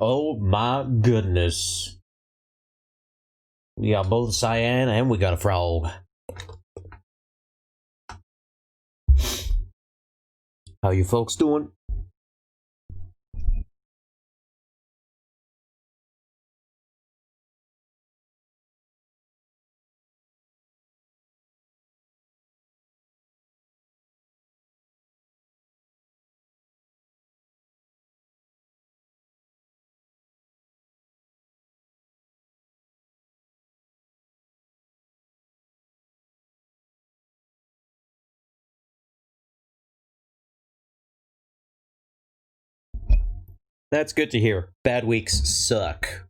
Oh my goodness. We got both cyan and we got a frog. How you folks doing? That's good to hear. Bad weeks suck.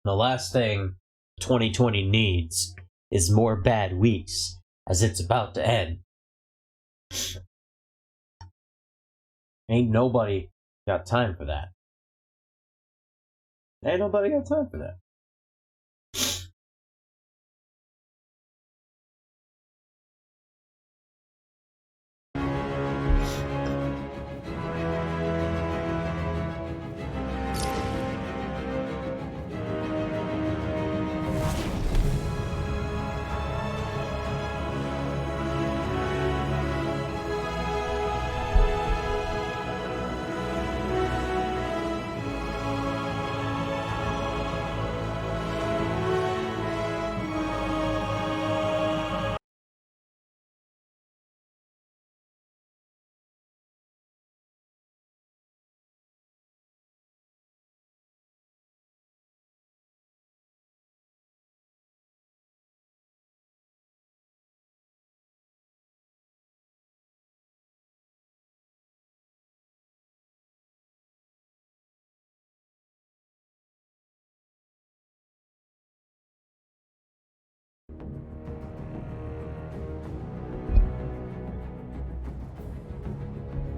The last thing 2020 needs is more bad weeks, as it's about to end. Ain't nobody got time for that. Ain't nobody got time for that.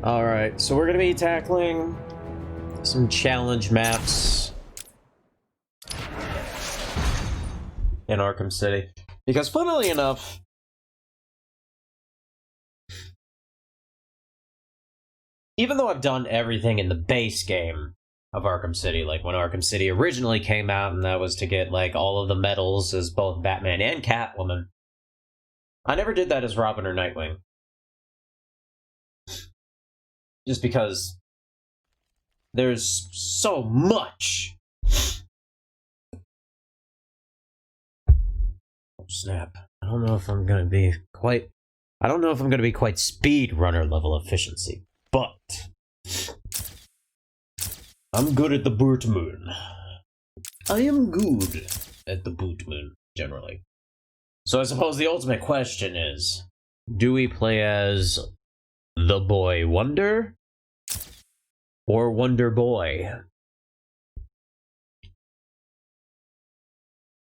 Alright, so we're gonna be tackling some challenge maps in Arkham City. Because funnily enough, even though I've done everything in the base game of Arkham City, like when Arkham City originally came out, and that was to get like all of the medals as both Batman and Catwoman, I never did that as Robin or Nightwing. Just because there's so much. Oh, snap. I don't know if I'm gonna be quite speedrunner level efficiency, but I'm good at the boot moon. I am good at the boot moon, generally. So I suppose the ultimate question is, do we play as the Boy Wonder or Wonder Boy?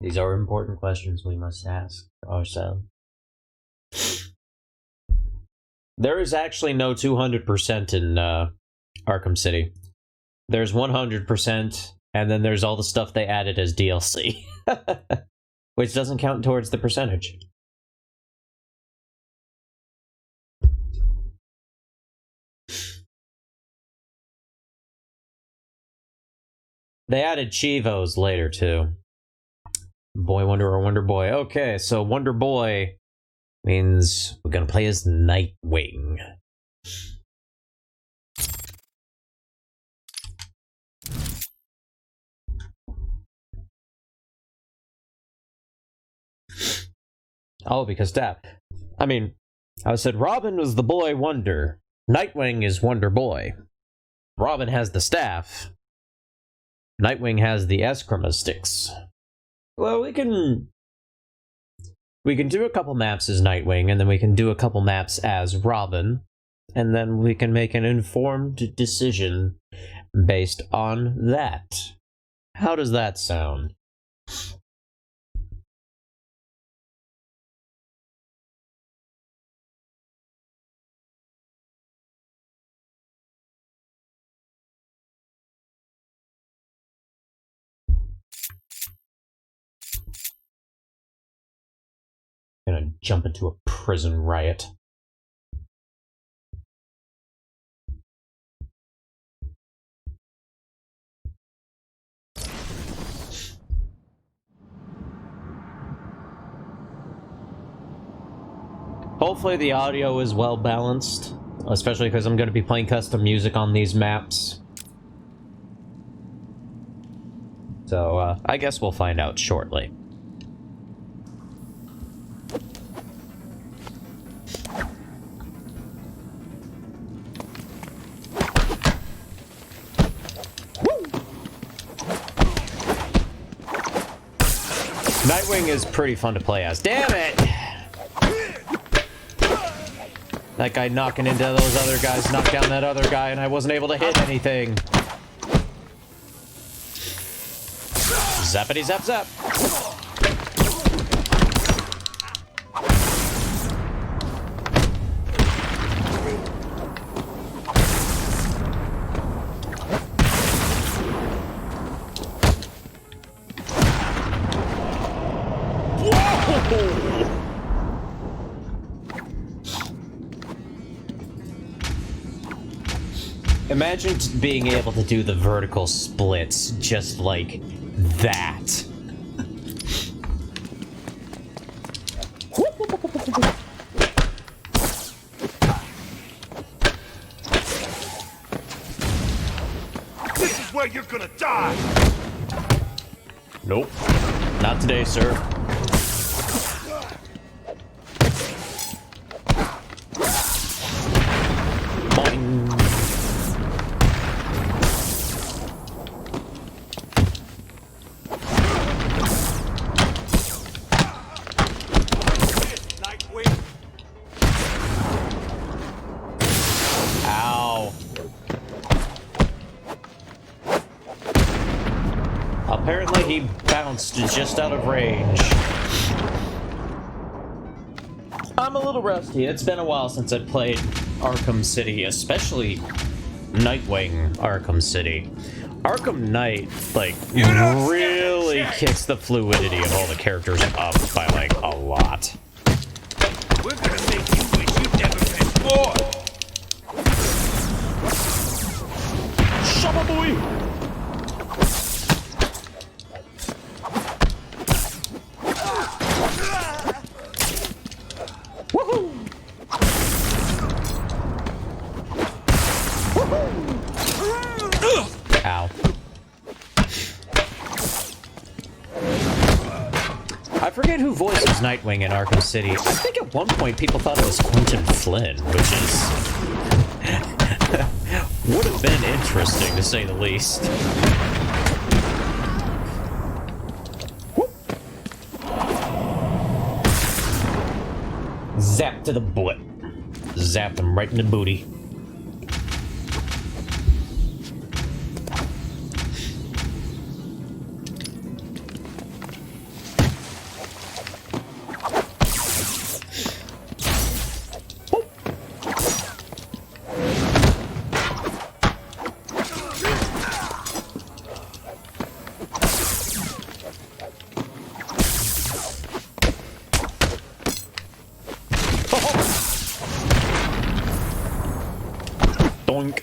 These are important questions we must ask ourselves. There is actually no 200% in Arkham City. There's 100%, and then there's all the stuff they added as DLC. Which doesn't count towards the percentage. They added Chivos later, too. Boy Wonder or Wonder Boy. Okay, so Wonder Boy means we're gonna play as Nightwing. Oh, because that. I mean, I said Robin was the Boy Wonder. Nightwing is Wonder Boy. Robin has the staff. Nightwing has the Eskrima sticks. Well, we can do a couple maps as Nightwing, and then we can do a couple maps as Robin, and then we can make an informed decision based on that. How does that sound? Gonna jump into a prison riot. Hopefully the audio is well balanced, especially because I'm going to be playing custom music on these maps. So, I guess we'll find out shortly. Nightwing is pretty fun to play as. Damn it! That guy knocking into those other guys knocked down that other guy and I wasn't able to hit anything. Zappity zap zap. Imagine being able to do the vertical splits just like that. This is where you're gonna die! Nope. Not today, sir. Boing. Ow. Apparently he bounced just out of range. I'm a little rusty. It's been a while since I played Arkham City, especially Nightwing Arkham City. Arkham Knight, like, really kicks the fluidity of all the characters up by, like, a lot. We're gonna make you wish you'd never been born! Shababoy! Woohoo! Ow. I forget who voices Nightwing in Arkham City. I think at one point people thought it was Quentin Flynn, which is... would have been interesting, to say the least. Zap to the butt. Zapped him right in the booty. Doink.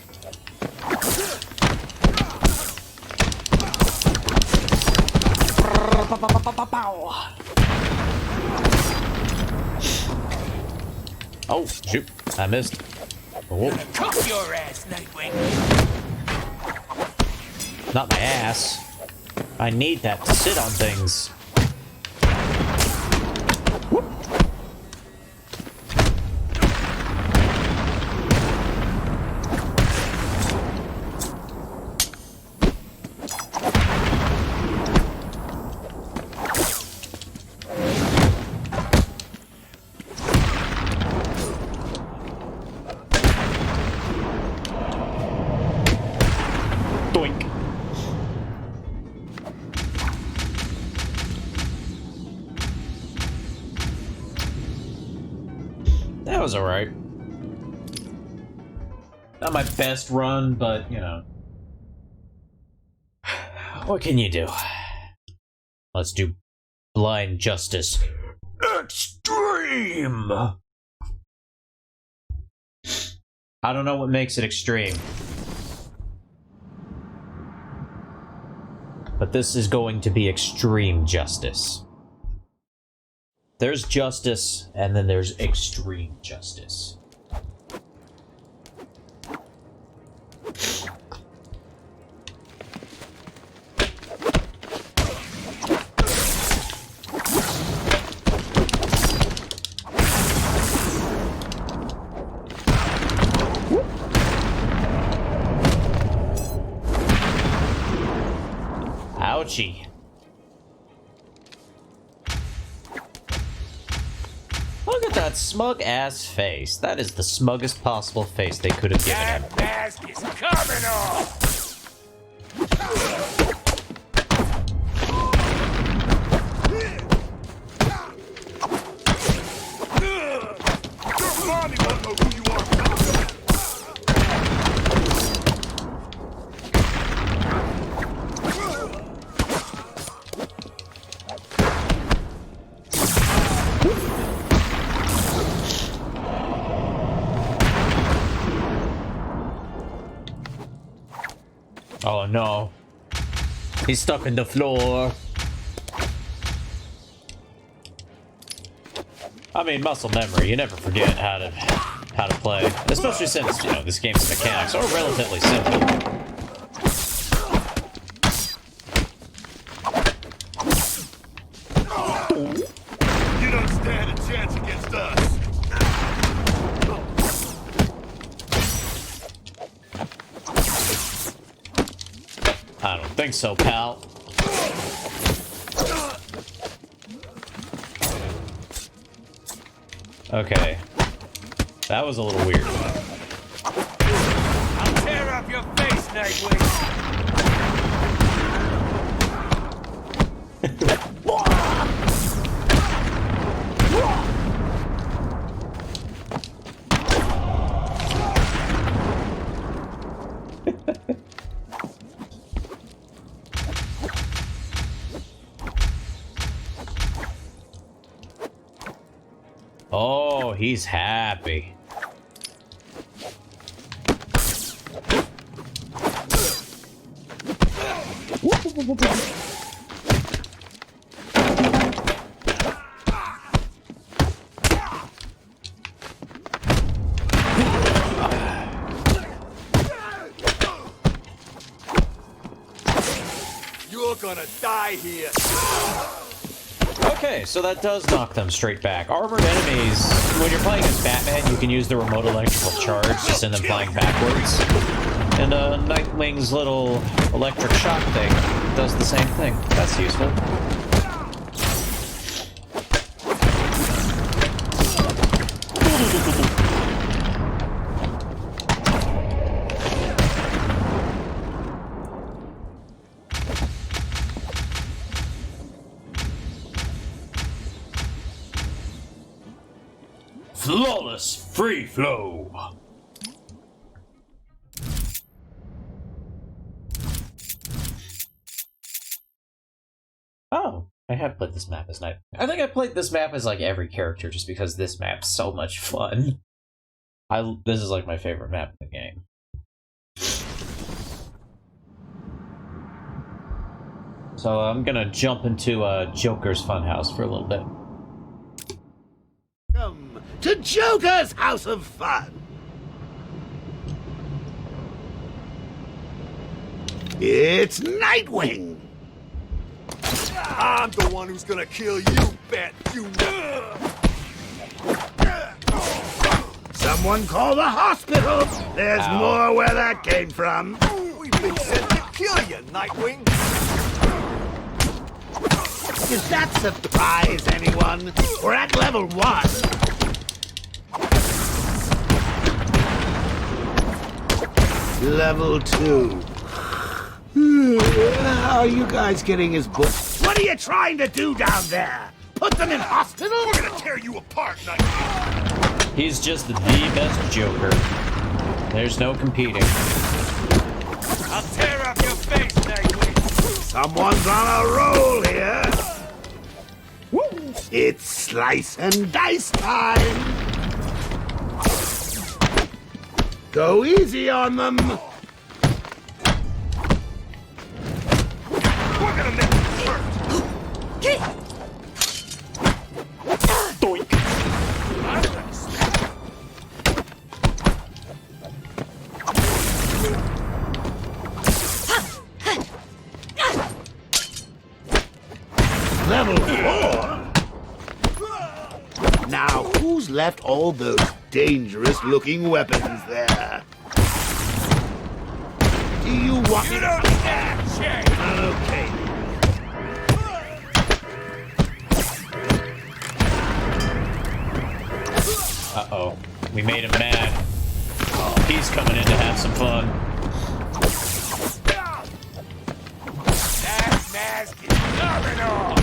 Oh, shoot. I missed. Oh. Cook your ass, Nightwing! Not my ass. I need that to sit on things. Whoop. Doink. That was alright. Not my best run, but, you know. What can you do? Let's do Blind Justice Extreme! I don't know what makes it extreme. But this is going to be extreme justice. There's justice, and then there's extreme justice. Ouchie. Look at that smug-ass face. That is the smuggest possible face they could have given him. That mask is coming off! Your mommy won't know who you are. Oh no. He's stuck in the floor. I mean, muscle memory, you never forget how to play. Especially since, you know, this game's mechanics are relatively simple. You don't stand a chance against us. I don't think so, pal. Okay. That was a little weird. I'll tear up your face, Nightwing. Oh, he's happy. You're gonna die here. Okay, so that does knock them straight back. Armored enemies, when you're playing as Batman, you can use the remote electrical charge to send them flying backwards. And Nightwing's little electric shock thing does the same thing. That's useful. Flawless free flow. Oh, I have played this map as Night. I think I played this map as like every character just because this map's so much fun. This is like my favorite map in the game. So I'm gonna jump into Joker's Funhouse for a little bit. Welcome to Joker's House of Fun. It's Nightwing. I'm the one who's gonna kill you, Bat Junior. Someone call the hospital. There's Ow. more where that came from. We've been sent to kill you, Nightwing. Does that surprise anyone? We're at level 1. Level 2. How are you guys getting his book? What are you trying to do down there? Put them in hospital? We're gonna tear you apart, Nightwing. He's just the best Joker. There's no competing. I'll tear up your face, Nightwing. Someone's on a roll here. It's slice and dice time. Go easy on them. We're gonna make you hurt. Level 4? Now, who's left all those dangerous-looking weapons there? Do you want me You to... don't stand chance! Okay. Uh-oh. We made him mad. He's coming in to have some fun. That mask is coming off!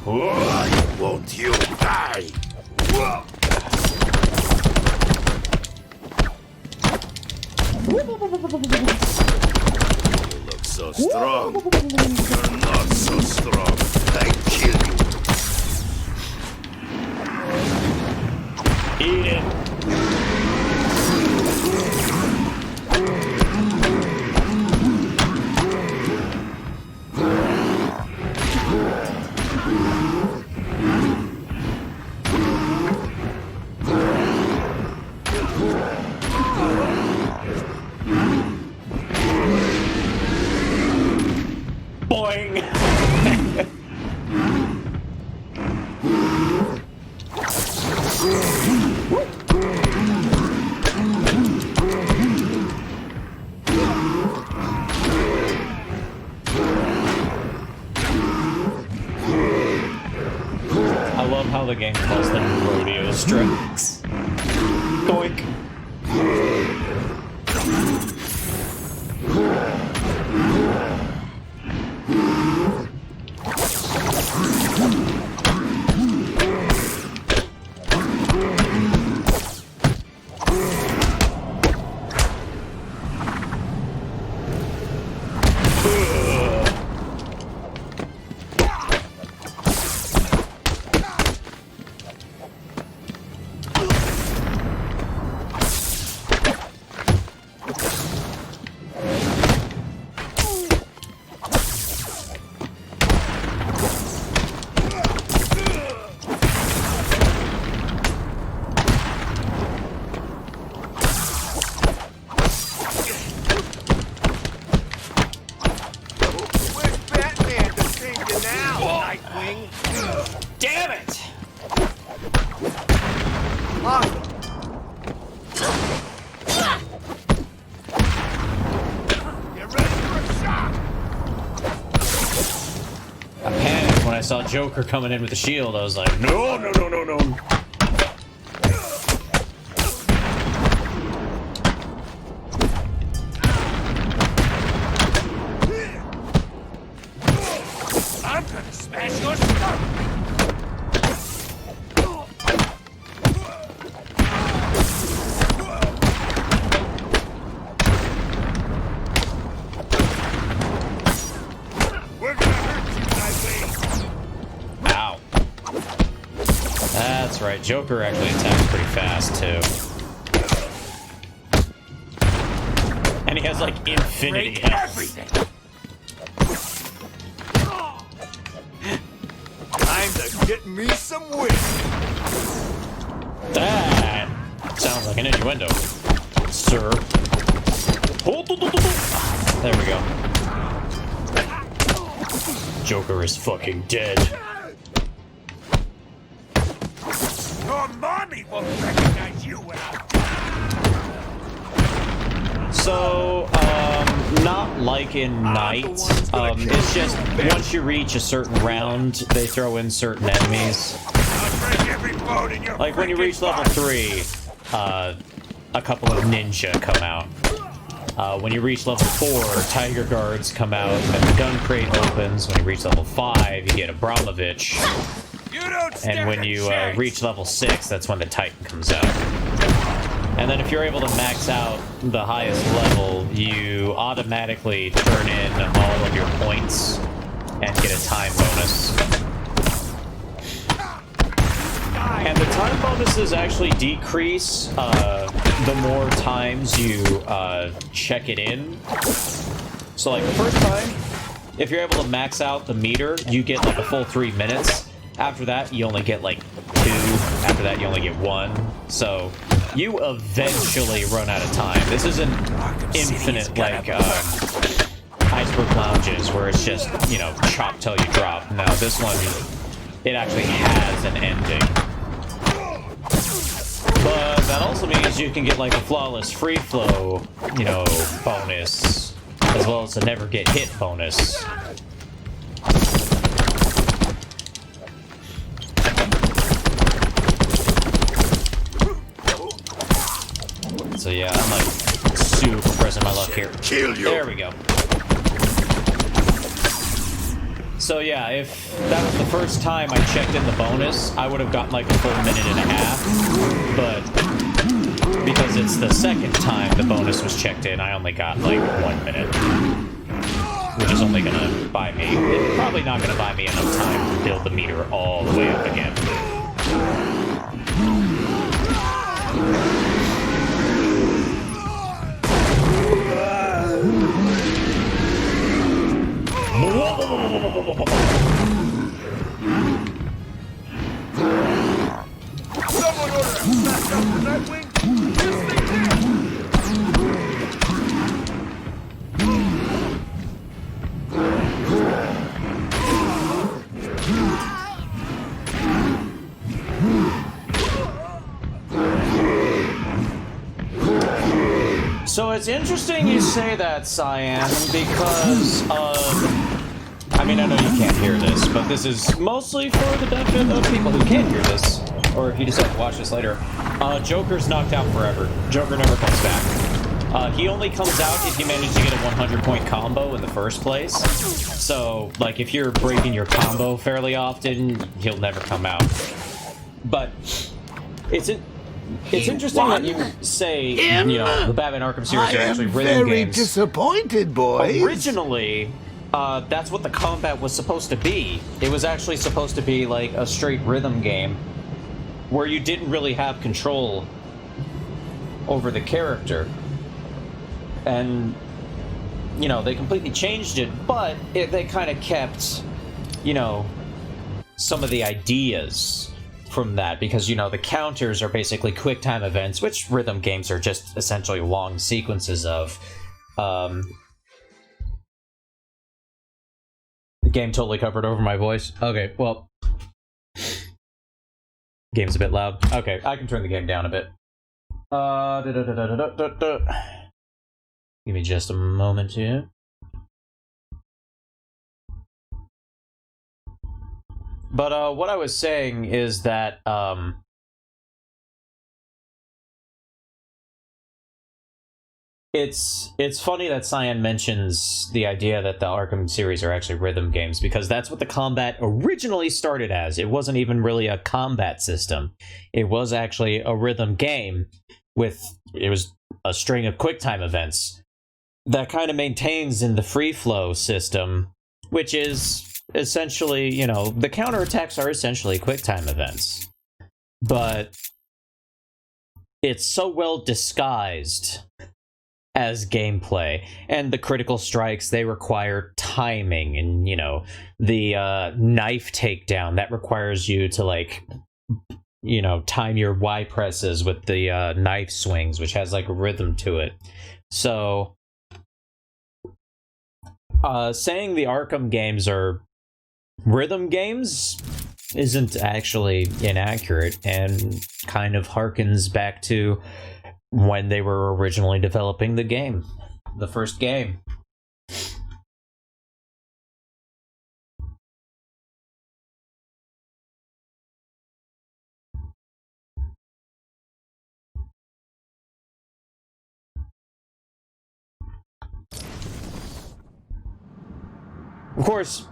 Why won't you die? You look so strong. You're not so strong. I kill you. Eat it. Boing! I love how the game calls them rodeo strikes. Doink! Where's Batman to save you now, Nightwing? Damn it! Awesome. Get ready for a shot! I panicked when I saw Joker coming in with the shield. I was like, no, no, no, no, no. I'm gonna smash your stomach! We're gonna hurt you, Nightwing! Ow. That's right. Joker actually attacks pretty fast, too. And he has, like, infinity Break health. everything! Time to get me some whiskey! That sounds like an innuendo, sir. There we go. Joker is fucking dead. Your mommy won't recognize you without. So, not like in Night. It's just once you reach a certain round, they throw in certain enemies. I'll break every bone in your Like when you reach level 3, a couple of ninja come out. When you reach level 4, Tiger Guards come out, and the gun crate opens. When you reach level 5, you get Abramovich. You don't stand And when a you chance. reach level 6, that's when the Titan comes out. And then if you're able to max out the highest level, you automatically turn in all of your points and get a time bonus. And the time bonuses actually decrease the more times you check it in. So like the first time, if you're able to max out the meter, you get like a full 3 minutes. After that, you only get like 2. After that, you only get 1. So you eventually run out of time. This isn't infinite like Iceberg Lounges, where it's just, you know, chop till you drop. No, this one, it actually has an ending. But that also means you can get like a flawless free flow, you know, bonus, as well as a never get hit bonus. So yeah, I'm like super pressing my luck here. There we go. So yeah, if that was the first time I checked in the bonus, I would have gotten like a full minute and a half. But because it's the second time the bonus was checked in, I only got like 1 minute. Which is only gonna buy me, it's probably not gonna buy me enough time to build the meter all the way up again. Someone order a smash up for Nightwing? Yes, they did! So it's interesting you say that, Cyan, because I mean, I know you can't hear this, but this is mostly for the benefit of people who can't hear this, or if you decide to watch this later. Joker's knocked out forever. Joker never comes back. He only comes out if you manage to get a 100-point combo in the first place. So, like, if you're breaking your combo fairly often, he'll never come out. But it's interesting that you say, you know, the Batman Arkham series are actually rhythm games. Very disappointed, boys. Originally, that's what the combat was supposed to be. It was actually supposed to be like a straight rhythm game where you didn't really have control over the character. And, you know, they completely changed it, but they kind of kept, you know, some of the ideas from that, because, you know, the counters are basically quick time events, which rhythm games are just essentially long sequences of. The game totally covered over my voice. Okay, well, game's a bit loud. Okay, I can turn the game down a bit. Give me just a moment here. But what I was saying is that it's funny that Cyan mentions the idea that the Arkham series are actually rhythm games, because that's what the combat originally started as. It wasn't even really a combat system. It was actually a rhythm game it was a string of QuickTime events that kind of maintains in the free flow system, which is essentially, you know, the counterattacks are essentially QuickTime events. But it's so well disguised as gameplay, and the critical strikes, they require timing, and, you know, the knife takedown, that requires you to, like, you know, time your Y presses with the knife swings, which has like a rhythm to it. So saying the Arkham games are rhythm games isn't actually inaccurate, and kind of harkens back to when they were originally developing the game, the first game. Of course,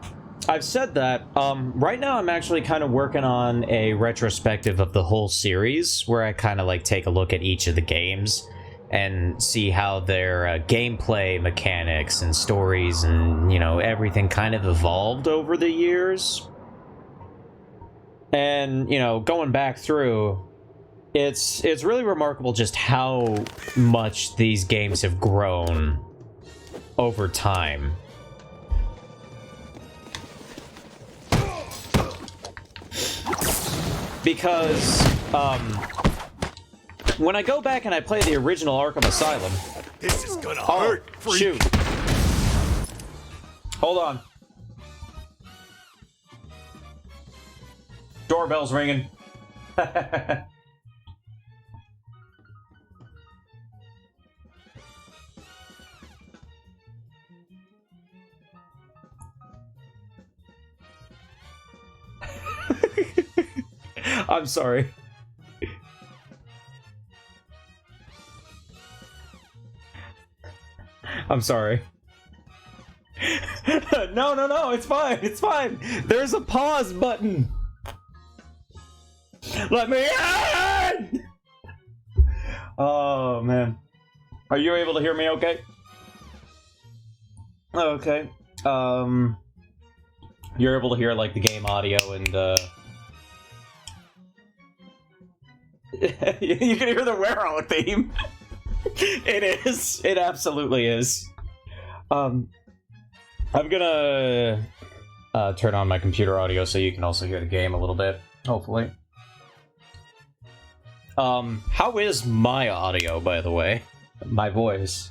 I've said that. Right now I'm actually kind of working on a retrospective of the whole series, where I kind of like take a look at each of the games and see how their gameplay mechanics and stories and, you know, everything kind of evolved over the years. And, you know, going back through, it's really remarkable just how much these games have grown over time. because when I go back and I play the original Arkham Asylum, This is gonna hurt. Freak. shoot. Hold on. Doorbell's ringing. I'm sorry. I'm sorry. No, it's fine, it's fine. There's a pause button. Let me in! Oh, man. Are you able to hear me okay? Okay. You're able to hear, like, the game audio and, you can hear the Wero theme. It is. It absolutely is. I'm gonna turn on my computer audio so you can also hear the game a little bit, hopefully. How is my audio, by the way? My voice.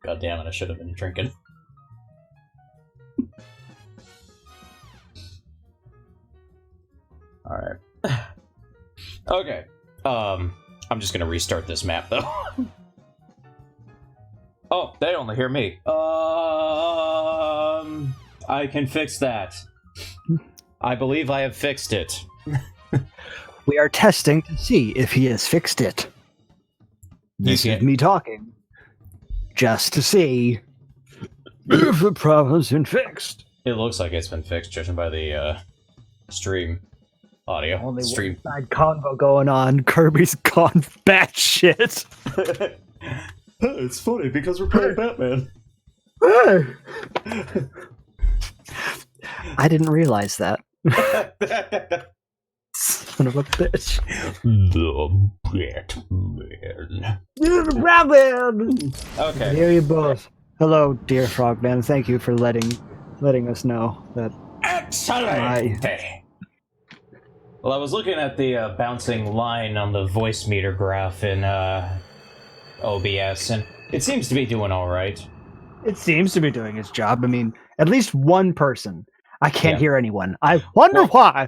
God damn it, I should have been drinking. Alright. Okay. I'm just gonna restart this map, though. Oh, they only hear me. I can fix that. I believe I have fixed it. We are testing to see if he has fixed it. This is me talking. Just to see if the problem's been fixed. It looks like it's been fixed, judging by the, stream audio. Only Stream. one side convo going on. Kirby's gone batshit. It's funny because we're playing Batman. I didn't realize that. Son of a bitch. The Batman. Batman! Okay. Here you both. Hello, dear Frogman. Thank you for letting us know that. Excellent! Well, I was looking at the bouncing line on the voice meter graph in OBS, and it seems to be doing alright. It seems to be doing its job. I mean, at least one person. I can't hear anyone. I wonder why.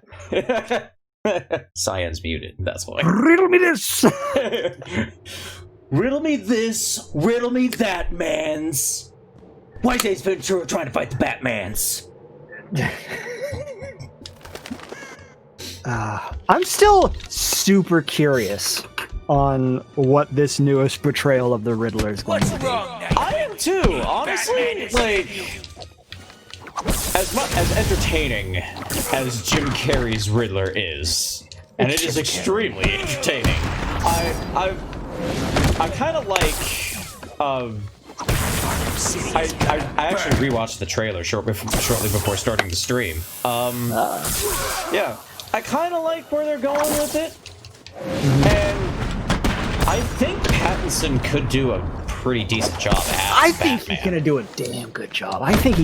Cyan's muted, that's why. Riddle me this! Riddle me this, riddle me that, mans. Why is Ace Ventura trying to fight the Batmans? I'm still super curious on what this newest portrayal of the Riddler is going to be. I am too, honestly. Like, as entertaining as Jim Carrey's Riddler is, and it is extremely entertaining. I kind of like. I actually rewatched the trailer shortly before starting the stream. Yeah, I kind of like where they're going with it, and I think Pattinson could do a pretty decent job as I think Batman. he's gonna do a damn good job. I think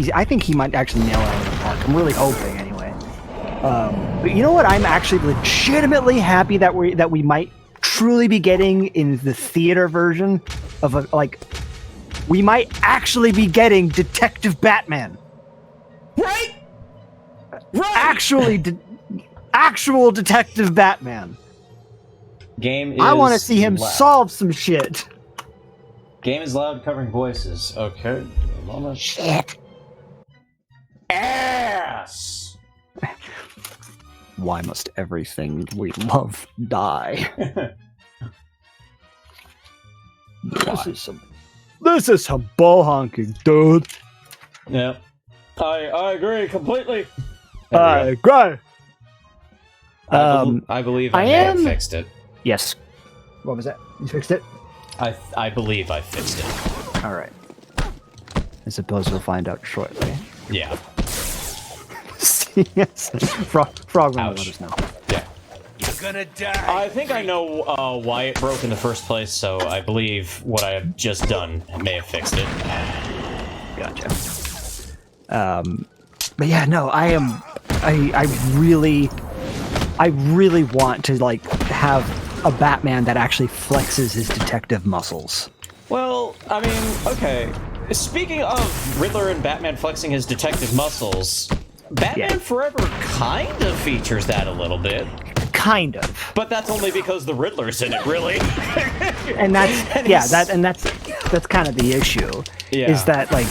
he might actually nail it out of the park. I'm really hoping, anyway. But you know what? I'm actually legitimately happy that we might truly be getting in the theater version of we might actually be getting Detective Batman. Right. Actual Detective Batman. Game is I want to see him loud. solve some shit. Game is loud, covering voices. Okay. Shit. Ass. Why must everything we love die? This is some bull honking, dude. Yeah. I agree completely. I agree. I believe I may have fixed it. Yes. What was that? You fixed it? I believe I fixed it. All right. I suppose we'll find out shortly. Yeah. Yes. Frogman will let us know. Yeah. You're gonna die. I think I know why it broke in the first place, so I believe what I have just done may have fixed it. Gotcha. But yeah, no, I really want to like have a Batman that actually flexes his detective muscles. Well, I mean, okay. Speaking of Riddler and Batman flexing his detective muscles, Batman Forever kind of features that a little bit. Kind of. But that's only because the Riddler's in it, really. And that's kind of the issue. Yeah. Is that like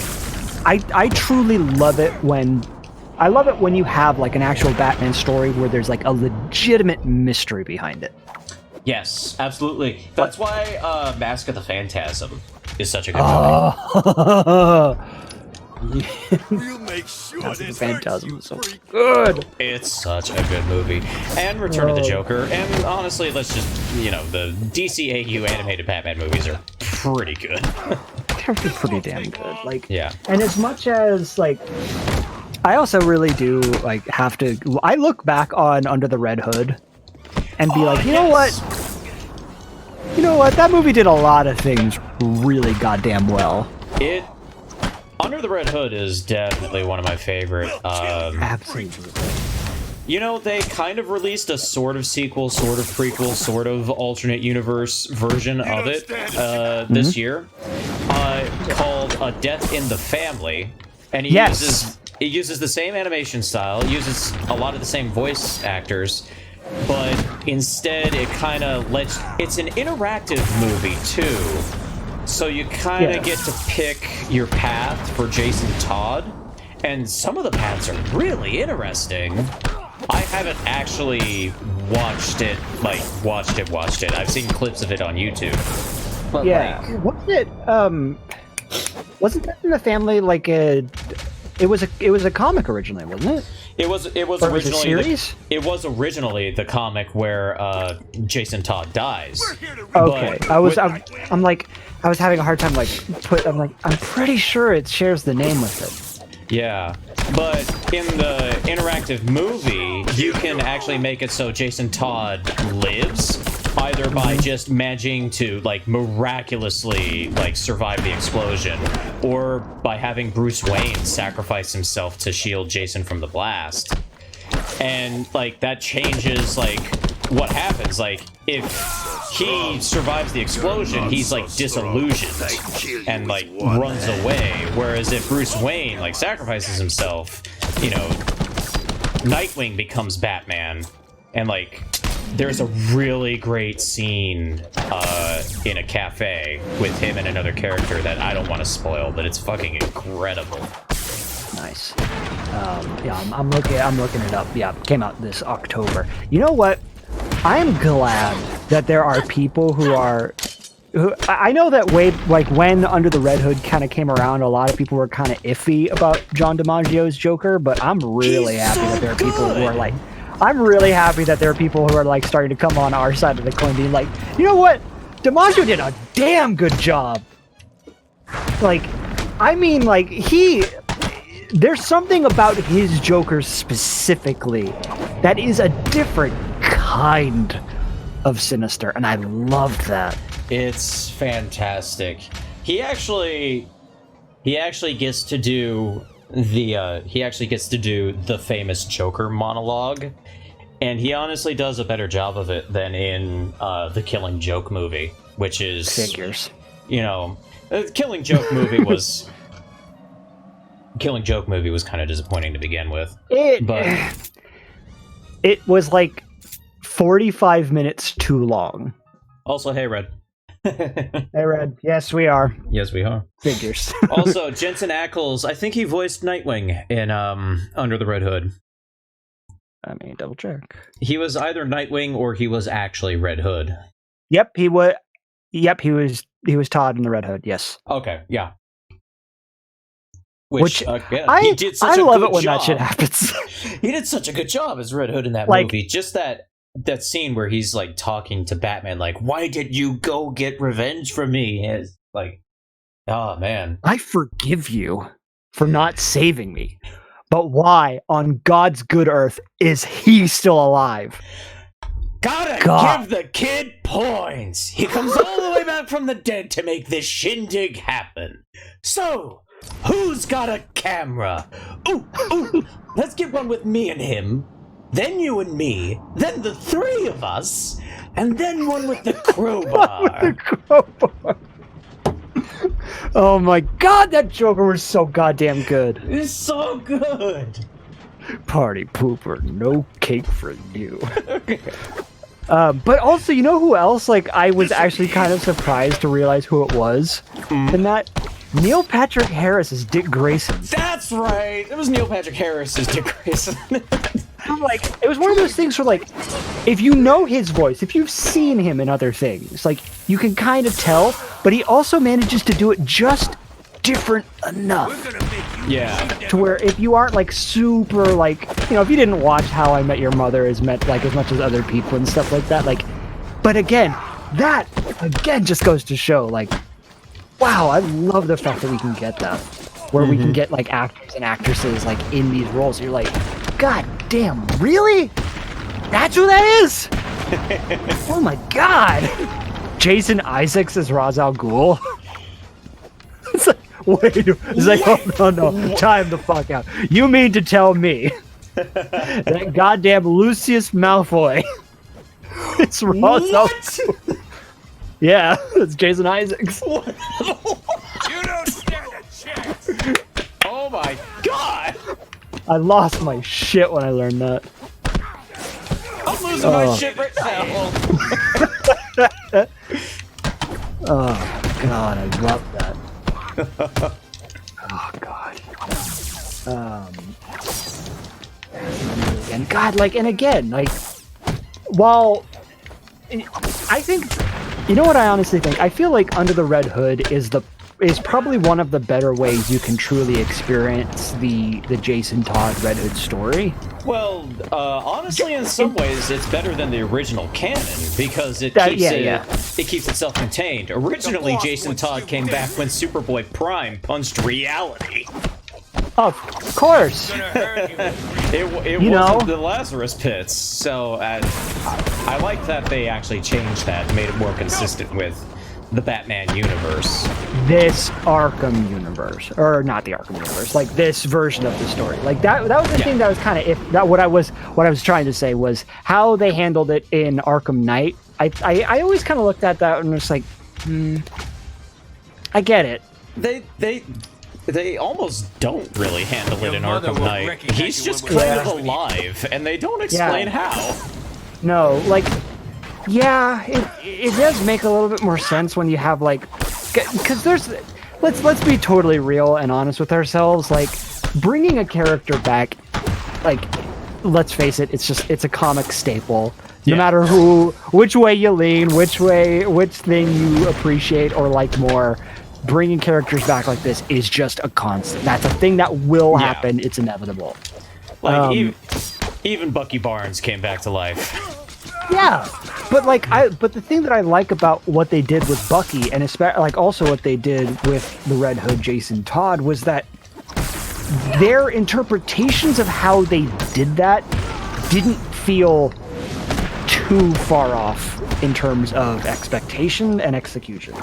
I truly love it when you have like an actual Batman story where there's like a legitimate mystery behind it. Yes, absolutely. That's why Mask of the Phantasm is such a good movie. We'll make sure Mask of the this Phantasm hurts is you, so freak. good. It's such a good movie. And Return of the Joker. And honestly, let's just, the DCAU animated Batman movies are pretty good. They're pretty damn good. Like, Yeah. and as much as like, I also really do like have to. I look back on Under the Red Hood, and be like, you know what? That movie did a lot of things really goddamn well. Under the Red Hood is definitely one of my favorite. Absolutely. They kind of released a sort of sequel, sort of prequel, sort of alternate universe version of it this year, called A Death in the Family, and it uses the same animation style, it uses a lot of the same voice actors, but instead it kind of it's an interactive movie too, so you kind of get to pick your path for Jason Todd, and some of the paths are really interesting. I haven't actually watched it. I've seen clips of it on YouTube. But wasn't that in the family like a? It was a comic originally, wasn't it? It was Or originally a series. It was originally the comic where Jason Todd dies. Okay, But I was having a hard time I'm pretty sure it shares the name with it. Yeah, but in the interactive movie, you can actually make it so Jason Todd lives, either by just managing to miraculously survive the explosion, or by having Bruce Wayne sacrifice himself to shield Jason from the blast. And that changes what happens. If he survives the explosion, he's disillusioned and runs away. Whereas if Bruce Wayne sacrifices himself, Nightwing becomes Batman. And there's a really great scene in a cafe with him and another character that I don't want to spoil, but it's fucking incredible. Nice. I'm looking it up. Yeah, it came out this October. You know what? I'm glad that there are people who I know that when Under the Red Hood kind of came around, a lot of people were kind of iffy about John DiMaggio's Joker, but I'm really happy that there are people who are I'm really happy that there are people who are starting to come on our side of the coin, being like, you know what? DiMaggio did a damn good job. There's something about his Joker specifically that is a different kind of sinister, and I loved that. It's fantastic. He actually gets to do the famous Joker monologue, and he honestly does a better job of it than in the Killing Joke movie, which is figures. The Killing Joke movie was kind of disappointing to begin with. It was 45 minutes too long. Also, hey Red. Hey Red. Yes, we are. Yes, we are. Figures. Also, Jensen Ackles, I think he voiced Nightwing in Under the Red Hood. I mean, double check. He was either Nightwing or he was actually Red Hood. Yep, he was. Yep, he was Todd in the Red Hood. Yes. Okay, yeah. Which again, he did such I a love good it when job. that shit happens. He did such a good job as Red Hood in that movie. Just that scene where he's talking to Batman, why did you go get revenge from me? And it's oh man. I forgive you for not saving me. But why on God's good earth is he still alive? Gotta God. give the kid points. He comes all the way back from the dead to make this shindig happen. So, who's got a camera? Ooh, let's get one with me and him. Then you and me. Then the three of us. And then one with the crowbar. Oh my god, that Joker was so goddamn good. It's so good. Party pooper, no cake for you. But also, you know who else? Like, I was actually kind of surprised to realize who it was. And that Neil Patrick Harris is Dick Grayson. That's right. It was Neil Patrick Harris as Dick Grayson. I'm like, it was one of those things where, like, if you know his voice, if you've seen him in other things, like, you can kind of tell, but he also manages to do it just different enough. Yeah. To where if you aren't like super like, you know, if you didn't watch How I Met Your Mother as much as other people and stuff like that, like, but again, that again just goes to show, like, wow, I love the fact that we can get that, where we can get like actors and actresses like in these roles. You're like, god damn, really? That's who that is? Oh my god! Jason Isaacs as Ra's al Ghul. It's like, wait, it's like, oh no, time the fuck out. You mean to tell me that goddamn Lucius Malfoy it's Ra's al Ghul? Yeah, it's Jason Isaacs. You don't stand a chance. Oh my god! I lost my shit when I learned that. I'm losing my shit right now. Oh god, I love that. Oh god. And god, like, and again, like, while I think, you know what I honestly think? I feel like Under the Red Hood is probably one of the better ways you can truly experience the Jason Todd Red Hood story. Well, honestly, in some ways, it's better than the original canon because it keeps it self-contained. Originally, Jason Todd came back when Superboy Prime punched reality. Of course. It You wasn't know? the Lazarus Pits, so I like that they actually changed that and made it more consistent with the Batman universe. This Arkham universe, or not the Arkham universe, like this version of the story, like that was the thing that was kind of what I was trying to say was how they handled it in Arkham Knight. I always kind of looked at that and was like, I get it. They almost don't really handle it in mother Arkham will Knight. recognize He's you just when we kind of see you. alive, and they don't explain how. No, like, yeah, it does make a little bit more sense when you have like, because let's be totally real and honest with ourselves. Like, bringing a character back, like, let's face it, it's a comic staple. No matter which way you lean, which thing you appreciate or like more, bringing characters back like this is just a constant. That's a thing that will happen. It's inevitable. Like, even Bucky Barnes came back to life. Yeah, but but the thing that I like about what they did with Bucky, and especially like also what they did with the Red Hood Jason Todd, was that their interpretations of how they did that didn't feel too far off in terms of expectation and execution.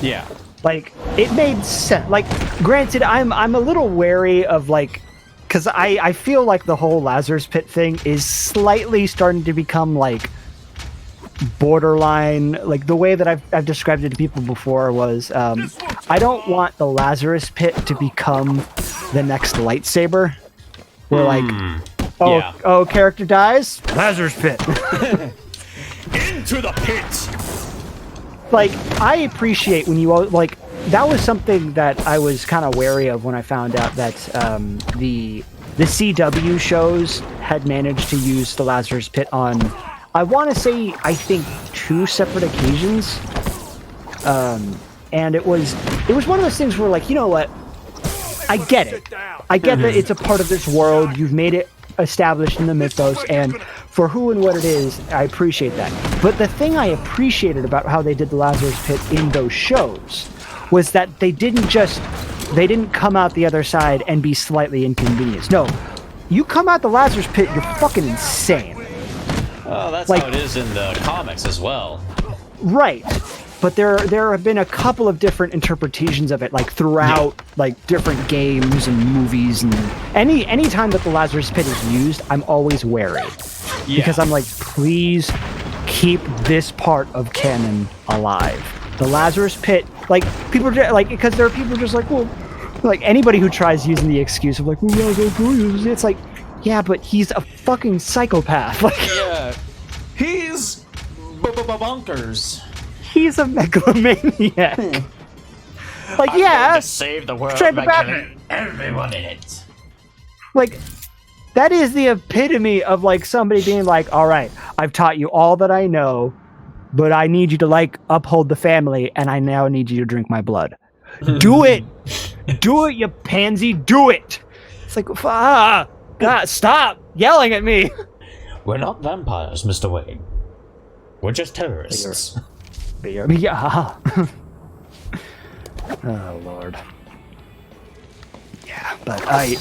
Yeah. Like, it made sense. Like, granted, I'm a little wary of, like, because I feel like the whole Lazarus Pit thing is slightly starting to become, like, borderline. Like, the way that I've described it to people before was, I don't want the Lazarus Pit to become the next lightsaber. Where, like, character dies, Lazarus Pit. Into the pit! Like, I appreciate when you, like, that was something that I was kind of wary of when I found out that the CW shows had managed to use the Lazarus Pit on, I want to say, I think 2 separate occasions. And it was one of those things where, like, you know what? I get it. I get that it's a part of this world. You've made it established in the mythos, and for who and what it is, I appreciate that. But the thing I appreciated about how they did the Lazarus Pit in those shows was that they didn't come out the other side and be slightly inconvenienced. No, you come out the Lazarus Pit, you're fucking insane. Oh, that's Like- how it is in the comics as well. Right. But there have been a couple of different interpretations of it, like throughout like different games and movies, and any time that the Lazarus Pit is used, I'm always wary because I'm like, please keep this part of canon alive. The Lazarus Pit, like people are like, because there are people just like, well, like anybody who tries using the excuse of like, well, yeah, it's like, yeah, but he's a fucking psychopath. Like, Yeah. He's bonkers. he's a megalomaniac. Like, yeah, Save the world Save the Batman. everyone in it. like that is the epitome of like somebody being like, all right, I've taught you all that I know, but I need you to like uphold the family, and I now need you to drink my blood. Do it. Do it, you pansy. Do it. It's like, God, stop yelling at me. We're not vampires, Mr. Wayne. We're just terrorists. Yeah. Oh Lord. Yeah, but I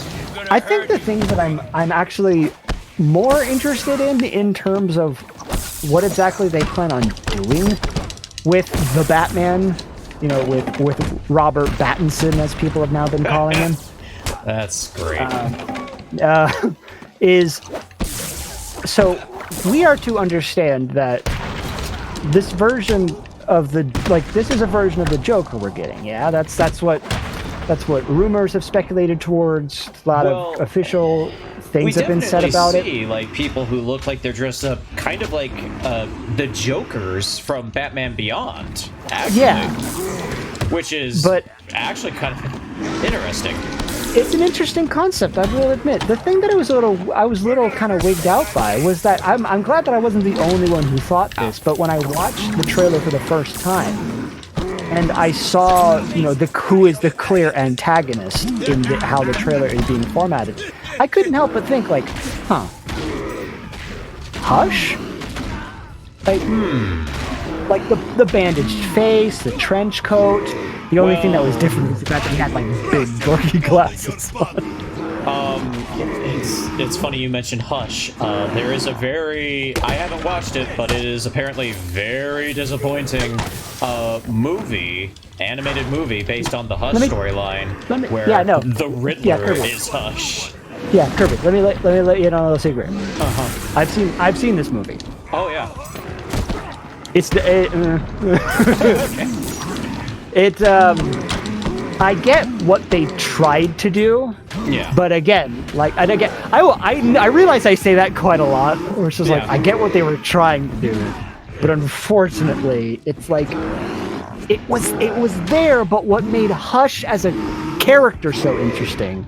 think the thing that I'm actually more interested in terms of what exactly they plan on doing with the Batman, you know, with Robert Pattinson, as people have now been calling him, That's great. is so we are to understand that this version of this is a version of the Joker we're getting. Yeah, that's what rumors have speculated towards. A lot of official things have been said about it. See, like people who look like they're dressed up, kind of like the Jokers from Batman Beyond. Actually, Yeah, which is actually kind of interesting. it's an interesting concept, I will admit. The thing that I was a little kind of wigged out by was that I'm glad that I wasn't the only one who thought this, but when I watched the trailer for the first time and I saw, you know, who is the clear antagonist in how the trailer is being formatted, I couldn't help but think like, Hush? Like the bandaged face, the trench coat. The only thing that was different was the fact that he had like big dorky glasses on. It's funny you mentioned Hush. There is I haven't watched it, but it is apparently very disappointing animated movie based on the Hush storyline, where the Riddler is Hush. Yeah, Kirby. Let me let you know a secret. I've seen this movie. Oh yeah. It's I get what they tried to do. Yeah. But again, I realize I say that quite a lot. Which is like, I get what they were trying to do, but unfortunately, it's like it was there. But what made Hush as a character so interesting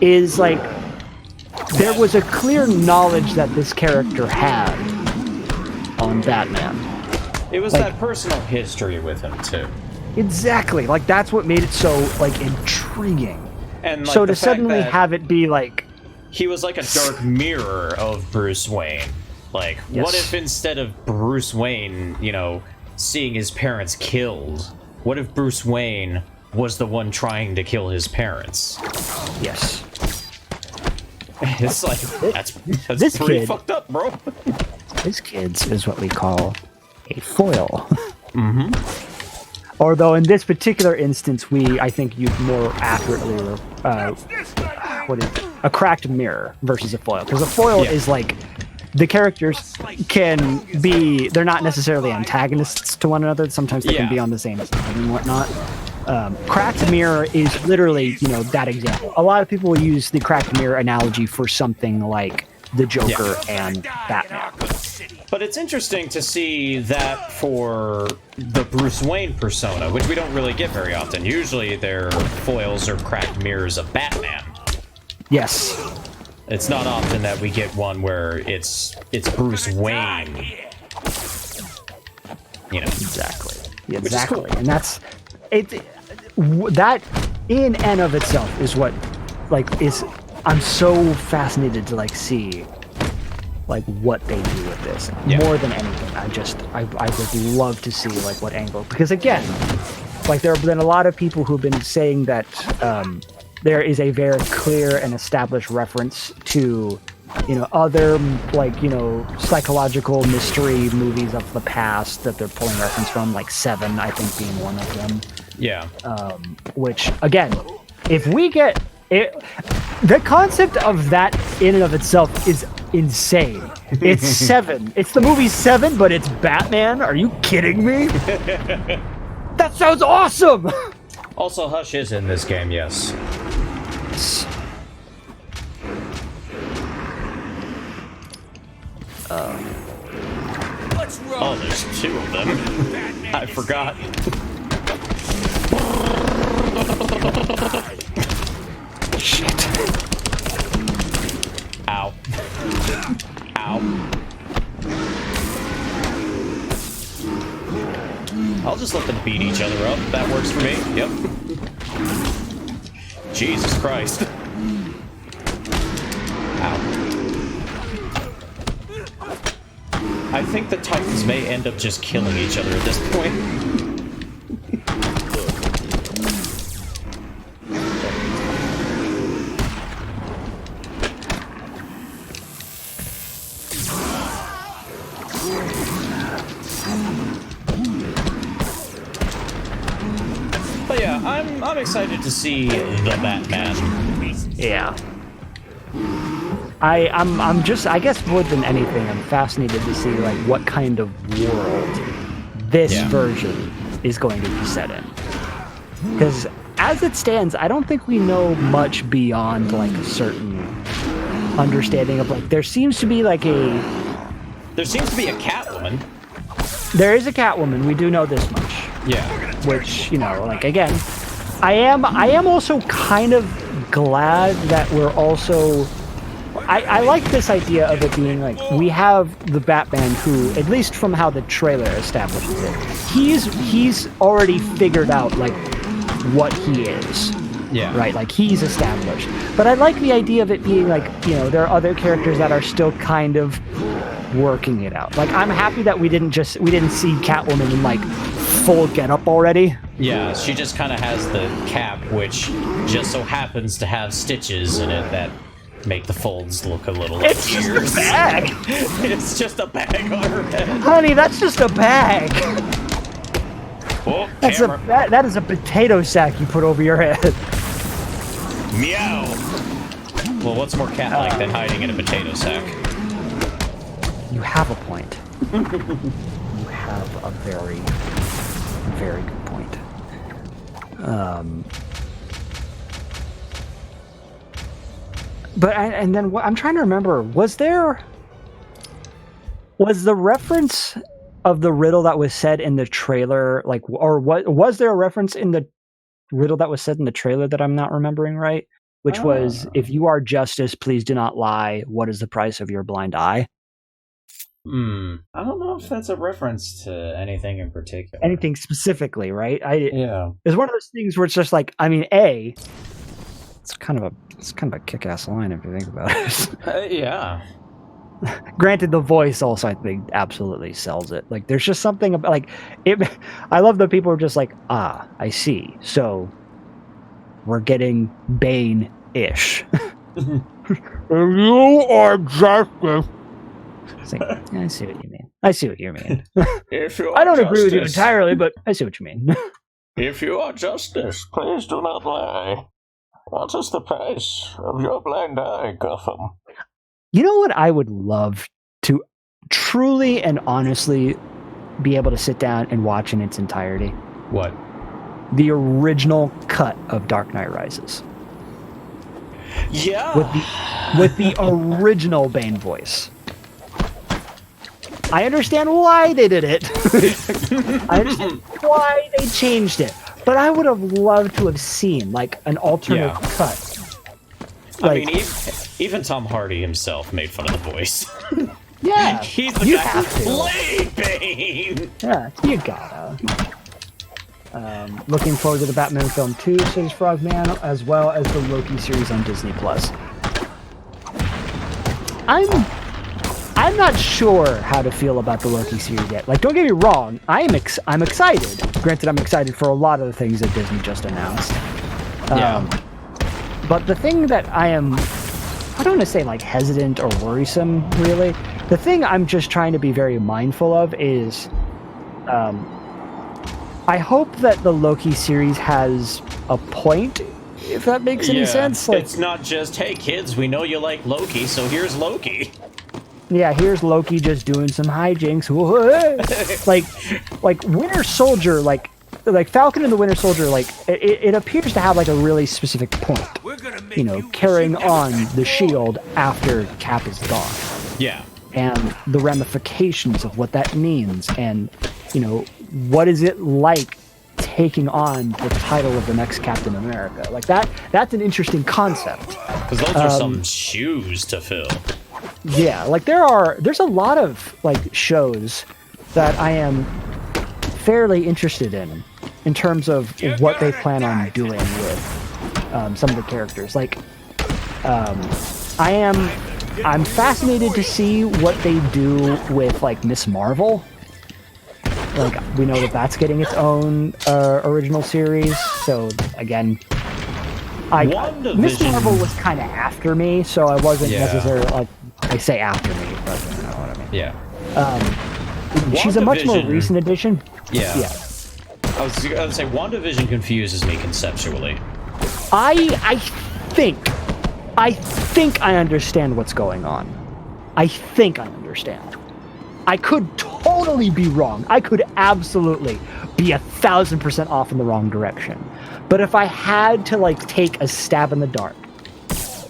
is like there was a clear knowledge that this character had on Batman. It was that personal history with him too. Exactly. Like that's what made it so like intriguing. And like, so to suddenly have it be like he was like a dark mirror of Bruce Wayne. Like, what if instead of Bruce Wayne, you know, seeing his parents killed, what if Bruce Wayne was the one trying to kill his parents? Yes. It's like that's this pretty kid, fucked up, bro. This kid's is what we call a foil. Although in this particular instance, I think you'd more accurately what is it? A cracked mirror versus a foil, because a foil is like the characters can be, they're not necessarily antagonists to one another. Sometimes they can be on the same side and whatnot. Cracked mirror is literally, you know, that example. A lot of people will use the cracked mirror analogy for something like the Joker and Batman. But it's interesting to see that for the Bruce Wayne persona, which we don't really get very often. Usually their foils are cracked mirrors of Batman. Yes. It's not often that we get one where it's Bruce Wayne. You know. Exactly. Which is Exactly. cool. And that's that in and of itself is what I'm so fascinated to see what they do with this more than anything. I would love to see what angle, because again, there have been a lot of people who've been saying that there is a very clear and established reference to other like psychological mystery movies of the past that they're pulling reference from, like Seven, I think being one of them. Yeah. Which again, if we get it, the concept of that in and of itself is insane. It's Seven. It's the movie Seven, but it's Batman. Are you kidding me? That sounds awesome. Also, Hush is in this game, yes. Let's roll. Oh, there's two of them. I forgot. Shit. Ow. Ow. I'll just let them beat each other up. That works for me. Yep. Jesus Christ. Ow. I think the Titans may end up just killing each other at this point. But yeah, I'm excited to see the Batman. Yeah. I'm just, I guess more than anything, I'm fascinated to see like what kind of world this version is going to be set in. Because as it stands, I don't think we know much beyond like a certain understanding of like, there seems to be a Catwoman. There is a Catwoman, we do know this much. Yeah. Which, like again, I am also kind of glad that we're also I like this idea of it being like we have the Batman who, at least from how the trailer establishes it, he's already figured out like what he is. Yeah. Right, like he's established. But I like the idea of it being like, there are other characters that are still kind of working it out. Like I'm happy that we didn't see Catwoman in like full getup already. Yeah, she just kind of has the cap, which just so happens to have stitches in it that make the folds look a little like It's just ears. a bag! It's just a bag on her head. Honey, that's just a bag! Oh, That's camera. that is a potato sack you put over your head. Meow. Well, what's more cat-like than hiding in a potato sack? You have a point. You have a very, very good point. And then I'm trying to remember, was the reference of the riddle that was said in the trailer, like, or what was there a reference in the riddle that was said in the trailer that I'm not remembering right? Which was, if you are justice, please do not lie. What is the price of your blind eye? I don't know if that's a reference to anything in particular. Anything specifically, right? Yeah. It's one of those things where it's just like, I mean, it's kind of a kick-ass line if you think about it. Yeah. Granted, the voice also, I think, absolutely sells it. Like, there's just something about, like, it. I love that people are just like, I see. So, we're getting Bane-ish. You are justice. Like, yeah, I see what you mean. I see what you mean. If you I don't agree with you justice- entirely, but I see what you mean. If you are justice, please do not lie. What is the price of your blind eye, Gotham? You know what I would love to truly and honestly be able to sit down and watch in its entirety? What? The original cut of Dark Knight Rises. Yeah. With the original Bane voice. I understand why they did it. I understand why they changed it. But I would have loved to have seen like an alternate cut. I mean, even Tom Hardy himself made fun of the voice. Yeah, He's the you guy have who to. played Bane. Yeah, you gotta. Looking forward to the Batman film 2, says Frogman, as well as the Loki series on Disney+. I'm not sure how to feel about the Loki series yet. Like, don't get me wrong, I'm excited. Granted, I'm excited for a lot of the things that Disney just announced. But the thing that I am I don't want to say like hesitant or worrisome, really. The thing I'm just trying to be very mindful of is, I hope that the Loki series has a point, if that makes any sense. Like, it's not just, hey kids, we know you like Loki, so here's Loki. yeah, here's Loki just doing some hijinks. like Winter Soldier, like Falcon and the Winter Soldier, like it appears to have like a really specific point. We're gonna make You know, carrying on the shield after Cap is gone, Yeah. and the ramifications of what that means, and you know, what is it like taking on the title of the next Captain America? Like that's an interesting concept. Because those are some shoes to fill. Yeah, like there's a lot of like shows that I am fairly interested in terms of what they plan on doing with some of the characters. Like, I'm fascinated to see what they do with like Miss Marvel. Like, we know that that's getting its own original series. So again, Miss Marvel was kind of after me, so I wasn't necessarily like, I say after me, but you know what I mean. Yeah. She's a much more WandaVision- recent addition. Yeah. Yeah. I was gonna say, WandaVision confuses me conceptually. I think I understand what's going on. I think I understand. I could totally be wrong. I could absolutely be 1,000% off in the wrong direction. But if I had to like take a stab in the dark,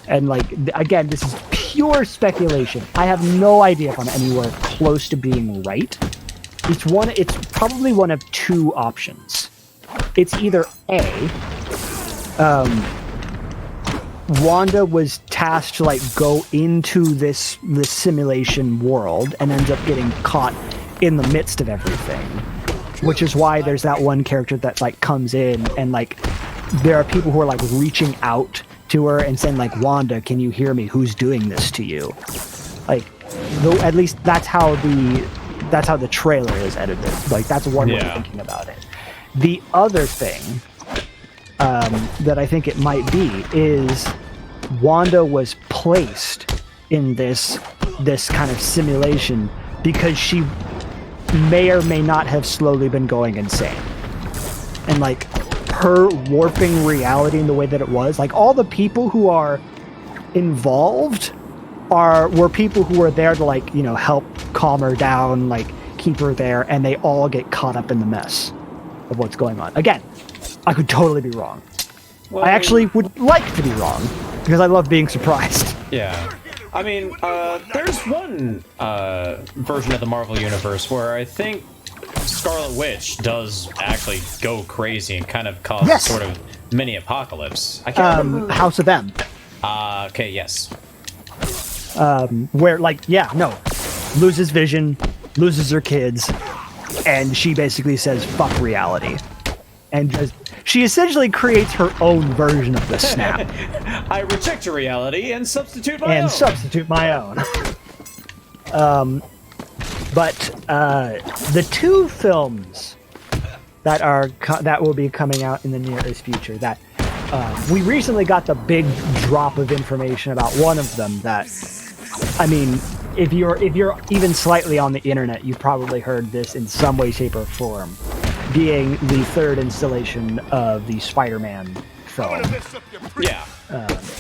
and like again, this is pure speculation. I have no idea if I'm anywhere close to being right. It's probably one of two options. It's either A, Wanda was tasked to like go into this simulation world and ends up getting caught in the midst of everything, which is why there's that one character that like comes in and like there are people who are like reaching out to her and saying like, Wanda, can you hear me? Who's doing this to you? Like, at least that's how the trailer is edited. Like, that's one way of thinking about it. The other thing that I think it might be is Wanda was placed in this kind of simulation because she may or may not have slowly been going insane. And like her warping reality in the way that it was, like all the people who are involved were people who were there to like, you know, help calm her down, like keep her there, and they all get caught up in the mess of what's going on. Again, I could totally be wrong. Well, I actually would like to be wrong because I love being surprised. Yeah. I mean, there's one version of the Marvel Universe where I think Scarlet Witch does actually go crazy and kind of cause Yes. sort of mini apocalypse. I can't remember. House of M, Okay, yes. where like, yeah, no, loses vision, loses her kids, and she basically says fuck reality, and just she essentially creates her own version of the snap I reject your reality and substitute my and own. substitute my own. But the two films that will be coming out in the nearest future, that we recently got the big drop of information about one of them. That, I mean, if you're even slightly on the internet, you've probably heard this in some way, shape, or form, being the third installation of the Spider-Man film. Yeah.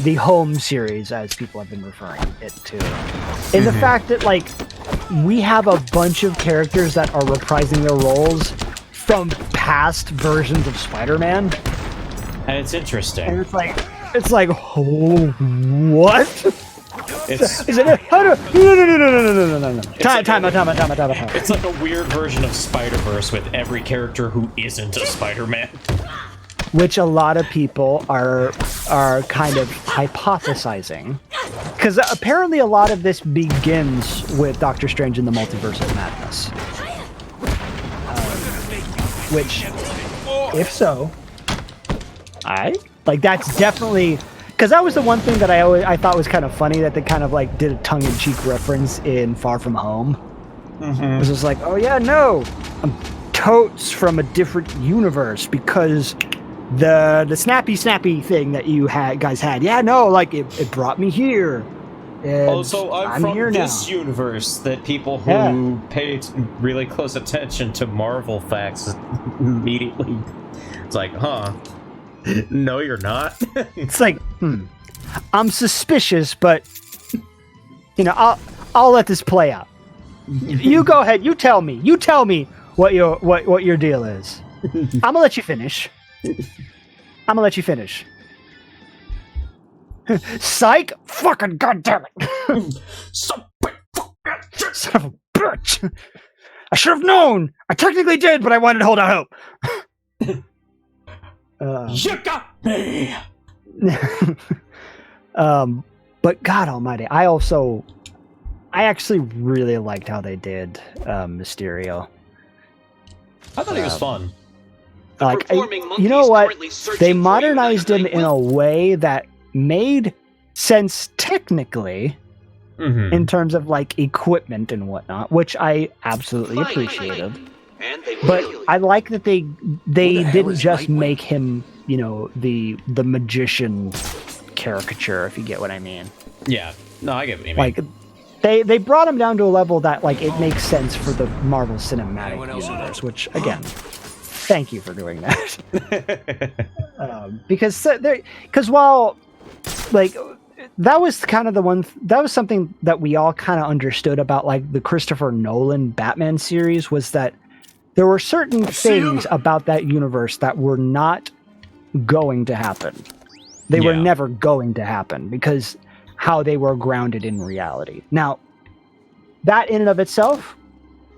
The Home series, as people have been referring it to. And the fact that, like, we have a bunch of characters that are reprising their roles from past versions of Spider-Man. And it's interesting. And it's like, oh, what? It's Is it? No. Time out. it's like a weird version of Spider-Verse with every character who isn't a Spider-Man. Which a lot of people are kind of hypothesizing, because apparently a lot of this begins with Doctor Strange in the Multiverse of Madness. Which, if so, that's definitely, because that was the one thing that I thought was kind of funny, that they kind of like did a tongue-in-cheek reference in Far From Home. It was just like, oh yeah, no, I'm totes from a different universe because the snappy thing that you guys had, yeah, no, like it brought me here. Also, I'm from here this now. universe that people who Yeah. pay really close attention to Marvel facts immediately. It's like, huh? No, you're not. It's like, I'm suspicious, but I'll let this play out. You go ahead. You tell me. You tell me what your deal is. I'm gonna let you finish. Psych! Fucking goddamn it! Son of a bitch! I should have known. I technically did, but I wanted to hold out hope. You got me. But God Almighty, I actually really liked how they did Mysterio. I thought he was fun. Like, you know what? They modernized him in a way that made sense technically in terms of like equipment and whatnot, which I absolutely appreciated. But I like that they didn't just make him, the magician caricature, if you get what I mean. Yeah. No, I get what you mean. Like, they brought him down to a level that like it makes sense for the Marvel Cinematic Universe, which again, thank you for doing that. Because while like that was kind of that was something that we all kind of understood about like the Christopher Nolan Batman series, was that there were certain things about that universe that were not going to happen. They were never going to happen because how they were grounded in reality. Now, that in and of itself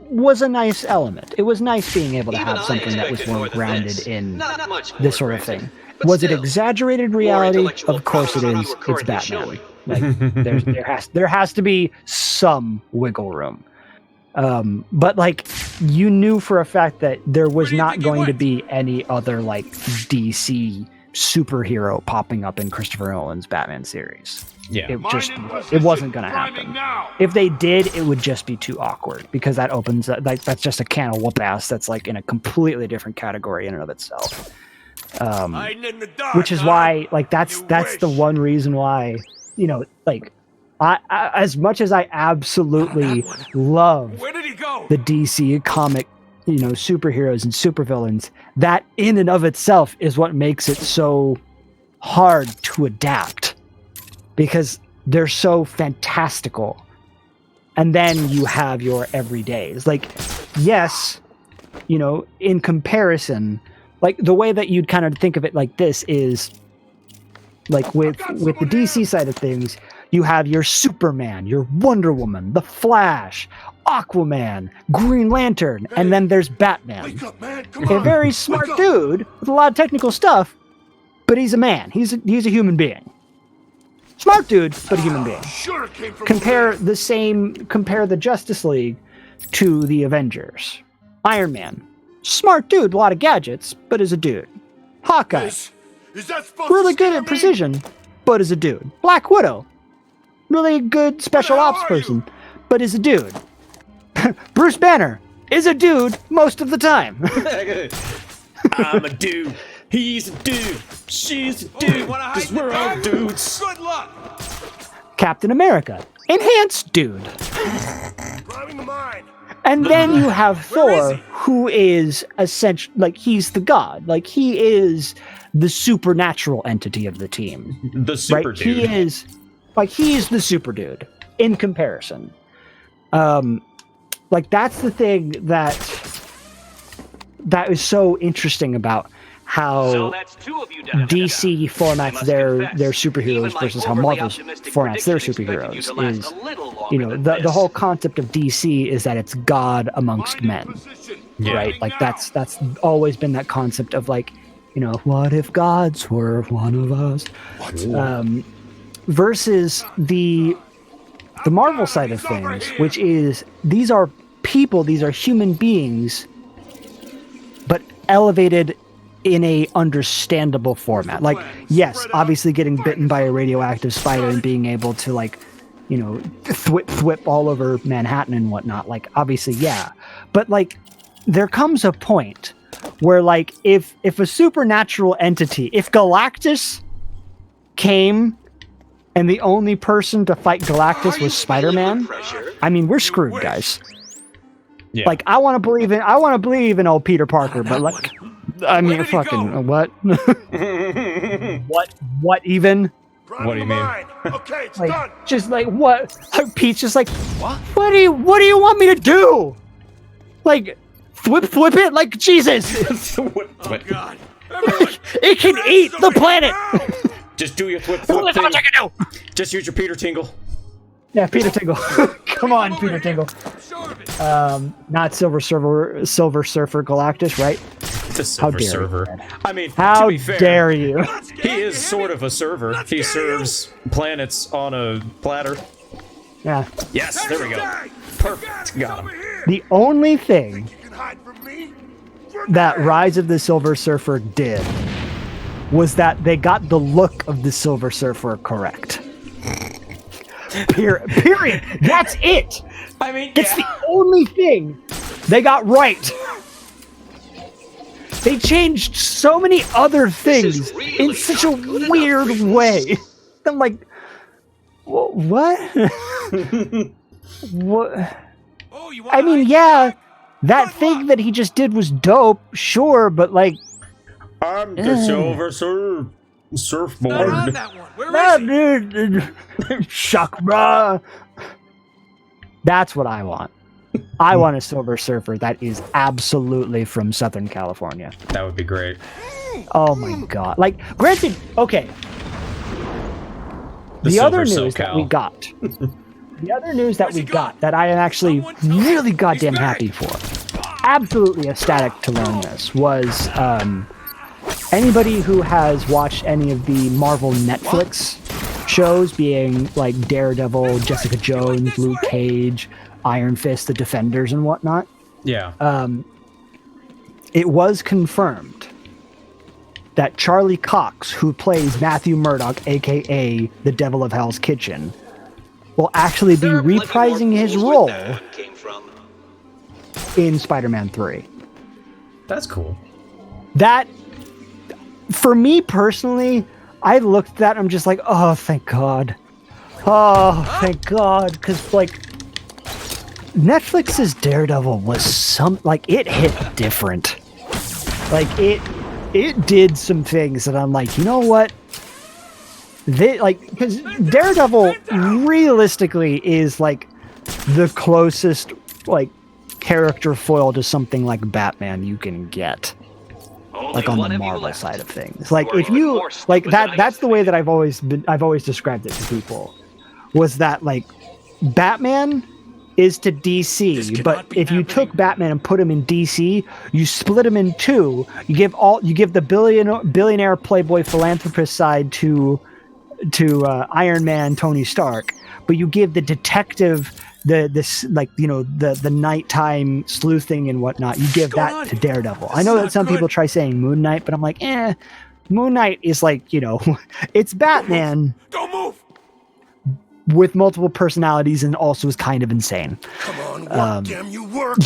was a nice element. It was nice being able to have something that was more grounded in this sort of thing. Was it exaggerated reality? Of course it is. It's Batman. Like there has to be some wiggle room. But like you knew for a fact that there was not going to be any other like DC superhero popping up in Christopher Nolan's Batman series. Yeah. It wasn't going to happen. If they did, it would just be too awkward because that opens like that's just a can of whoop ass that's like in a completely different category in and of itself. Which is why like that's the one reason why, like I as much as I absolutely love the DC comic, superheroes and supervillains, that in and of itself is what makes it so hard to adapt because they're so fantastical. And then you have your everydays. Like, yes, in comparison, like the way that you'd kind of think of it like this is like with the DC side of things, you have your Superman, your Wonder Woman, the Flash, Aquaman, Green Lantern, and then there's Batman. A very smart dude with a lot of technical stuff, but he's a man. He's a human being. Smart dude, but a human being. Compare the Justice League to the Avengers. Iron Man, smart dude, a lot of gadgets, but is a dude. Hawkeye, really good at precision, but is a dude. Black Widow, really good special ops person, but is a dude. Bruce Banner is a dude most of the time. I'm a dude. He's a dude. She's a dude. Because we're all dudes. Good luck. Captain America, enhanced dude. And then you have Thor, who is essentially like he's the god. Like he is the supernatural entity of the team. The super dude. He's the super dude in comparison. Like that's the thing that is so interesting about how DC formats their superheroes versus how Marvel formats their superheroes is, the whole concept of DC is that it's God amongst men, right? Like that's always been that concept of like, what if gods were one of us? Versus the Marvel side of things, which is these are people, these are human beings, but elevated in a understandable format. Like, yes, obviously getting bitten by a radioactive spider and being able to like, thwip all over Manhattan and whatnot. Like, obviously, yeah. But like, there comes a point where like, if a supernatural entity, if Galactus came and the only person to fight Galactus was Spider-Man, I mean, we're screwed, guys. Yeah. Like, I want to believe in old Peter Parker, but like, I mean, fucking what? What even? What do you mean? Okay, it's Like, done. just like what? Pete's just like, what do you want me to do? Like, flip it? Like, Jesus! God. It can eat the planet. Just do your flip What thing. I can do? Just use your Peter Tingle. Yeah, Peter Tingle. Come on, Peter Tingle. Not Silver Surfer Galactus, right? The Silver dare you, Server. man. I mean, How to be fair, dare you? he is sort of a server. He serves planets on a platter. Yeah. Yes, there we go. Perfect. Got him. The only thing You can hide from me. that Rise of the Silver Surfer did was that they got the look of the Silver Surfer correct. Period. That's it. I mean, It's the only thing they got right. They changed so many other things in such a weird way. I'm like, what? What? Oh, you I mean, yeah, that thing that he just did was dope, sure, but like, I'm the Silver Surfboard. on that one. Where nah, is he? dude, Shakra. That's what I want. I want a Silver Surfer that is absolutely from Southern California. That would be great. Oh my god! Like, granted, okay. The Silver other news that we SoCal. got, that I am actually really goddamn happy for, absolutely ecstatic to learn this, was anybody who has watched any of the Marvel Netflix shows, being like Daredevil, Jessica Jones, Luke Cage, Iron Fist, The Defenders, and whatnot. Yeah. It was confirmed that Charlie Cox, who plays Matthew Murdock, aka the Devil of Hell's Kitchen, will actually be reprising his role in Spider-Man 3. That's cool. That, for me personally, I looked at that and I'm just like, oh, thank God. Oh, thank God. Because, like, Netflix's Daredevil was it hit different. Like, it did some things that I'm like, you know what? Because Daredevil realistically is, like, the closest, like, character foil to something like Batman you can get. Like, on the Marvel side of things. Like, if you, like, that's the way that I've always described it to people. Was that, like, Batman is to DC, but if you took Batman and put him in DC, you split him in two. You give the billionaire playboy philanthropist side to Iron Man, Tony Stark, but you give the detective, the nighttime sleuthing and whatnot, you give that to Daredevil. I know that some people try saying Moon Knight, but I'm like, Moon Knight is like, it's Batman. Don't move. With multiple personalities and also is kind of insane. Come on, work, damn you, work.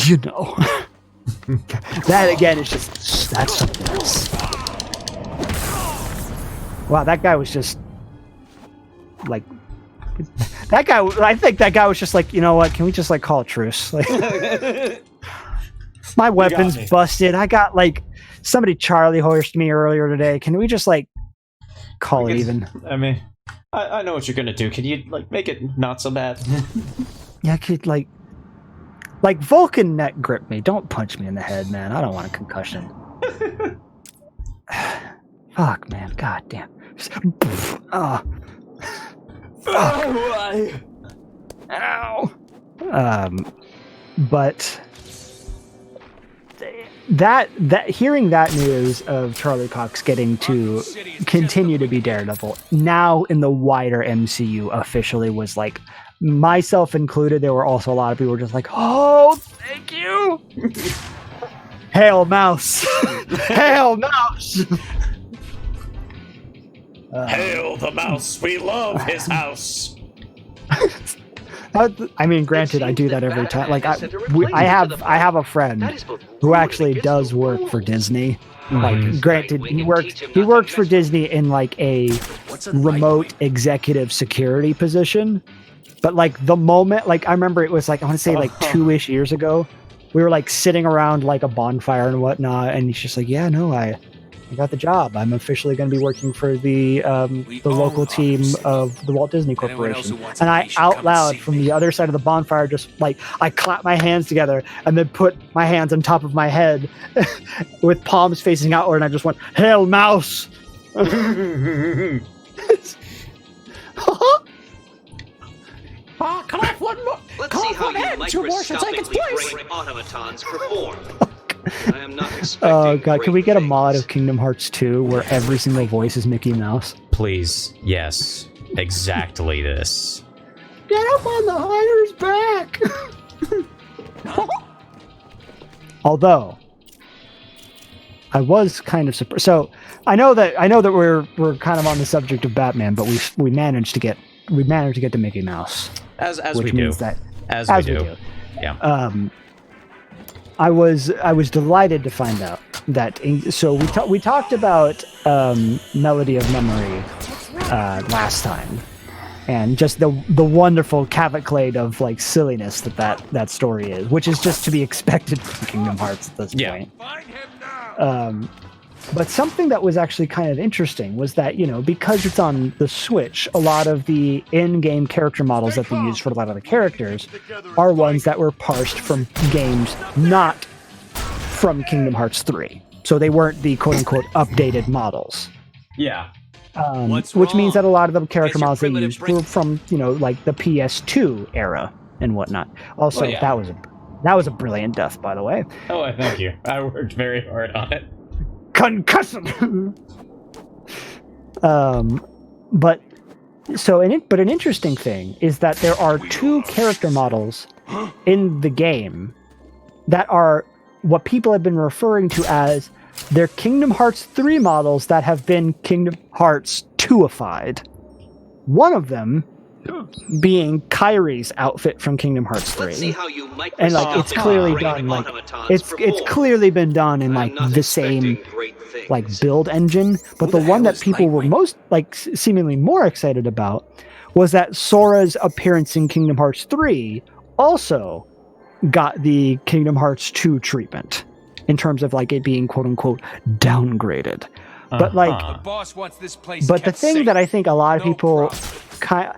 That again is that's something else. Wow, that guy was just like I think that guy was just like, you know what, can we just like call a truce? Like, my weapon's busted. I got like somebody Charlie horsed me earlier today. Can we just like call it even? I mean, I know what you're gonna do. Can you like make it not so bad? Yeah, I could like Vulcan neck grip me. Don't punch me in the head, man. I don't want a concussion. Fuck, man. God damn. Ow. But that hearing that news of Charlie Cox getting to continue to be Daredevil now in the wider MCU officially was like, myself included, there were also a lot of people just like, oh, thank you. Hail Mouse. Hail Mouse. Hail the mouse, we love his house. I mean, granted, I do that every time. Like, I have a friend who actually does work for Disney. Like, granted, he works for Disney in like a remote executive security position. But like the moment, like I remember it was like I want to say like 2-ish years ago, we were like sitting around like a bonfire and whatnot, and he's just like, "Yeah, no, I got the job. I'm officially going to be working for the local team of the Walt Disney Corporation." And I out loud from the other side of the bonfire, just like I clapped my hands together and then put my hands on top of my head with palms facing outward, and I just went, "Hail, mouse!" Come off one more. Let's see how you microscopically break automatons perform. I am not expecting Oh god, can we get a great mod things. of Kingdom Hearts 2 where every single voice is Mickey Mouse? Please, yes, exactly this. Get up on the hunter's back! Although, I was kind of surprised. So I know that we're kind of on the subject of Batman, but we managed to get to Mickey Mouse, As which we do. means that As as we we do. do. Yeah. I was delighted to find out that. So we talked about Melody of Memory last time, and just the wonderful cavalcade of like silliness that story is, which is just to be expected from Kingdom Hearts at this point. Find him now. But something that was actually kind of interesting was that, because it's on the Switch, a lot of the in-game character models that they use for a lot of the characters are ones that were parsed from games not from Kingdom Hearts 3. So they weren't the quote-unquote updated models. Yeah. Which means that a lot of the character As your models they primitive used were from, like the PS2 era and whatnot. Also, Oh, yeah. that was a brilliant death, by the way. Oh, I thank you. I worked very hard on it. Concussion. But an interesting thing is that there are 2 character models in the game that are what people have been referring to as their Kingdom Hearts 3 models that have been Kingdom Hearts 2ified. One of them being Kyrie's outfit from Kingdom Hearts 3. Let's see how you And like it's clearly break done like automatons it's perform. clearly been done in I like am not the same expecting great things. like build engine, but the the one hell that is people were Nightwing? most like seemingly more excited about was that Sora's appearance in Kingdom Hearts 3 also got the Kingdom Hearts 2 treatment in terms of like it being quote unquote downgraded. But like Uh-huh. Boss wants this place but the kept thing safe. that I think a lot of No people problem.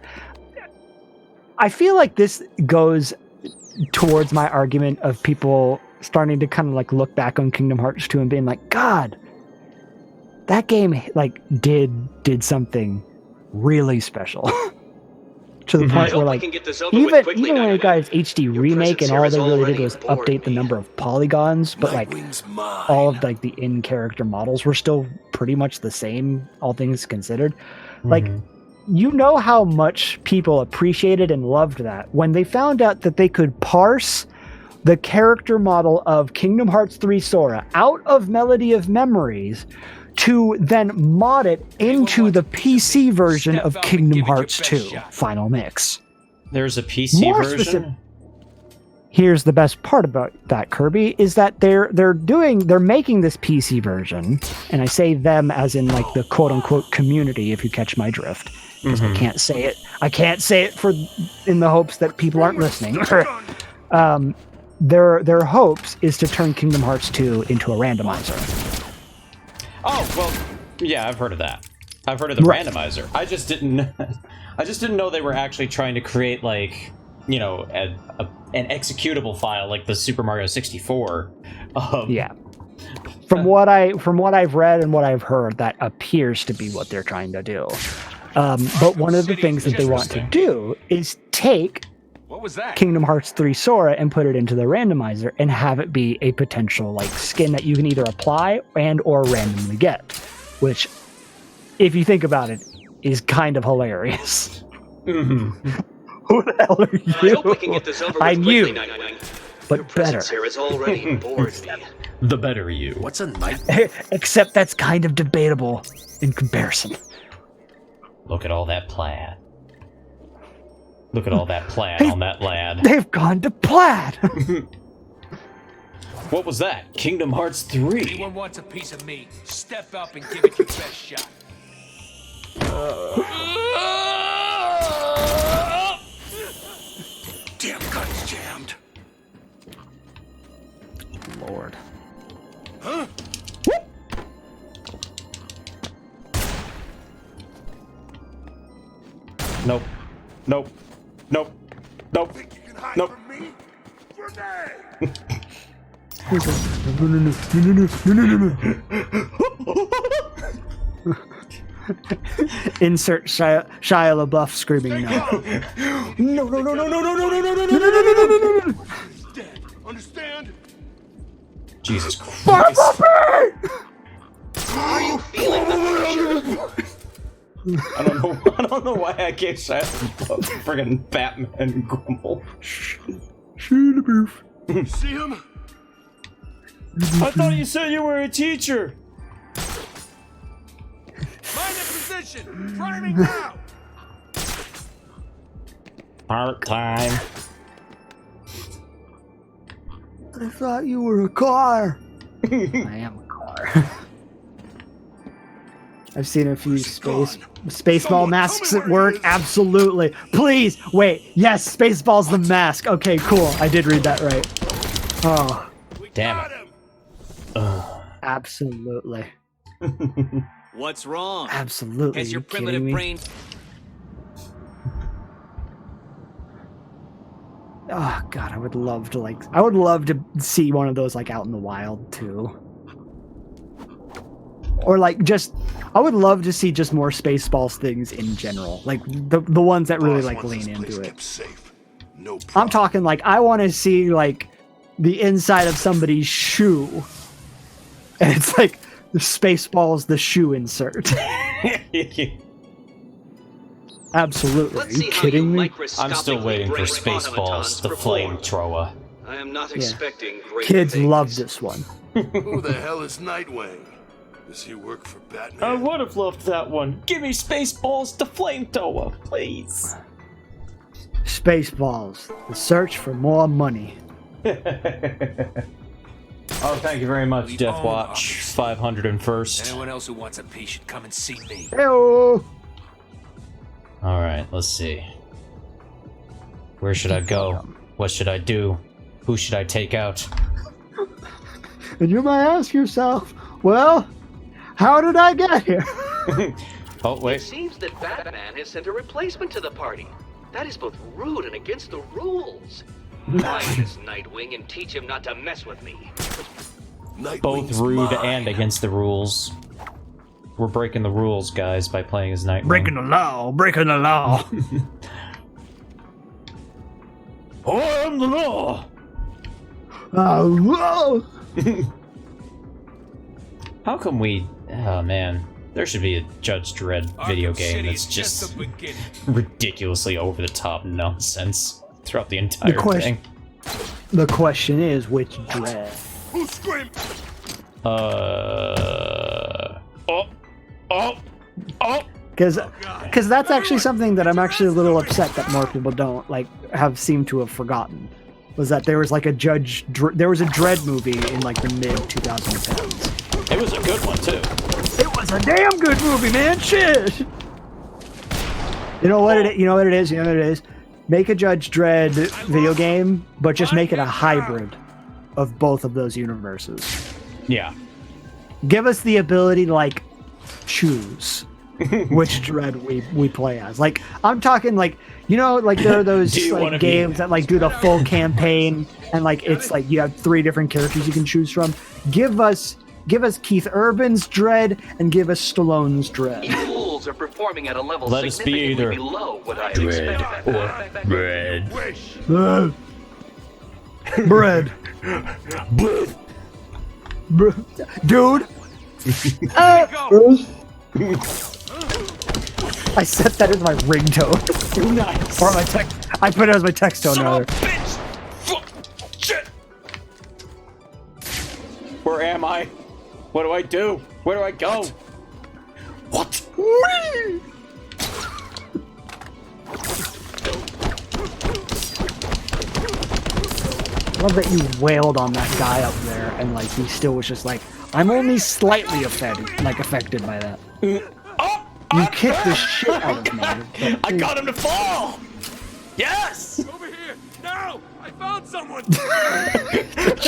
I feel like this goes towards my argument of people starting to kind of like look back on Kingdom Hearts 2 and being like, God, that game like did something really special. To the I point hope where we like can get this over with quickly, even when it got its 999. HD Your remake presence and here all has they really did already was bored update the me. number of polygons, but like Nightwing's mine. all of like the in-character models were still pretty much the same, all things considered. Like, you know how much people appreciated and loved that when they found out that they could parse the character model of Kingdom Hearts 3 Sora out of Melody of Memories to then mod it into the PC version of Kingdom Hearts 2 Final Mix. There's a PC More version. specific- Here's the best part about that, Kirby, is that they're making this PC version, and I say them as in like the quote unquote community, if you catch my drift. Because I can't say it. I can't say it for in the hopes that people aren't listening. Their hopes is to turn Kingdom Hearts 2 into a randomizer. Oh well, yeah, I've heard of that. I've heard of the Right. randomizer. I just didn't know they were actually trying to create like an executable file like the Super Mario 64. Yeah. From what I've read and what I've heard, that appears to be what they're trying to do. But one of the things that they want to do is take What was that? Kingdom Hearts 3 Sora and put it into the randomizer and have it be a potential like skin that you can either apply and or randomly get, which, if you think about it, is kind of hilarious. Who the hell are you? I hope we can get this over with I'm quickly, you, 999. but Your presence better. here has already bored me. The better you. What's a night? Except that's kind of debatable in comparison. Look at all that plaid. Look at all that plaid on that lad. They've gone to plaid. What was that? Kingdom Hearts 3. Anyone wants a piece of me, step up and give it your best shot. Damn gun's jammed. Lord. Huh? Nope. Nope. Nope. Nope. Think you can hide Nope. from me? Grenade! Insert Shia LaBeouf screaming no. No, no, no, no, no, no, no, no, no, no, no, no. Dead. Understand? Jesus Christ. Are you feeling the pressure? I don't know why I gave Shia LaBeouf friggin' Batman grumble. See him? I thought you said you were a teacher. Mind the position! Priming now! Part time. I thought you were a car. I am a car. I've seen a few Spaceball masks at work. Absolutely. Please wait. Yes, Spaceball's the mask. Okay, cool. I did read that right. Oh, Damn it. absolutely. What's wrong? Absolutely. Has your You kidding primitive me? brain Oh god, I would love to see one of those like out in the wild too. Or like I would love to see just more Spaceballs things in general. Like the ones that really like lean into it. Safe. No I'm talking like I want to see like the inside of somebody's shoe. And it's like the Spaceballs the shoe insert. Absolutely. Let's Are see you how kidding me? I'm still waiting for brain Spaceballs, automatons the perform. flamethrower. I am not Yeah. expecting great Kids things. love this one. Who the hell is Nightwing? Does he work for Batman? I would have loved that one. Give me Spaceballs, the flamethrower, please. Spaceballs. The search for more money. Oh, thank you very much, Death Watch 501st. Anyone else who wants a piece should come and see me. Heyo! Alright, let's see. Where should I go? What should I do? Who should I take out? And you might ask yourself, well, how did I get here? Oh, It wait. seems that Batman has sent a replacement to the party. That is both rude and against the rules. Find this Nightwing and teach him not to mess with me. Both Nightwing's rude mine. and against the rules. We're breaking the rules, guys, by playing as Nightwing. Breaking the law, breaking the law. I am the law! Whoa! How come we... Oh, man. There should be a Judge Dredd video Arkham game City that's is just the beginning. ridiculously over-the-top nonsense throughout the entire question- thing. The question is, which dread? Who screamed? Because that's actually something that I'm actually a little upset that more people don't like have seemed to have forgotten. Was that there was like a there was a Dredd movie in like the mid 2010s. It was a good one, too. It was a damn good movie, man. Shit. You know what it? You know what it is. You know what it is. Make a Judge Dredd video game, but just make it a hybrid of both of those universes. Yeah. Give us the ability to like choose which Dredd we play as. Like I'm talking like like there are those Do you wanna like be- games that like do the full campaign and like it's like you have 3 different characters you can choose from. Give us Keith Urban's Dredd and give us Stallone's Dredd. Fools are performing at a level Let us be significantly either below what I expected. Red. Wish. Bread. Dude. I set that as my ringtone. Nice. Or my text. I put it as my text tone rather. Where am I? What do I do? Where do I go? What? love that you wailed on that guy up there, and like he still was just like, I'm only slightly affected by that. You kicked the shit out of me. I got him to fall! Yes! Over here! No! I found someone! It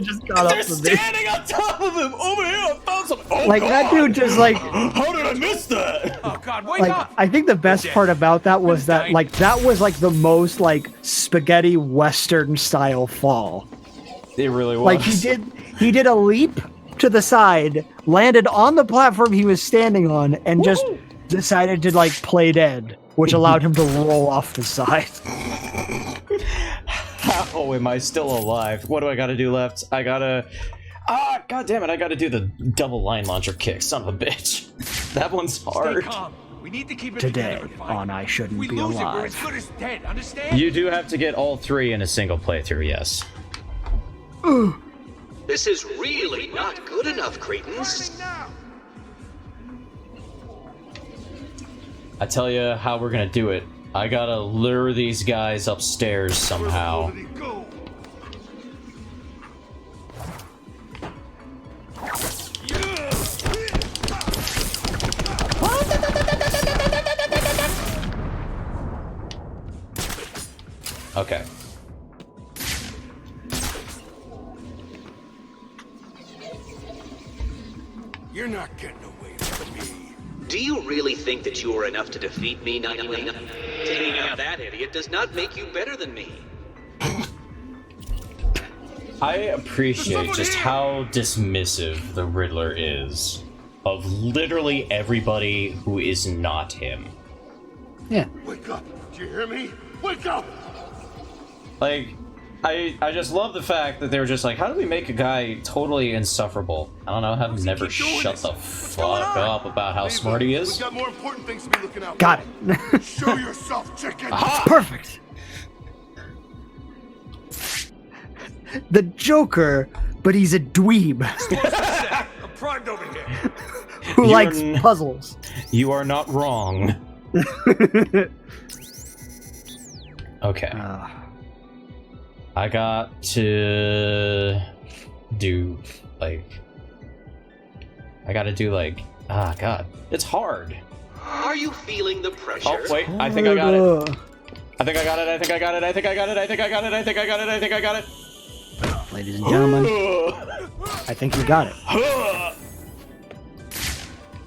just got They're up to me. standing on top of him! Over here, I found something! Oh, Like that dude just like How did I miss that? Oh God, wake like up! I think the best part about that was that like that was like the most like spaghetti western style fall. It really was. Like he did a leap to the side, landed on the platform he was standing on, and just decided to like play dead, which allowed him to roll off the side. How am I still alive? What do I gotta do left? I gotta... Ah, god damn it, I gotta do the double line launcher kick, son of a bitch. That one's Stay hard. calm. We need to keep it Today together. on I Shouldn't We Be lose it, we're as Alive. good as dead. Understand? You do have to get all 3 in a single playthrough, yes. This is really not good enough, Cretans. I tell you how we're gonna do it. I gotta lure these guys upstairs somehow. Okay. You're not getting away from me. Do you really think that you are enough to defeat me, Nightwing? Taking out that idiot does not make you better than me. I appreciate just how dismissive the Riddler is of literally everybody who is not him. Yeah. Wake up! Do you hear me? Wake up! Like, I just love the fact that they were just like, how do we make a guy totally insufferable? I don't know, have him never keep doing shut this? the What's going fuck on? up about how Ava, smart he is. We got more important things to be looking out Got for. it. Show yourself, chicken! Perfect. The Joker, but he's a dweeb I'm primed over here. who You're likes n- puzzles. You are not wrong. Okay. I got to do, like... I gotta do, like... Ah, God. It's hard. Are you feeling the pressure? Oh, wait. I think I got it. I think I got it. I think I got it. I think I got it. I think I got it. I think I got it. I think I got it. Ladies and gentlemen, I think you got it.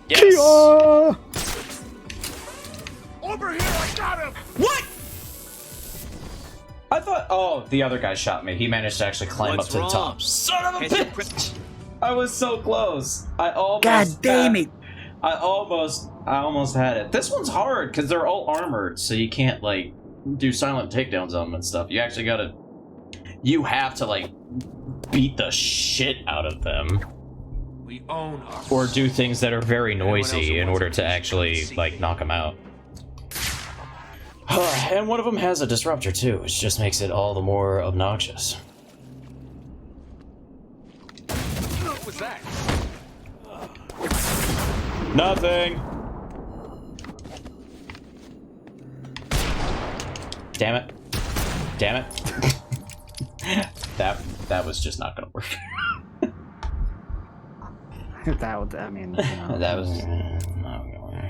Yes. Over here, I got him! What? I thought... Oh, the other guy shot me. He managed to actually climb What's up to the wrong? top. Son of a bitch! I was so close. I almost... God damn had- it. I almost had it. This one's hard because they're all armored, so you can't like do silent takedowns on them and stuff. You actually gotta, you have to like beat the shit out of them, We own our or do things that are very Anyone else who noisy in wants order a to piece, actually come see like me. knock them out. And one of them has a disruptor too, which just makes it all the more obnoxious. What was that? Nothing. Damn it. Damn it. that was just not gonna work. That would, I mean, you know. That was not gonna work.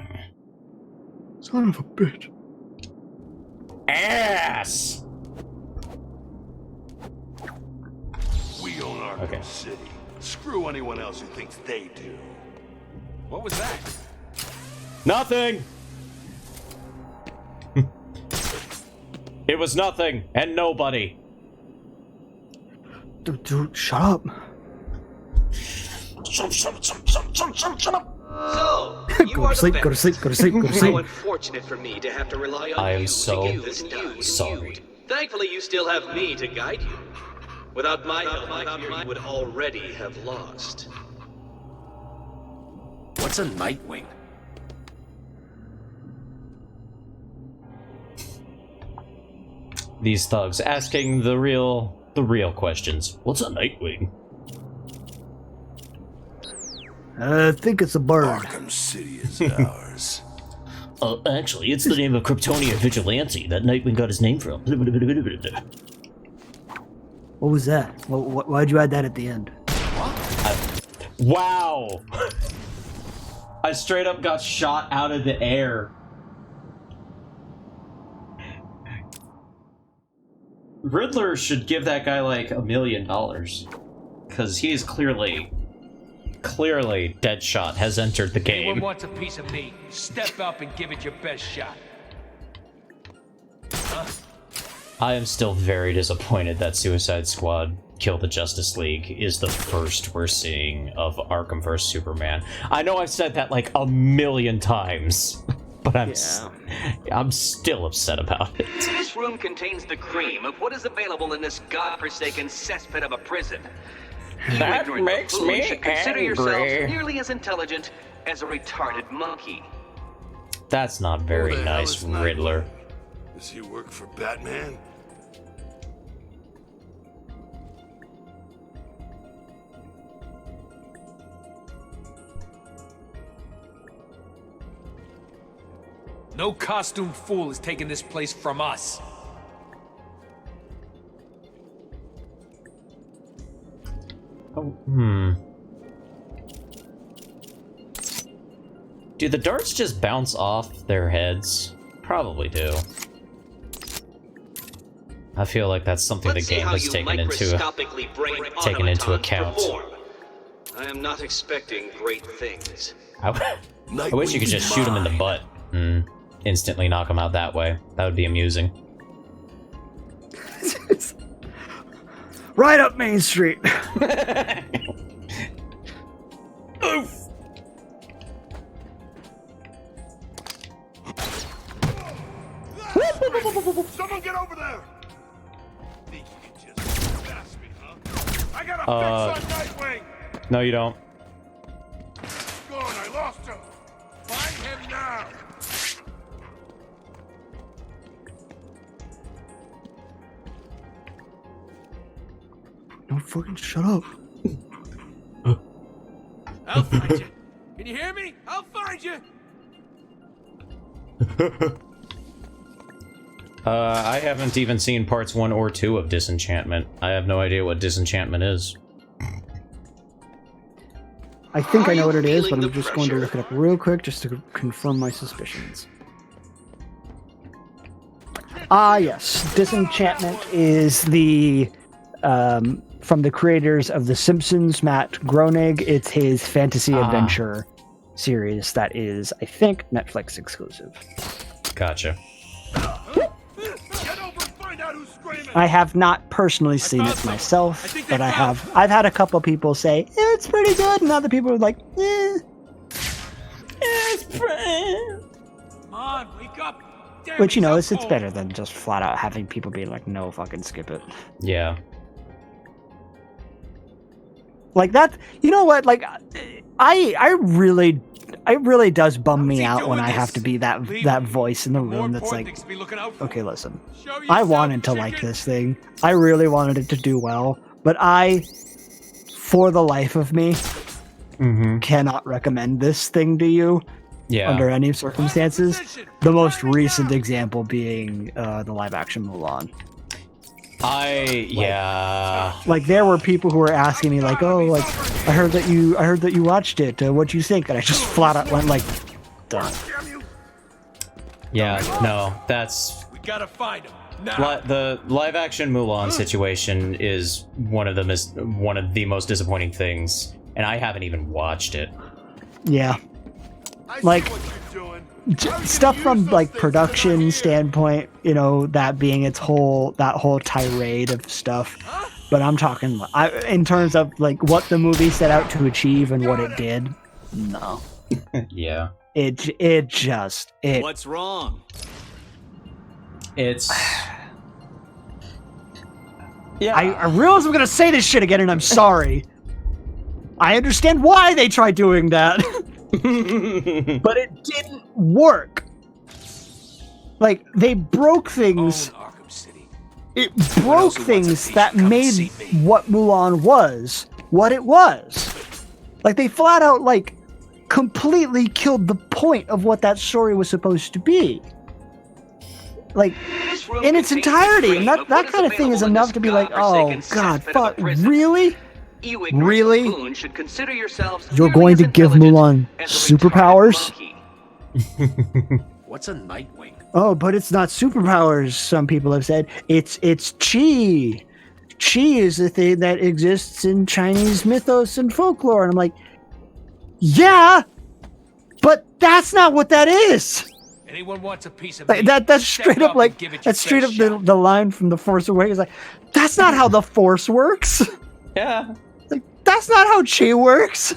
Son of a bitch. Ass. We own Arkham Okay. City. Screw anyone else who thinks they do. What was that? Nothing. It was nothing and nobody. Dude, shut up. So, you Go are to sleep, the go to best. sleep, go to sleep, go to How sleep. unfortunate for me to have to rely on I am you so to give this news. sorry. Thankfully, you still have me to guide you. Without my help, I fear you would already have lost. What's a Nightwing? These thugs asking the real questions. What's a Nightwing? I think it's a bird. Arkham City is ours. Actually, it's the name of Kryptonia Vigilante that Nightwing got his name from. What was that? Why'd you add that at the end? Wow! I straight up got shot out of the air. Riddler should give that guy like $1 million. Because he is clearly Deadshot has entered the Anyone game. wants a piece of me, step up and give it your best shot. I am still very disappointed that Suicide Squad Kill the Justice League is the first we're seeing of Arkham vs. Superman. I know I've said that like 1,000,000 times, but I'm still upset about it. This room contains the cream of what is available in this godforsaken cesspit of a prison. You That ignorant makes buffoons me should consider angry. yourselves nearly as intelligent as a retarded monkey. That's not very Who the hell nice, is Nightwing? Riddler. Does he work for Batman? No costumed fool is taking this place from us. Do the darts just bounce off their heads? Probably do. I feel like that's something Let's the see game how has you taken into microscopically brain taken into automatons account. perform. I am not expecting great things. I wish you could just shoot him in the butt and instantly knock him out that way. That would be amusing. Right up Main Street. Someone get over there! Think you can just pass me, huh? I got a fix on Nightwing! No, you don't. Gone, I lost him! Find him now! No fucking shut up. I'll find you. Can you hear me? I'll find you. I haven't even seen parts 1 or 2 of Disenchantment. I have no idea what Disenchantment is. I think Are I know you what it is, but feeling I'm the just going to pressure? look it up real quick just to confirm my suspicions. Ah, yes. Disenchantment is the from the creators of The Simpsons, Matt Groening. It's his fantasy adventure series that is, I think, Netflix exclusive. Gotcha. Get over and find out who's screaming! I have not personally seen found it something. myself, I think they but found I've had a couple people say it's pretty good, and other people are like, Come on, wake up. Damn, which you know, it's it's up better than just flat out having people be like, no, fucking skip it. Yeah. Like that, you know what? Like, I really does bum me How's he out when doing I have this? to be that Leave voice in the More room that's important like, things to be looking out for. okay, listen, Show I yourself, wanted to like chicken. this thing. I really wanted it to do well, but I, for the life of me, cannot recommend this thing to you Yeah. under any circumstances. Position. The most Right recent now. example being the live action Mulan. Yeah. Like there were people who were asking me like, "Oh, like I heard that you watched it. What'd you think?" And I just flat out went like, "Done." Damn you! Yeah, no, that's... We gotta find him. Now. The live-action Mulan situation is one of the most disappointing things, and I haven't even watched it. Yeah, I Like- see what you're doing. stuff from like production standpoint, you know, that being that whole tirade of stuff. But I'm talking in terms of like what the movie set out to achieve and what it did. No, Yeah. it just What's wrong? It's... Yeah. I realize I'm gonna say this shit again, and I'm sorry. I understand why they tried doing that, but it didn't work. Like they broke things. Own Arkham City. It else broke who wants a things piece, that come made see me. what Mulan was what it was. Like they flat out like completely killed the point of what that story was supposed to be. like This room in its contains entirety, the and brain of that what kind is of thing is available in enough this to be like, oh godforsaken god, cesspit of a fuck, prison. really? You ignorant Really? buffoons should consider yourselves You're nearly going as to give intelligent Mulan as a retarded superpowers? monkey. What's a Nightwing? Oh, but it's not superpowers, some people have said. It's chi. Chi is the thing that exists in Chinese mythos and folklore. And I'm like, yeah, but that's not what that is. Anyone wants a piece of Like, me, that's step straight up and like give it your that's straight up best the, shot. the line from The Force Awakens. Like, that's not how the Force works. Yeah. Like, that's not how chi works.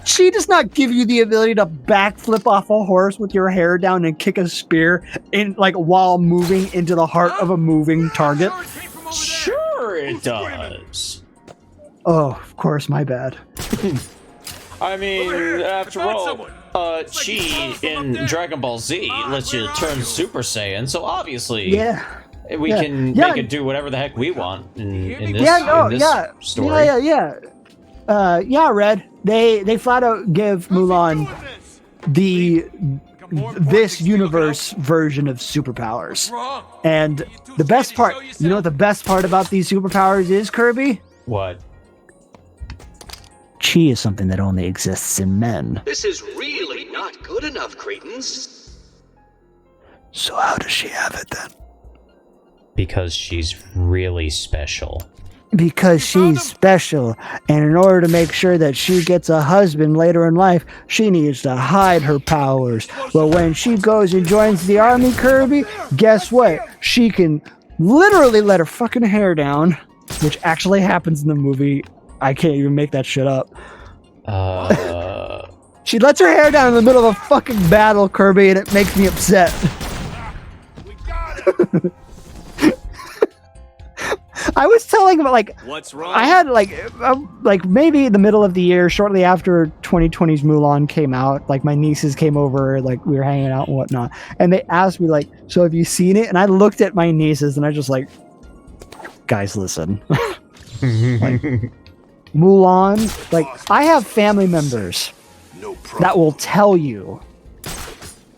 Chi does not give you the ability to backflip off a horse with your hair down and kick a spear in like while moving into the heart of a moving target. Sure it does. Oh, of course, my bad. I mean, after I found all, someone. Chi in Dragon Ball Z lets you turn Super Saiyan, so obviously Yeah. we Yeah. can Yeah. make it do whatever the heck we want in this, Yeah, no, in this yeah. story. Yeah, Red. They flat out give Mulan this universe version of superpowers. Wrong. And the best part, you know what the best part about these superpowers is, Kirby? What? Chi is something that only exists in men. This is really not good enough, cretins. So how does she have it then? Because she's really special. Because she's special, and in order to make sure that she gets a husband later in life, she needs to hide her powers. But when she goes and joins the army, Kirby, guess what? She can literally let her fucking hair down, which actually happens in the movie. I can't even make that shit up. She lets her hair down in the middle of a fucking battle, Kirby, and it makes me upset. I was telling him, like, What's wrong? I had, like maybe in the middle of the year, shortly after 2020's Mulan came out, like, my nieces came over, like, we were hanging out and whatnot, and they asked me, like, so have you seen it? And I looked at my nieces, and I just, like, guys, listen. Like, Mulan, like, I have family members No problem. that will tell you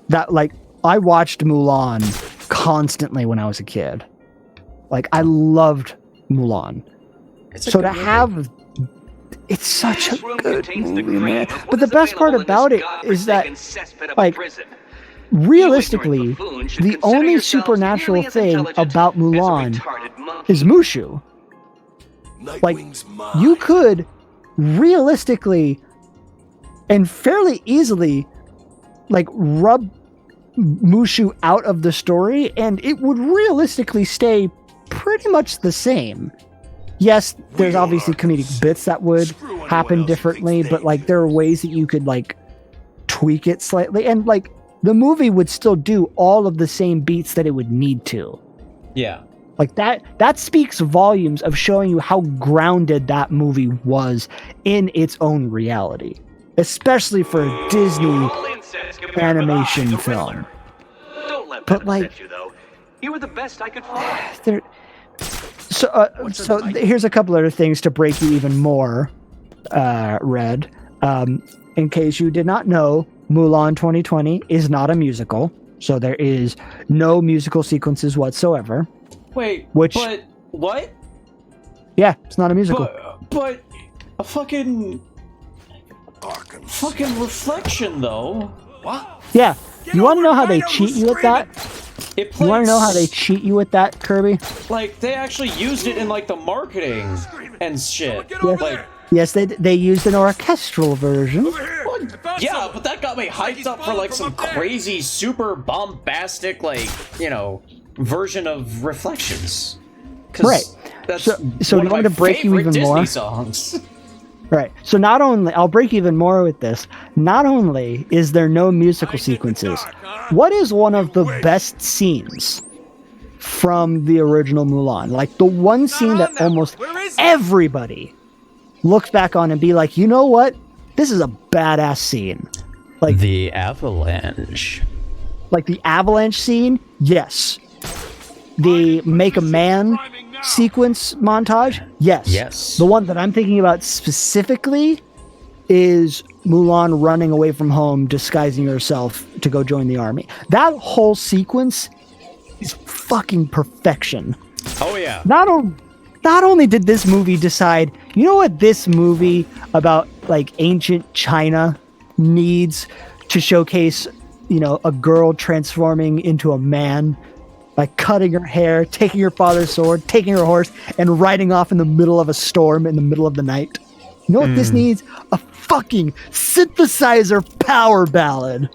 that, like, I watched Mulan constantly when I was a kid. Like, I loved Mulan. So to have, it's such a This room good contains the movie, cream man. of what But the is best part available in about this it is that, godforsaken cesspit of a like, prison. realistically, You ignorant buffoons should the consider only yourselves supernatural nearly as thing intelligent about as a Mulan retarded monkey. is Mushu. Like, Nightwing's mine. you could realistically and fairly easily, like, rub Mushu out of the story, and it would realistically stay pretty much the same. Yes, there's obviously comedic bits that would happen differently, but, like, there are ways that you could, like, tweak it slightly, and, like, the movie would still do all of the same beats that it would need to. Yeah. Like, that speaks volumes of showing you how grounded that movie was in its own reality, especially for a Disney All incest compared with animation I, the film. Riddler. Don't let But, that like- upset you, though. You were the best I could find. There, here's a couple other things to break you even more, Red. In case you did not know, Mulan 2020 is not a musical, so there is no musical sequences whatsoever. Wait, Which- but what? Yeah, it's not a musical. But a fucking reflection though. What? Yeah, you want to know how they cheat you at that? It You want plays to know how they cheat you at that, Kirby? like they actually used it in like the marketing and shit. Get over Like there. Yes, they used an orchestral version. Over here. I found yeah, someone. but that got me hyped up for like some crazy, super bombastic, like, you know, version of Reflections. 'Cause Right. That's So one you of want my me to break you favorite even Disney more? songs. Right. So not only, I'll break even more with this. Not only is there no musical sequences, what is one of the best scenes from the original Mulan? Like the one scene that almost everybody looks back on and be like, you know what? This is a badass scene. Like The avalanche. like the avalanche scene, yes. The Make a Man sequence montage, yes. Yes. The one that I'm thinking about specifically is Mulan running away from home, disguising herself to go join the army. That whole sequence is fucking perfection. Oh yeah. Not only did this movie decide, you know what this movie about like ancient China needs to showcase, you know, a girl transforming into a man by cutting her hair, taking her father's sword, taking her horse, and riding off in the middle of a storm in the middle of the night. You know what this needs? A fucking synthesizer power ballad.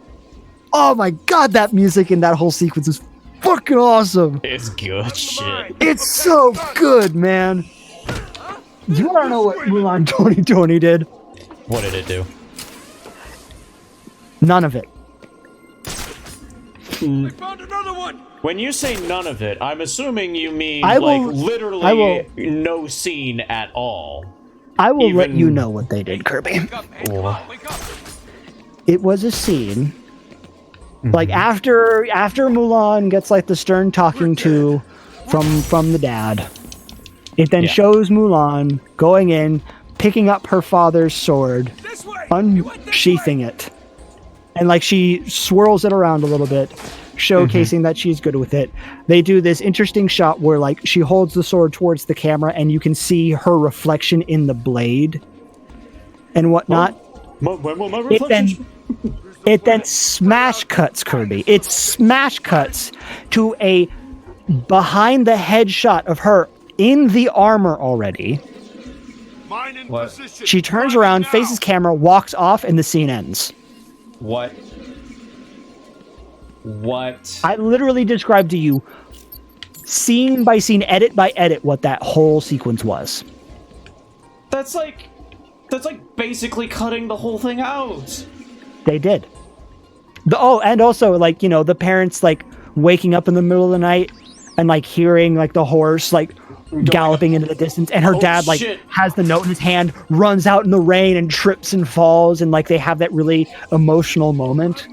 Oh my god, that music in that whole sequence is fucking awesome. It's good shit. It's so good, man. You wanna know what Mulan 2020 did? What did it do? None of it. I found another one. When you say none of it, I'm assuming you mean I like will- literally I will- no scene at all. I will let Even- you know what they did, Kirby. Wake up, man. Come on, wake up. It was a scene like after Mulan gets like the stern talking to from the dad. It then Yeah. shows Mulan going in, picking up her father's sword, This way. unsheathing it, and like she swirls it around a little bit, showcasing that she's good with it. They do this interesting shot where like she holds the sword towards the camera and you can see her reflection in the blade and whatnot. When will my It then smash cuts, Kirby. It smash cuts to a behind the head shot of her in the armor already. Mine in What? position. She turns Right around, now. faces camera, walks off, and the scene ends. What? What? I literally described to you scene by scene, edit by edit, what that whole sequence was. That's like basically cutting the whole thing out. They did. And also, like, you know, the parents, like, waking up in the middle of the night and, like, hearing, like, the horse, like, galloping into the distance. And her Oh, dad, like, shit. has the note in his hand, runs out in the rain and trips and falls. And, like, they have that really emotional moment.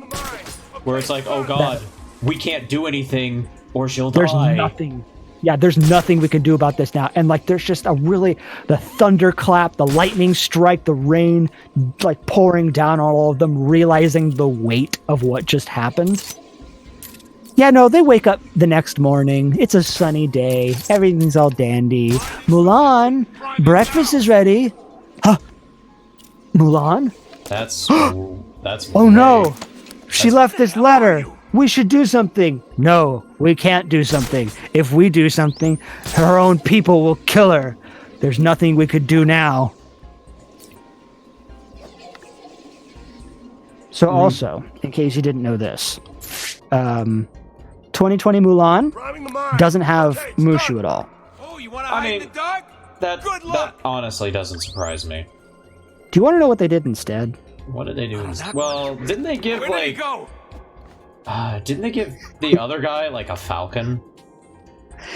Where it's like, oh god, we can't do anything or she'll There's die. nothing. Yeah, there's nothing we can do about this now. And, like, there's just the thunderclap, the lightning strike, the rain, like, pouring down on all of them, realizing the weight of what just happened. Yeah, no, they wake up the next morning. It's a sunny day. Everything's all dandy. Mulan, breakfast is ready. Huh? Mulan? That's Oh no! She left this letter. We should do something. No, we can't do something. If we do something, her own people will kill her. There's nothing we could do now. So also, in case you didn't know this, 2020 Mulan Priming the mine. doesn't have Okay, Mushu start. at all. Oh, you want to I hide in mean, the dark? that Good luck. honestly doesn't surprise me. Do you want to know what they did instead? What did they do? Well, didn't they give Where did he like go? didn't they give the other guy like a falcon?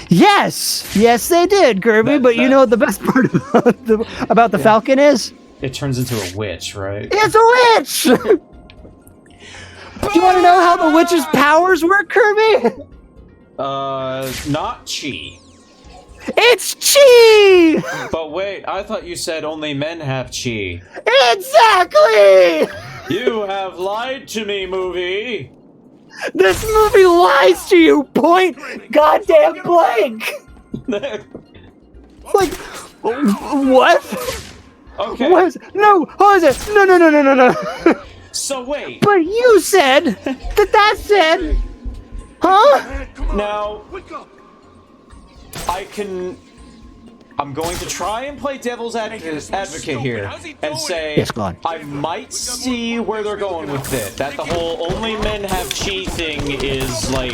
Yes! Yes, they did, Kirby, but you know what the best part about the Falcon is? It turns into a witch, right? It's a witch! Do you want to know how the witch's powers work, Kirby? Not chi. It's chi! But wait, I thought you said only men have chi. Exactly! You have lied to me, movie. This movie lies to you, point goddamn blank! Like, what? Okay. What? No, what is it? No. So wait. But you said that said, huh? Man, come on. Now Wake up. I'm going to try and play devil's advocate here and say Yes, go on. I might see where they're going with it. That the whole only men have chi thing is like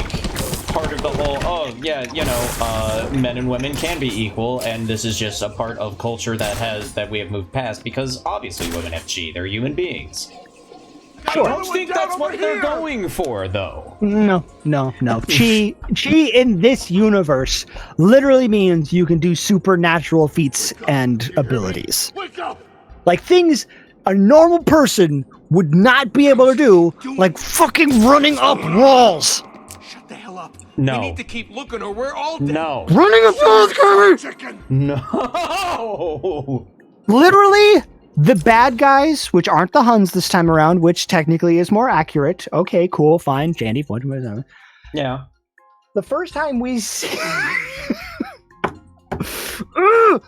part of the whole, oh yeah, you know, men and women can be equal, and this is just a part of culture that we have moved past, because obviously women have chi, they're human beings. I don't think that's what they're going for, though. No. Chi in this universe literally means you can do supernatural feats and abilities. Wake up. Like things a normal person would not be able to do, like fucking running up walls. Shut the hell up. We No. need to keep looking or we're all dead. No. Running up walls, Kirby! Chicken. No. Literally, the bad guys, which aren't the Huns this time around, which technically is more accurate. Okay, cool, fine. Jandy, 1.7. Yeah. the first time we see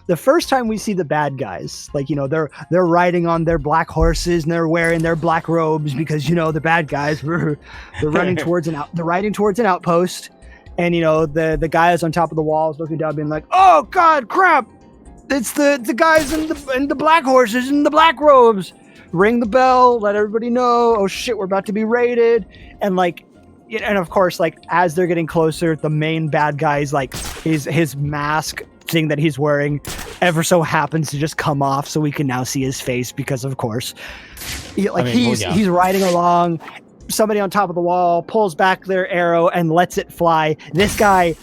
the first time we see the bad guys, like, you know, they're riding on their black horses and they're wearing their black robes because, you know, the bad guys they're riding towards an outpost, and, you know, the guys on top of the walls looking down being like, oh god, crap, it's the guys in the black horses and the black robes. Ring the bell, let everybody know, oh shit, we're about to be raided. And like, and of course, like, as they're getting closer, the main bad guy's like his mask thing that he's wearing ever so happens to just come off, so we can now see his face, because of course, he's riding along. Somebody on top of the wall pulls back their arrow and lets it fly. This guy,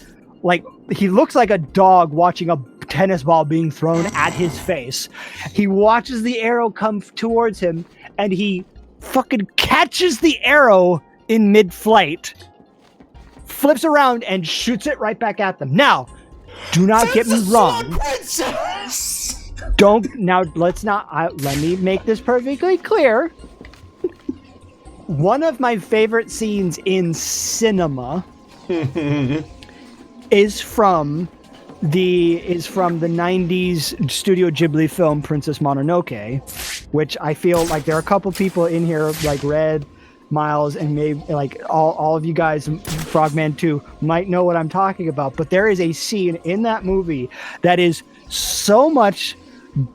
like, he looks like a dog watching a tennis ball being thrown at his face. He watches the arrow come towards him, and he fucking catches the arrow in mid-flight, flips around and shoots it right back at them. Now, do not get me wrong. Let me make this perfectly clear. One of my favorite scenes in cinema is from the 90s Studio Ghibli film Princess Mononoke, which I feel like there are a couple people in here, like Red, Miles, and maybe like all of you guys, Frogman 2, might know what I'm talking about. But there is a scene in that movie that is so much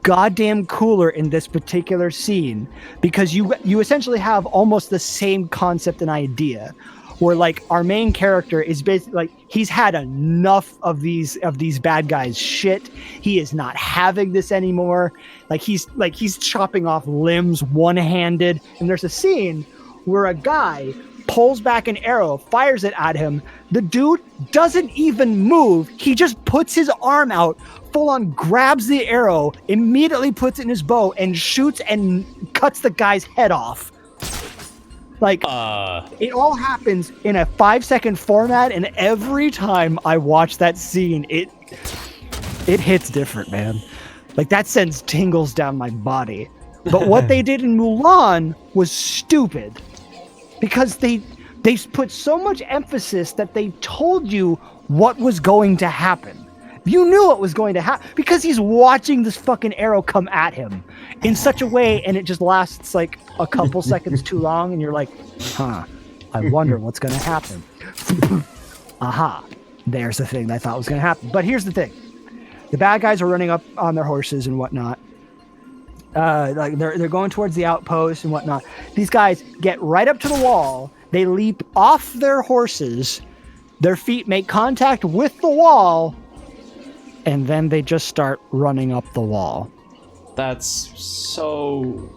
goddamn cooler in this particular scene, because you essentially have almost the same concept and idea, where like our main character is basically like, he's had enough of these bad guys shit. He is not having this anymore. He's chopping off limbs one-handed, and there's a scene where a guy pulls back an arrow, fires it at him. The dude doesn't even move. He just puts his arm out, full on grabs the arrow, immediately puts it in his bow, and shoots and cuts the guy's head off. Like, it all happens in a 5-second format, and every time I watch that scene, it hits different, man. Like, that sends tingles down my body. But what they did in Mulan was stupid, because they put so much emphasis that they told you what was going to happen. You knew what was going to happen because he's watching this fucking arrow come at him in such a way, and it just lasts like a couple seconds too long, and you're like, I wonder what's going to happen. Aha, there's the thing that I thought was going to happen. But here's the thing. The bad guys are running up on their horses and whatnot. Like they're going towards the outpost and whatnot. These guys get right up to the wall. They leap off their horses. Their feet make contact with the wall, and then they just start running up the wall. That's so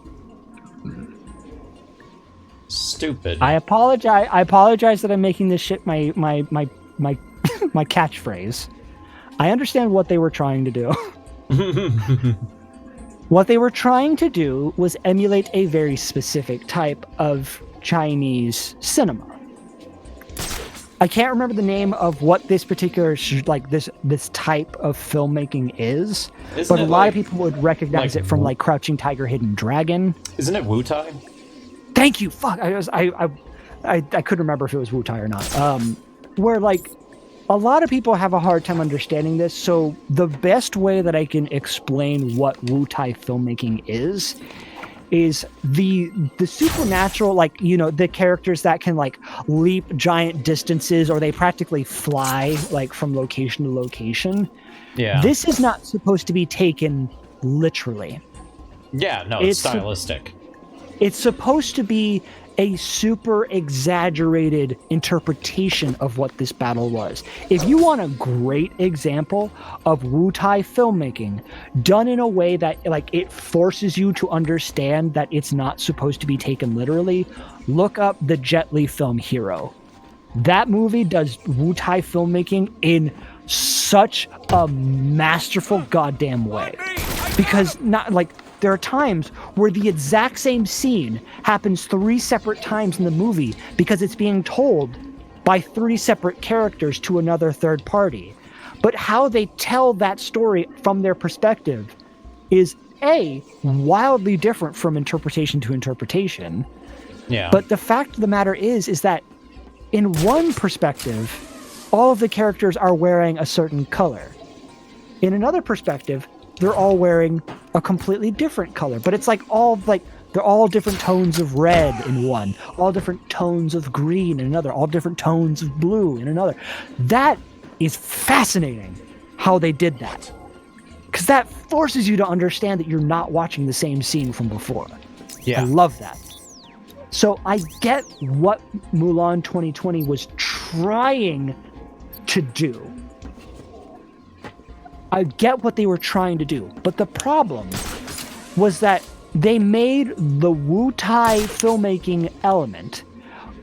stupid. I apologize that I'm making this shit my my catchphrase. I understand what they were trying to do. What they were trying to do was emulate a very specific type of Chinese cinema. I can't remember the name of what this particular this type of filmmaking is, but a lot of people would recognize it from like Crouching Tiger, Hidden Dragon. Isn't it Wu-Tai? Thank you. Fuck. I couldn't remember if it was Wu-Tai or not. Where like a lot of people have a hard time understanding this, so the best way that I can explain what Wu-Tai filmmaking is the supernatural, like, you know, the characters that can like leap giant distances, or they practically fly like from location to location. Yeah. This is not supposed to be taken literally. Yeah, no, it's stylistic. It's supposed to be a super exaggerated interpretation of what this battle was. If you want a great example of Wu-Tai filmmaking done in a way that like it forces you to understand that it's not supposed to be taken literally, look up the Jet Li film Hero. That movie does Wu-Tai filmmaking in such a masterful goddamn way. Because not like there are times where the exact same scene happens 3 separate times in the movie because it's being told by 3 separate characters to another third party. But how they tell that story from their perspective is wildly different from interpretation to interpretation. Yeah. But the fact of the matter is that in one perspective, all of the characters are wearing a certain color. In another perspective, they're all wearing a completely different color, but it's like they're all different tones of red in one, all different tones of green in another, all different tones of blue in another. That is fascinating how they did that. Because that forces you to understand that you're not watching the same scene from before. Yeah. I love that. So I get what Mulan 2020 was trying to do. I get what they were trying to do. But the problem was that they made the Wutai filmmaking element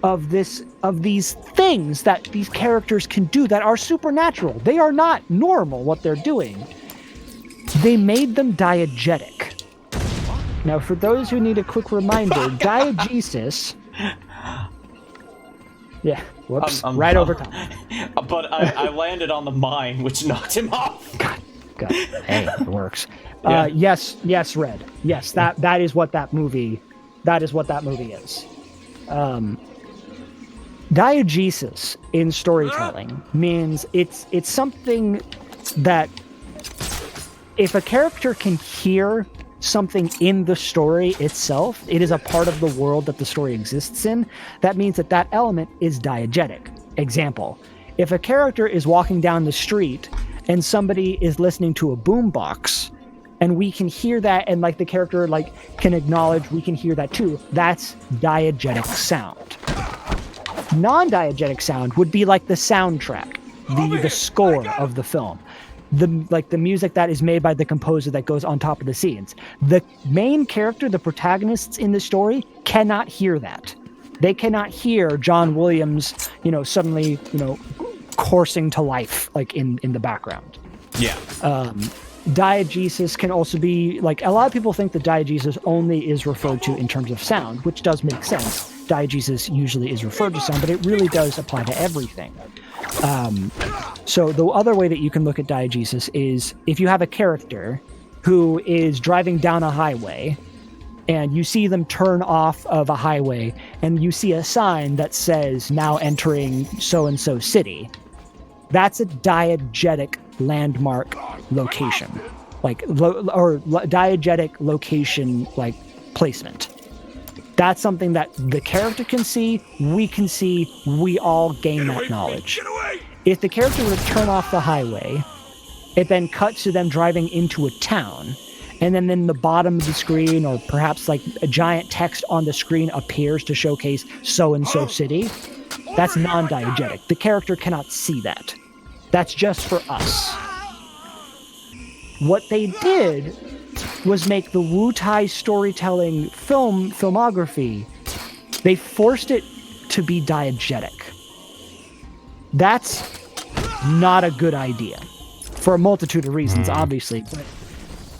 of these things that these characters can do that are supernatural. They are not normal, what they're doing. They made them diegetic. Now, for those who need a quick reminder, diegesis... Yeah, whoops, right over top. But I landed on the mine, which knocked him off. God, hey, it works. Yeah. Yes, Red. Yes, that is what that movie is. Diegesis in storytelling means it's something that if a character can hear something in the story itself, it is a part of the world that the story exists in, that means that element is diegetic. Example, if a character is walking down the street and somebody is listening to a boombox, and we can hear that, and like the character can acknowledge we can hear that too, that's diegetic sound. Non-diegetic sound would be like the soundtrack, the score of the film. The music that is made by the composer that goes on top of the scenes. The main character, the protagonists in the story, cannot hear that. They cannot hear John Williams, suddenly, coursing to life, in the background. Yeah. Diegesis can also be, a lot of people think that diegesis only is referred to in terms of sound, which does make sense. Diegesis usually is referred to sound, but it really does apply to everything. So the other way that you can look at diegesis is if you have a character who is driving down a highway and you see them turn off of a highway and you see a sign that says now entering so-and-so city, that's a diegetic landmark location, or diegetic location placement. That's something that the character can see, we all gain that knowledge. If the character were to turn off the highway, it then cuts to them driving into a town, and then in the bottom of the screen, or perhaps a giant text on the screen appears to showcase so-and-so city, that's non-diegetic. The character cannot see that. That's just for us. What they did was make the Wutai storytelling filmography, they forced it to be diegetic. That's not a good idea for a multitude of reasons, obviously. But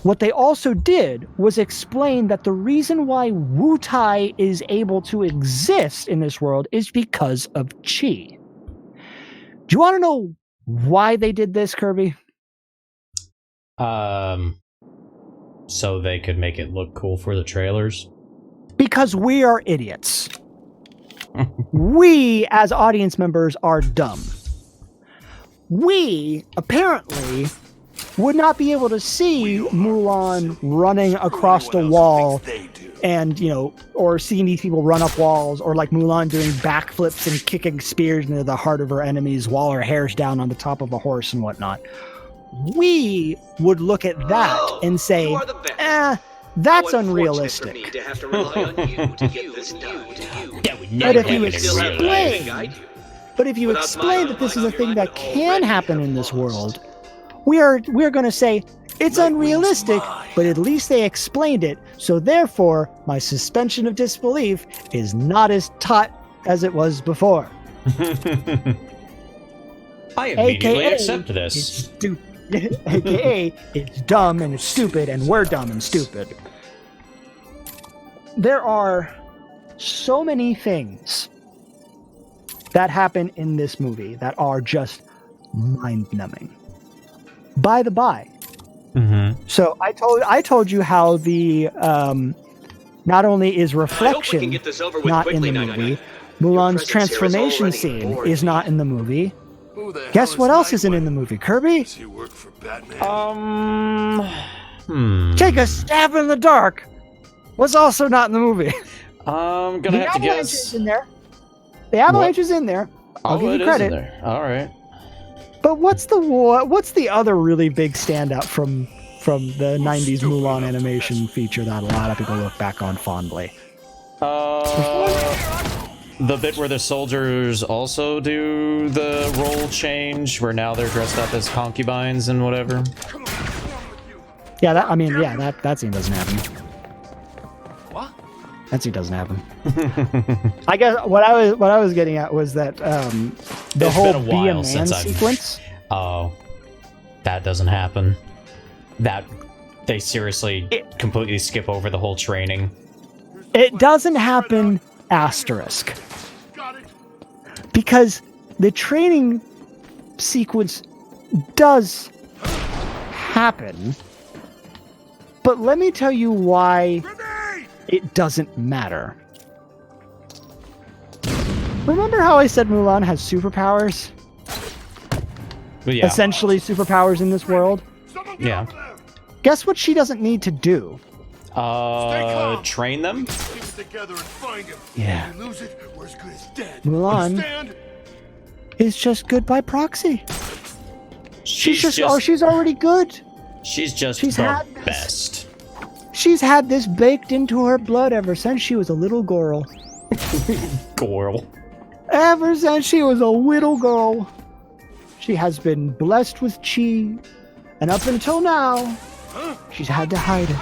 what they also did was explain that the reason why Wutai is able to exist in this world is because of Qi. Do you want to know why they did this, Kirby? So they could make it look cool for the trailers? Because we are idiots. We, as audience members, are dumb. We, apparently, would not be able to see Mulan running across the wall and, or seeing these people run up walls, or Mulan doing backflips and kicking spears into the heart of her enemies while her hair's down on the top of a horse and whatnot. We would look at that and say, that's unrealistic. But if you explain that this is a thing that can happen in this world, we're going to say, it's unrealistic, but at least they explained it, so therefore, my suspension of disbelief is not as taut as it was before. I immediately accept this. AKA, it's dumb and it's stupid, and we're dumb and stupid. There are so many things that happen in this movie that are just mind-numbing. By the by, so I told you how the not only is reflection not in the movie, Mulan's transformation scene is not in the movie. Who the Guess hell what is else isn't Nightwing? in the movie, Kirby? Does he work for Batman? Take a stab in the dark was also not in the movie. I'm gonna The have to Avalanche guess. is in there. The Avalanche is in there. I'll give it you is in credit. there. All right. But what's the other really big standout from the 90s Mulan animation feature that a lot of people look back on fondly? The bit where the soldiers also do the role change, where now they're dressed up as concubines and whatever. Yeah, that scene doesn't happen. What? That scene doesn't happen. I guess what I was getting at was that the It's whole been a be while a man since I've- sequence. Oh, that doesn't happen. That they seriously completely skip over the whole training. It doesn't happen. Asterisk. Got it. Because the training sequence does happen, but let me tell you why Grenade! it doesn't matter. Remember how I said Mulan has superpowers? But yeah, Essentially superpowers in this world? Someone get Yeah. over there. Guess what she doesn't need to do? calm. train them. Keep it together and find him. Yeah. If we lose it, we're as good as dead. Mulan. Understand? It's just good by proxy. She's she's already good. she's just she's the had this. best. She's had this baked into her blood ever since she was a little girl. Girl. Ever since she was a little girl, she has been blessed with chi, and up until now, she's had to hide it.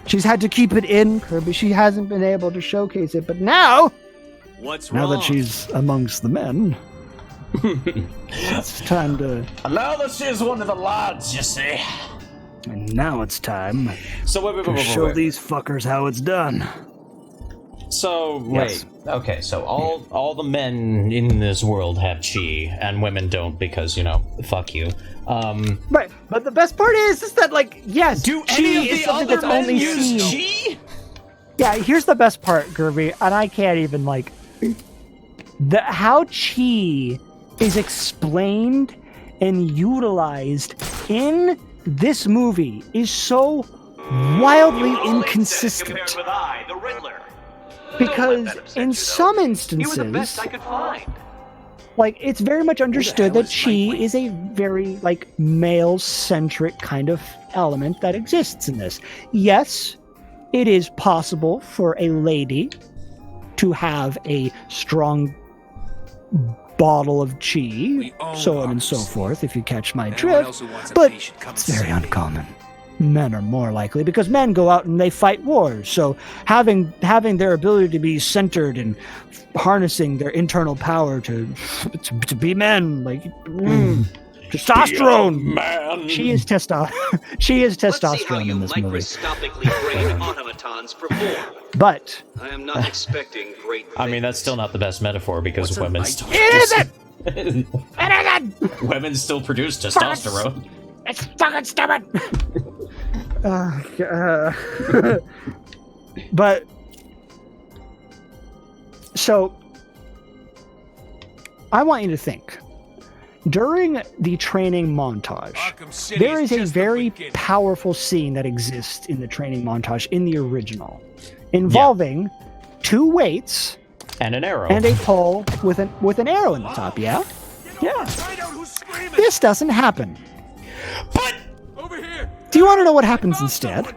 She's had to keep it in, Kirby. She hasn't been able to showcase it, but now that she's amongst the men, it's time to. Now that she's one of the lads, you see. And now it's time So wait. to show these fuckers how it's done. So Yes. wait, okay. So all the men in this world have chi, and women don't because fuck you. Right, but the best part is that yes, Do chi any of is the something other that's men only use seen. chi? Yeah, here's the best part, Kirby, and I can't even how chi is explained and utilized in this movie is so wildly inconsistent. Because in some instances, I could find. it's very much understood that chi is a very male-centric kind of element that exists in this. Yes, it is possible for a lady to have a strong bottle of chi, so on and so forth, if you catch my Anyone drift, else who wants a but piece should come it's and very see me. uncommon. Men are more likely because men go out and they fight wars. So having their ability to be centered and harnessing their internal power to be men, testosterone. Man. She is testosterone. She is Let's see how testosterone you in this movie. microscopically brain automatons perform. But I am not expecting great things. I mean, that's still not the best metaphor because women still it isn't. women still produce testosterone. It's fucking stupid. But so I want you to think during the training montage. Arkham City There is a just the very beginning. powerful scene that exists in the training montage in the original, involving two weights And an arrow. and a pole with an arrow in the top. Yeah, yeah. Find out who's screaming. This doesn't happen. But Over here. Do you want to know what happens instead?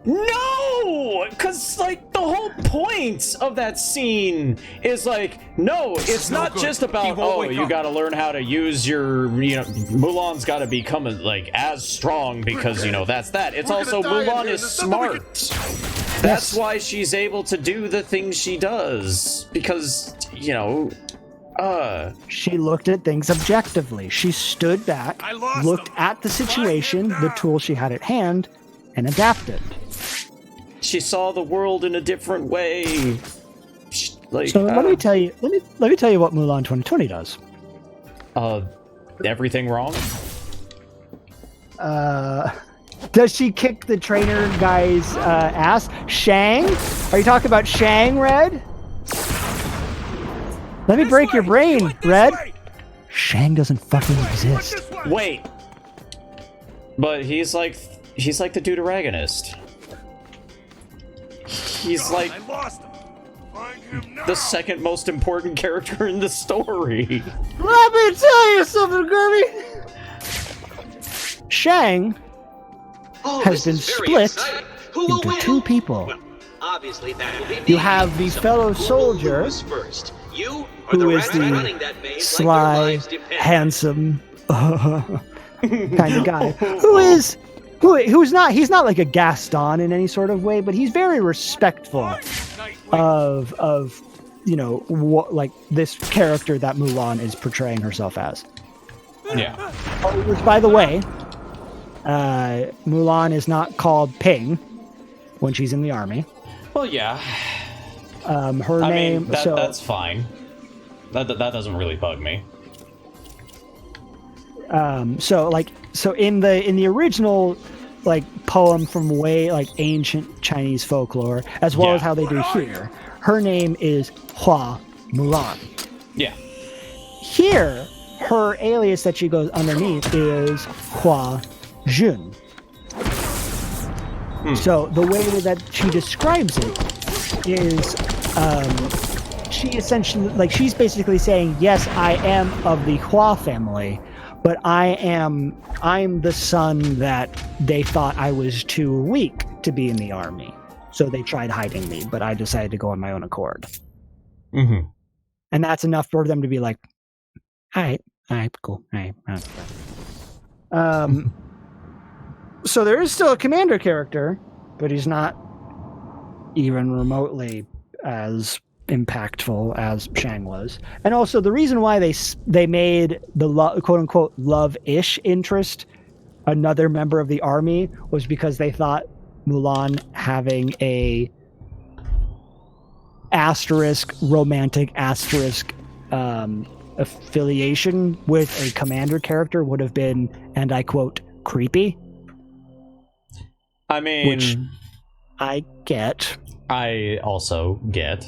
no, because the whole point of that scene is no, it's no not good. just He about won't wake you up. got to learn how to use your Mulan's got to become as strong because that's that. It's We're also gonna die in Mulan here. is There's nothing we smart. That's why she's able to do the things she does because She looked at things objectively. She stood back, I lost looked them. at the situation, the tools she had at hand, and adapted. she saw the world in a different way. So let me tell you. Let me tell you what Mulan 2020 does. Everything wrong? Does she kick the trainer guy's ass? Shang? Are you talking about Shang, Red? Let me break your brain, This Red. way. Shang doesn't fucking exist. This way. Wait. But he's like the deuteragonist. He's like I lost him. Find him now. the second most important character in the story. Let me tell you something, Kirby. Shang Oh, has this been is very split exciting. Who will into win? 2 people. Well, obviously that will be me. You have the So fellow who will soldier, lose first? You or the who is rats the running that maze like their sly, lives depend. handsome kind of guy, who's not, he's not like a Gaston in any sort of way, but he's very respectful of you know, what, like this character that Mulan is portraying herself as. Yeah. Which, by the way, Mulan is not called Ping when she's in the army. Well, yeah. Her I name. mean, that's fine. That doesn't really bug me. So in the original like poem from way like ancient Chinese folklore, as well Yeah. as how they do here, her name is Hua Mulan. Yeah. Here, her alias that she goes underneath is Hua Jun. So the way that she describes it is, she essentially, like, she's basically saying, yes, I am of the Hua family, but I'm the son that they thought I was too weak to be in the army. So they tried hiding me, but I decided to go on my own accord. Mm-hmm. And that's enough for them to be like, all right, cool. All right. So there is still a commander character, but he's not even remotely as impactful as Shang was. And also the reason why they made the quote unquote love-ish interest another member of the army was because they thought Mulan having a romantic affiliation with a commander character would have been, and I quote, creepy. I mean, Which I get. I also get.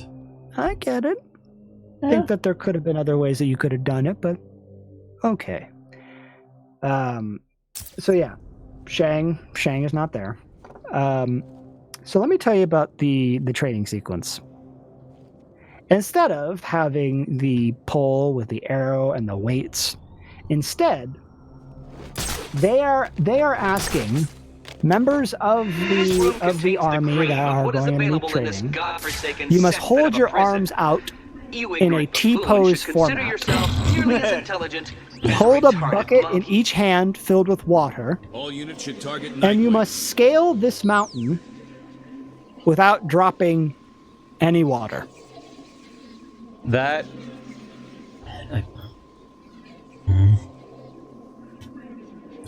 I get it. I think that there could have been other ways that you could have done it, but okay. So yeah, Shang is not there. So let me tell you about the training sequence. Instead of having the pole with the arrow and the weights, instead they are asking members of the army that are going into training, you must hold your arms out in a T-pose format. Hold a bucket in each hand filled with water, All units should target and you must scale this mountain without dropping any water. That.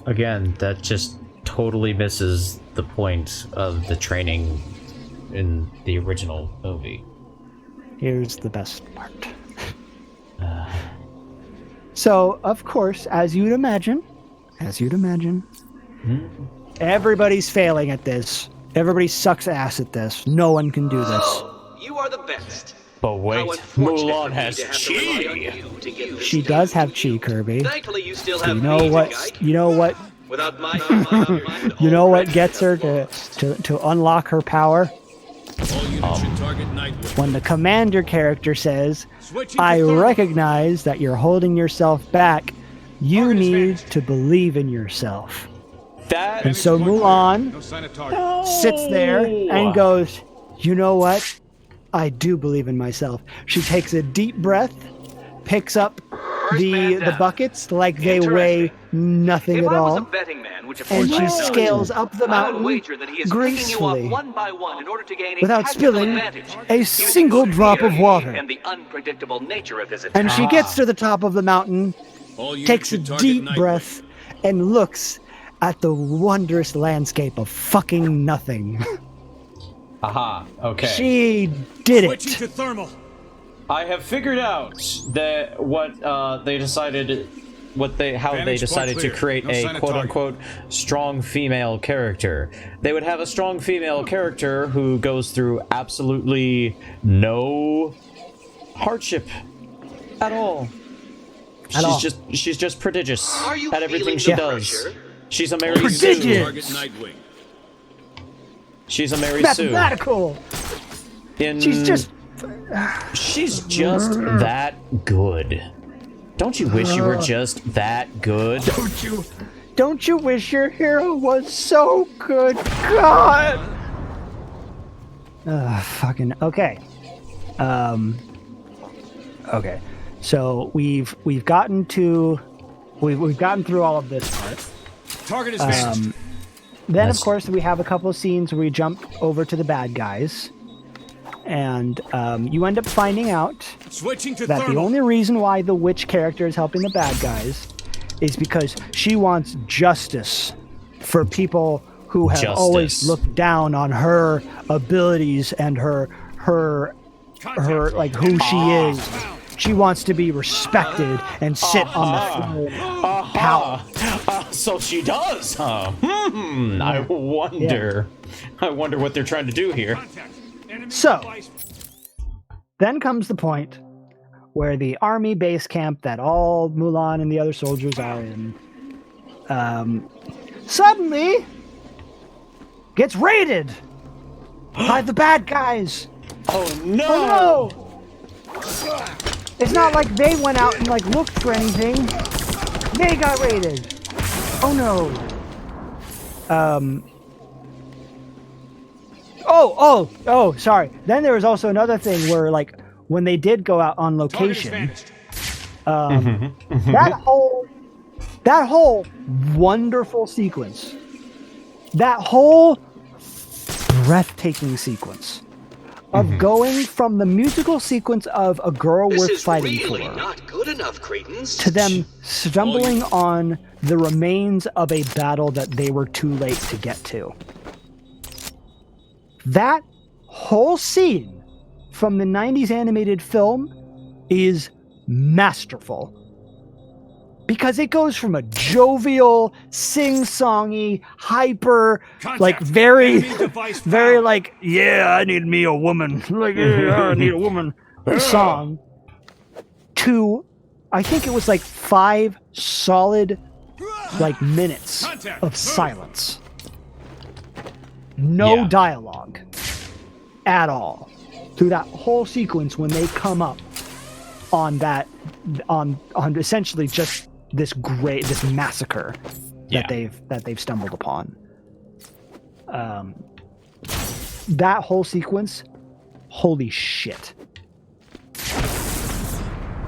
Again, that just totally misses the point of the training in the original movie. Here's the best part. So, of course, as you'd imagine, everybody's failing at this. Everybody sucks ass at this. No one can do this. You are the best. But wait, How unfortunate Mulan for me has to have to rely on chi. you to get this She done. does have chi, Kirby. Thankfully, you still So have you know me to what? guide. You know what? Without my You know what gets her to unlock her power? All units should target Nightwing. When the commander character says, Switching I to thermal. recognize that you're holding yourself back. You Target need advantage. to believe in yourself. That And so Mulan No sign of target. sits there and goes, you know what? I do believe in myself. She takes a deep breath, picks up the buckets like they weigh nothing If at I was a all, betting man, which of and course she I am, scales up the I would mountain wager that he is picking you gracefully up one by one in order to gain a without tactical spilling advantage, a using single his drop fear of water. and the unpredictable nature of his attack. And she gets to the top of the mountain, All units takes a should target deep Nightwing. breath, and looks at the wondrous landscape of fucking nothing. Aha, okay. She did Switching it. to thermal. I have figured out that how they decided Vantage to point clear. create No a sign of quote unquote strong female character. They would have a strong female character who goes through absolutely no hardship at all. all. She's just prodigious Are you at everything feeling she the does. pressure? She's a Mary Prodigious. Sue. Target Nightwing. She's a Mary Sue. Mathematical. In, She's just. She's just that good. Don't you wish you were just that good? Don't you wish your hero was so good? God. Fucking okay. Okay. So we've gotten through all of this part. Target is vanished. Then, Nice. of course, we have a couple of scenes where we jump over to the bad guys, and you end up finding out Switching to that thermal. the only reason why the witch character is helping the bad guys is because she wants justice for people who have always Justice. looked down on her abilities and her like who she is. She wants to be respected and sit on the throne of power. So she does, huh? I wonder. I wonder what they're trying to do here. Contact. Enemy So- device. Then comes the point where the army base camp that all Mulan and the other soldiers are in suddenly gets raided by the bad guys. Oh no! Oh no! It's not like they went out and like looked for anything. They got raided. Oh no. Oh, sorry. Then there was also another thing where like when they did go out on Target is location, vanished. that whole wonderful sequence, that whole breathtaking sequence of going from the musical sequence of a girl This worth is fighting really for not good enough, Cretans. to them stumbling on the remains of a battle that they were too late to get to. That whole scene from the 90s animated film is masterful. Because it goes from a jovial, sing-songy, hyper, Contact. like very, Enemy device very found. like, yeah, I need me a woman. Like, yeah, I need a woman. Song to, I think it was like 5 solid, like minutes Contact. of Move. silence. No Yeah. dialogue at all through that whole sequence when they come up on that, on essentially just this massacre Yeah. that they've stumbled upon. That whole sequence, holy shit.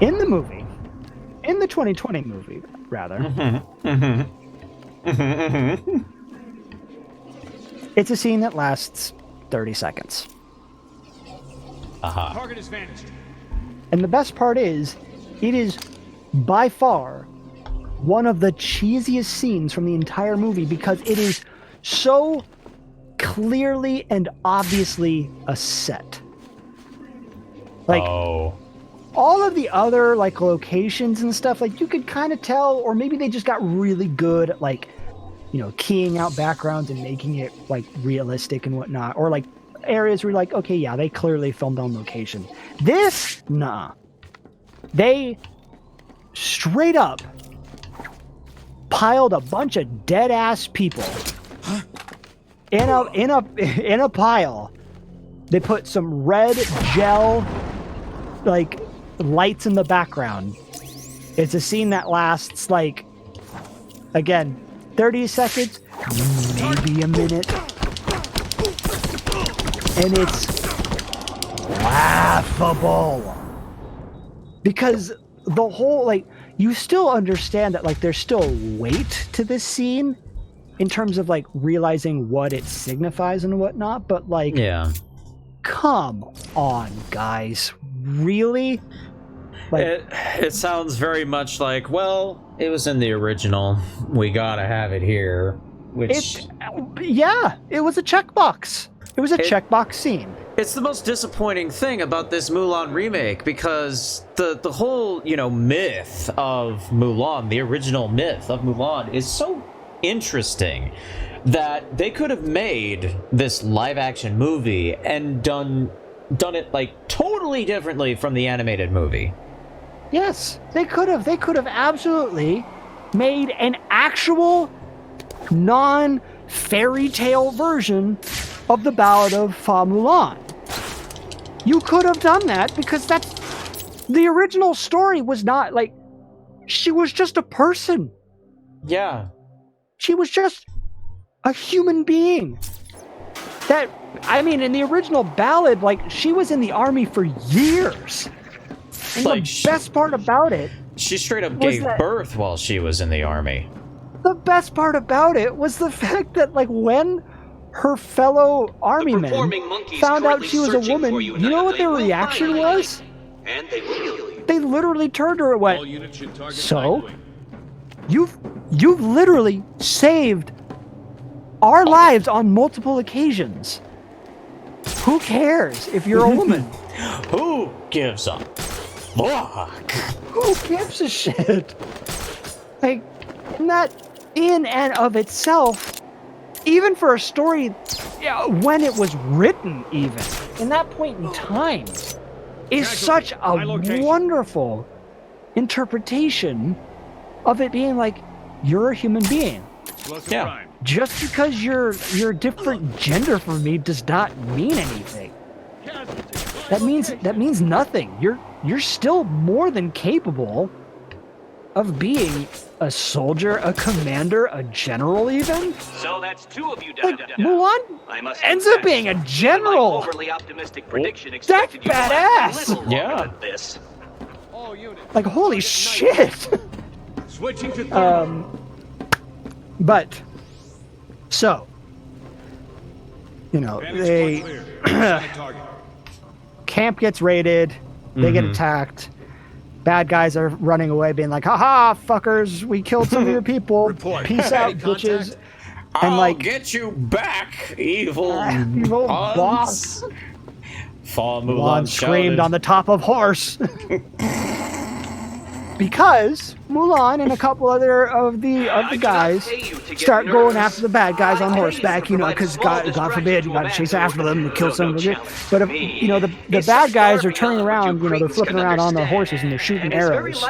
In the movie, in the 2020 movie, rather, it's a scene that lasts 30 seconds. Target is vanished. And the best part is, it is by far one of the cheesiest scenes from the entire movie because it is so clearly and obviously a set. Like, Oh. all of the other like locations and stuff, like you could kind of tell, or maybe they just got really good at like, you know, keying out backgrounds and making it like realistic and whatnot, or like areas where you're like, okay, yeah, they clearly filmed on location. This, nah. They straight up piled a bunch of dead ass people in a pile. They put some red gel like lights in the background. It's a scene that lasts like, again, 30 seconds, maybe a minute. And it's laughable. Because the whole, like, you still understand that, like, there's still weight to this scene in terms of, like, realizing what it signifies and whatnot, but, like, Yeah. come on, guys. Really? Like, It sounds very much like, well, it was in the original. We gotta have it here. Which yeah, it was a checkbox. It was a checkbox scene. it's the most disappointing thing about this Mulan remake, because the whole, you know, myth of Mulan, the original myth of Mulan, is so interesting that they could have made this live action movie and done it like totally differently from the animated movie. Yes, they could have. They could have absolutely made an actual non-fairy tale version of the Ballad of Fa Mulan. You could have done that because that's the original story was not like she was just a person. Yeah. She was just a human being. That, I mean, in the original ballad, like, she was in the army for years. And Like, the best part about it, She straight up Was gave that- birth while she was in the army. the best part about it was the fact that, like, when her fellow army men performing monkey's found out currently she was a searching woman, for you, you know what Nightwing. their We'll reaction find you, was? And they will kill you. They literally turned to her and All went, units should target So? Nightwing. You've literally saved our lives on multiple occasions. Who cares if you're a woman? Who gives a fuck? Who gives a shit? Like, and that in and of itself, even for a story, yeah, when it was written, even in that point in time, is such a my location. wonderful interpretation of it being like, you're a human being. Explosive Yeah. prime. Just because you're a different gender from me does not mean anything. That means nothing. You're still more than capable of being a soldier, a commander, a general, even. So that's two of you Like down. Mulan I must ends up confess, being a my general. overly optimistic prediction That's expected you to last a badass. little longer Yeah. than this. All units. Like holy shit. Switching to thermal. But so, you know, Vantage they point clear. Sonic target. camp gets raided, they get attacked. Bad guys are running away, being like, "Haha, fuckers, we killed some of your people. Report. Peace out, Any bitches." contact? And like, get you back, evil evil boss. Fa Mulan Mulan screamed on the top of horse. Because Mulan and a couple other of the guys start going after the bad guys on horseback, you know, because God forbid you got to chase after them and kill some of them. But if, you know, the bad guys are turning around, you know, they're flipping around on their horses and they're shooting arrows,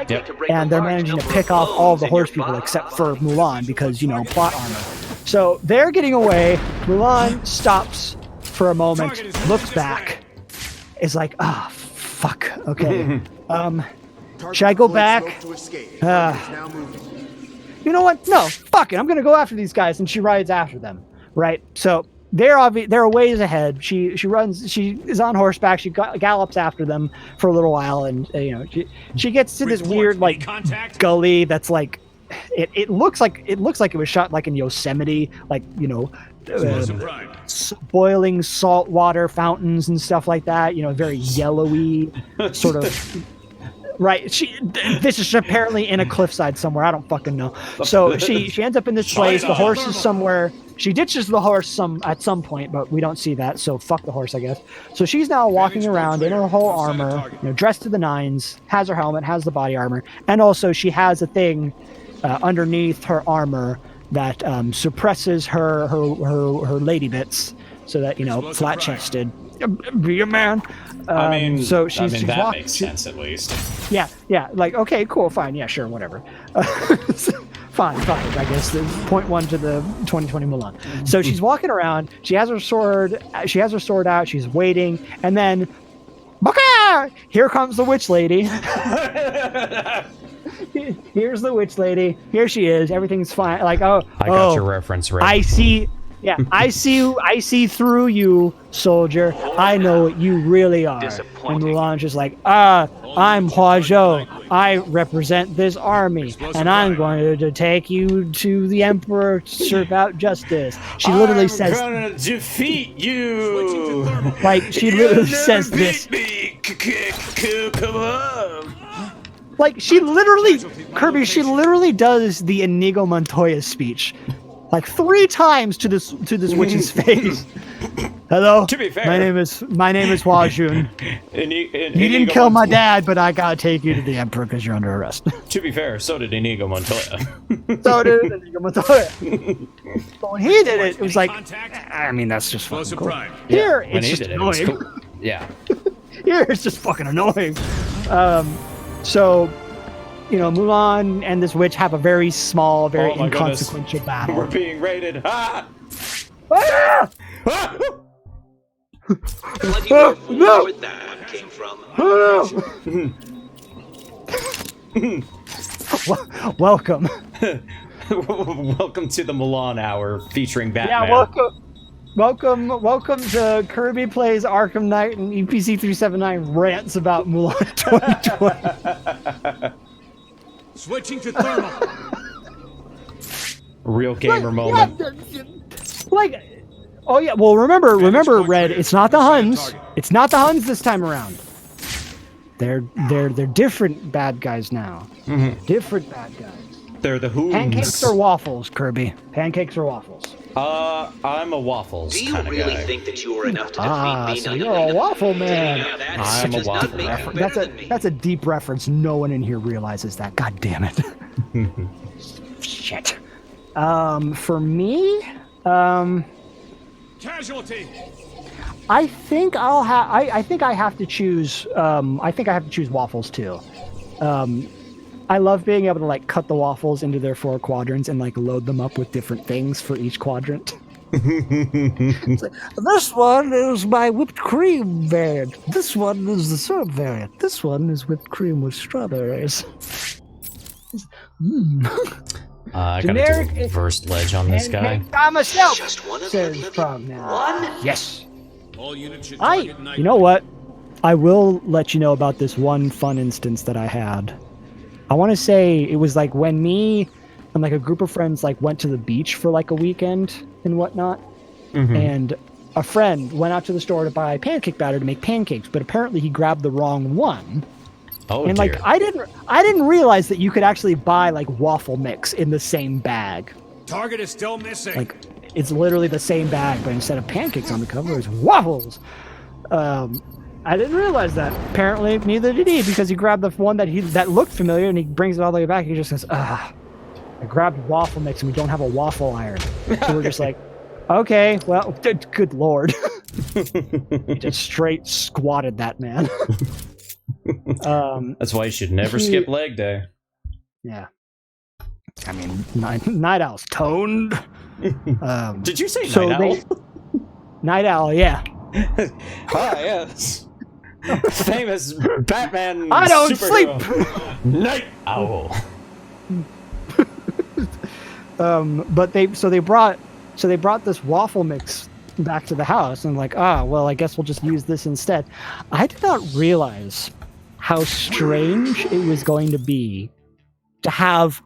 and they're managing to pick off all the horse people except for Mulan because, you know, plot armor. So they're getting away. Mulan stops for a moment, looks back, is like, ah, fuck, okay. Should I go back? You know what? No, fuck it. I'm gonna go after these guys, and she rides after them. Right? So they're a ways ahead. She runs. She is on horseback. She gallops after them for a little while, and you know she gets to this Report. weird Any like contact? gully that's like it looks like it was shot like in Yosemite, like you know. Explosive prime. Boiling salt water fountains and stuff like that. You know, very yellowy sort of. Right. This is apparently in a cliffside somewhere. I don't fucking know. So she ends up in this place. The horse is somewhere. She ditches the horse at some point, but we don't see that. So fuck the horse, I guess. So she's now walking around in her whole armor, you know, dressed to the nines, has her helmet, has the body armor, and also she has a thing underneath her armor that suppresses her lady bits, so that, you know, flat chested. Be a man. So she's that walking. makes sense at least. Yeah, like, okay, cool, fine, yeah, sure, whatever. Fine, I guess. Point one to the 2020 Mulan. So she's walking around, she has her sword out, she's waiting, and then, Baka! Here comes the witch lady. Here's the witch lady. Here she is, everything's fine. Like, I got your reference, Red. I see through you, soldier. I know what you really are. And Disappointing. Mulan's just like, I'm Hua Zhou. I represent this army, and I'm going to take you to the Emperor to serve out justice. She literally says, gonna defeat you. Switching to thermal. like, she literally says this. Come on. Like, she literally, Kirby, she literally does the Inigo Montoya speech. Like 3 times to this witch's face. Hello. To be fair, my name is Hua Jun. You didn't Inigo kill my Montoya- dad, but I gotta take you to the Emperor because you're under arrest. To be fair, so did Inigo Montoya. So did Inigo Montoya. But when he did it, it was like, Contact. I mean, that's just fucking Explosive cool. prime. Here, When it's he just did it, it was annoying. cool. Yeah. Here, it's just fucking annoying. So, Mulan and this witch have a very small, very Oh my goodness. inconsequential battle. We're being raided. Ah! Ah! Ah! Plenty more fools where that one came from. Welcome. Welcome to the Mulan Hour featuring Batman. Yeah, welcome to Kirby Plays Arkham Knight and EPC 379 rants about Mulan 2020. Switching to thermal. Real gamer moment. Oh yeah. Well, remember, point Red. clear. It's not the Same Huns. target. It's not the Huns this time around. They're different bad guys now. Mhm. Different bad guys. They're the Hoons. Pancakes or waffles, Kirby? Pancakes or waffles? I'm a waffles Do you kind of really guy. think that you are enough to defeat me? So None of you're a them? waffle man. Yeah, that I'm a does not waffle make man. you better than me. That's a deep reference. No one in here realizes that. God damn it. Shit. For me, Casualty. I think I'll have. I think I have to choose. I think I have to choose waffles too. I love being able to like cut the waffles into their 4 quadrants and like load them up with different things for each quadrant. It's like, this one is my whipped cream variant. This one is the syrup variant. This one is whipped cream with strawberries. I gotta Generic- do a reverse ledge on this guy. Pancake by myself. Just one of Says them. Frog now. One? Yes. All units should target night. You know what? I will let you know about this one fun instance that I had. I want to say it was like when me and like a group of friends like went to the beach for like a weekend and whatnot, and a friend went out to the store to buy pancake batter to make pancakes, but apparently he grabbed the wrong one. Oh And dear. like I didn't realize that you could actually buy like waffle mix in the same bag. Target is still missing. Like it's literally the same bag, but instead of pancakes on the cover, it's waffles. I didn't realize that. Apparently, neither did he, because he grabbed the one that looked familiar, and he brings it all the way back. He just says, I grabbed waffle mix, and we don't have a waffle iron. So we're just like, okay, well, good lord. He just straight squatted that man. That's why you should never skip leg day. Yeah. I mean, Night Owl's toned. Did you say so Night Owl? Night Owl, yeah. Ah, yes. Famous Batman. I don't superhero. Night Owl. But they brought this waffle mix back to the house, and like, well, I guess we'll just use this instead. I did not realize how strange it was going to be to have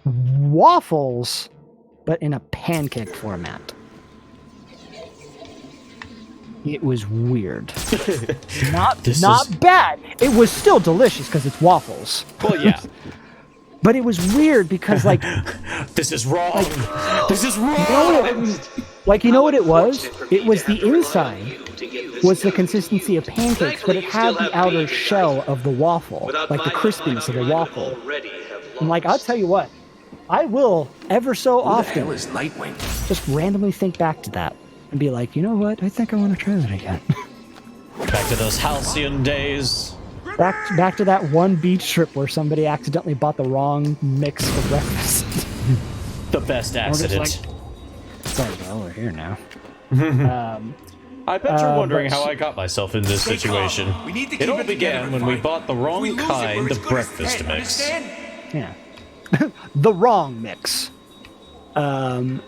waffles, but in a pancake format. It was weird. Not bad. It was still delicious because it's waffles. Well, yeah. But it was weird because like This is wrong. This is wrong. you know what it was? It was the inside was the consistency of pancakes, but it had the outer shell of the waffle, like the crispiness of the waffle. And like, I'll tell you what, I will ever so often is Nightwing? just randomly think back to that and be like, you know what? I think I want to try that again. Back to those halcyon days. Back to that one beach trip where somebody accidentally bought the wrong mix for breakfast. The best accident. It's like, well, we're here now. I bet you're wondering but- how I got myself in this situation. We need to It keep all it together began when and we fight. bought the If we wrong lose it, we're kind as of good as breakfast dead, mix. understand? Yeah. The wrong mix. Even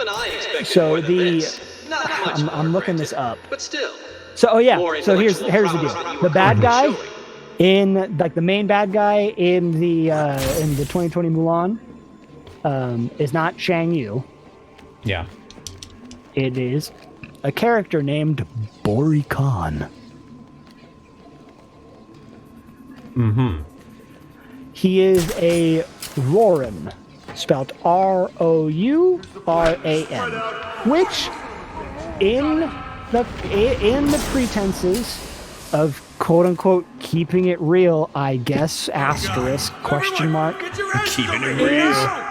I expected So more than the- this. Not much I'm more, looking this granted. up. But still. So More so here's intellectual the prowess than deal. you The were bad currently guy showing. in like the main bad guy in the 2020 Mulan is not Shang Yu. Yeah. It is a character named Bori Khan. Mm-hmm. He is a Roran, spelled Rouran, which in the pretenses of quote unquote keeping it real, I guess, asterisk, question mark, Get your ass Keeping over it here. real.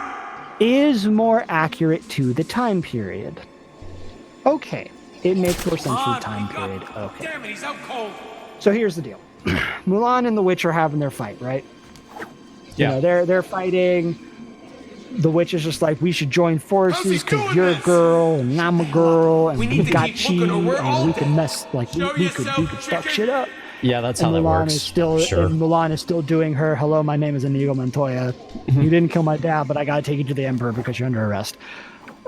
is more accurate to the time period. Okay, it makes more sense for the time period. Okay. Damn it, he's out cold. So here's the deal. Mulan and the witch are having their fight, right? Yeah. You know, they're fighting. The witch is just like, we should join forces because doing you're a this? girl and I'm a girl and We we need to got keep chi looking or we're and all we can dead. mess like Show we yourself could fuck chicken. shit up. Yeah, that's And how that Mulan works. is still Sure. and Mulan is still doing her hello, my name is Inigo Montoya. You didn't kill my dad, but I gotta take you to the Emperor because you're under arrest.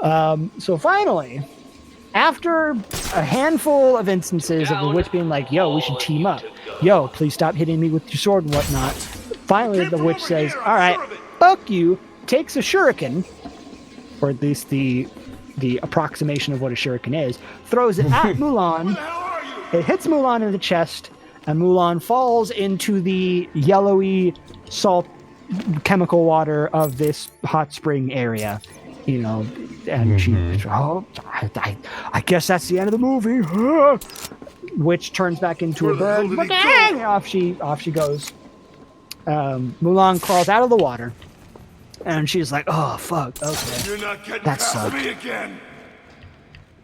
So finally, after a handful of instances of the witch being like, yo, we should team up. Yo, please stop hitting me with your sword and whatnot. Finally, the witch says, all right, fuck you, takes a shuriken, or at least the approximation of what a shuriken is, throws it at Mulan. It hits Mulan in the chest, and Mulan falls into the yellowy salt chemical water of this hot spring area. You know, and she, oh, I guess that's the end of the movie. Witch turns back into Where a the hell bird. did he go? Off she goes. Mulan crawls out of the water, and she's like, "Oh fuck, okay." You're not getting That past sucked. me again.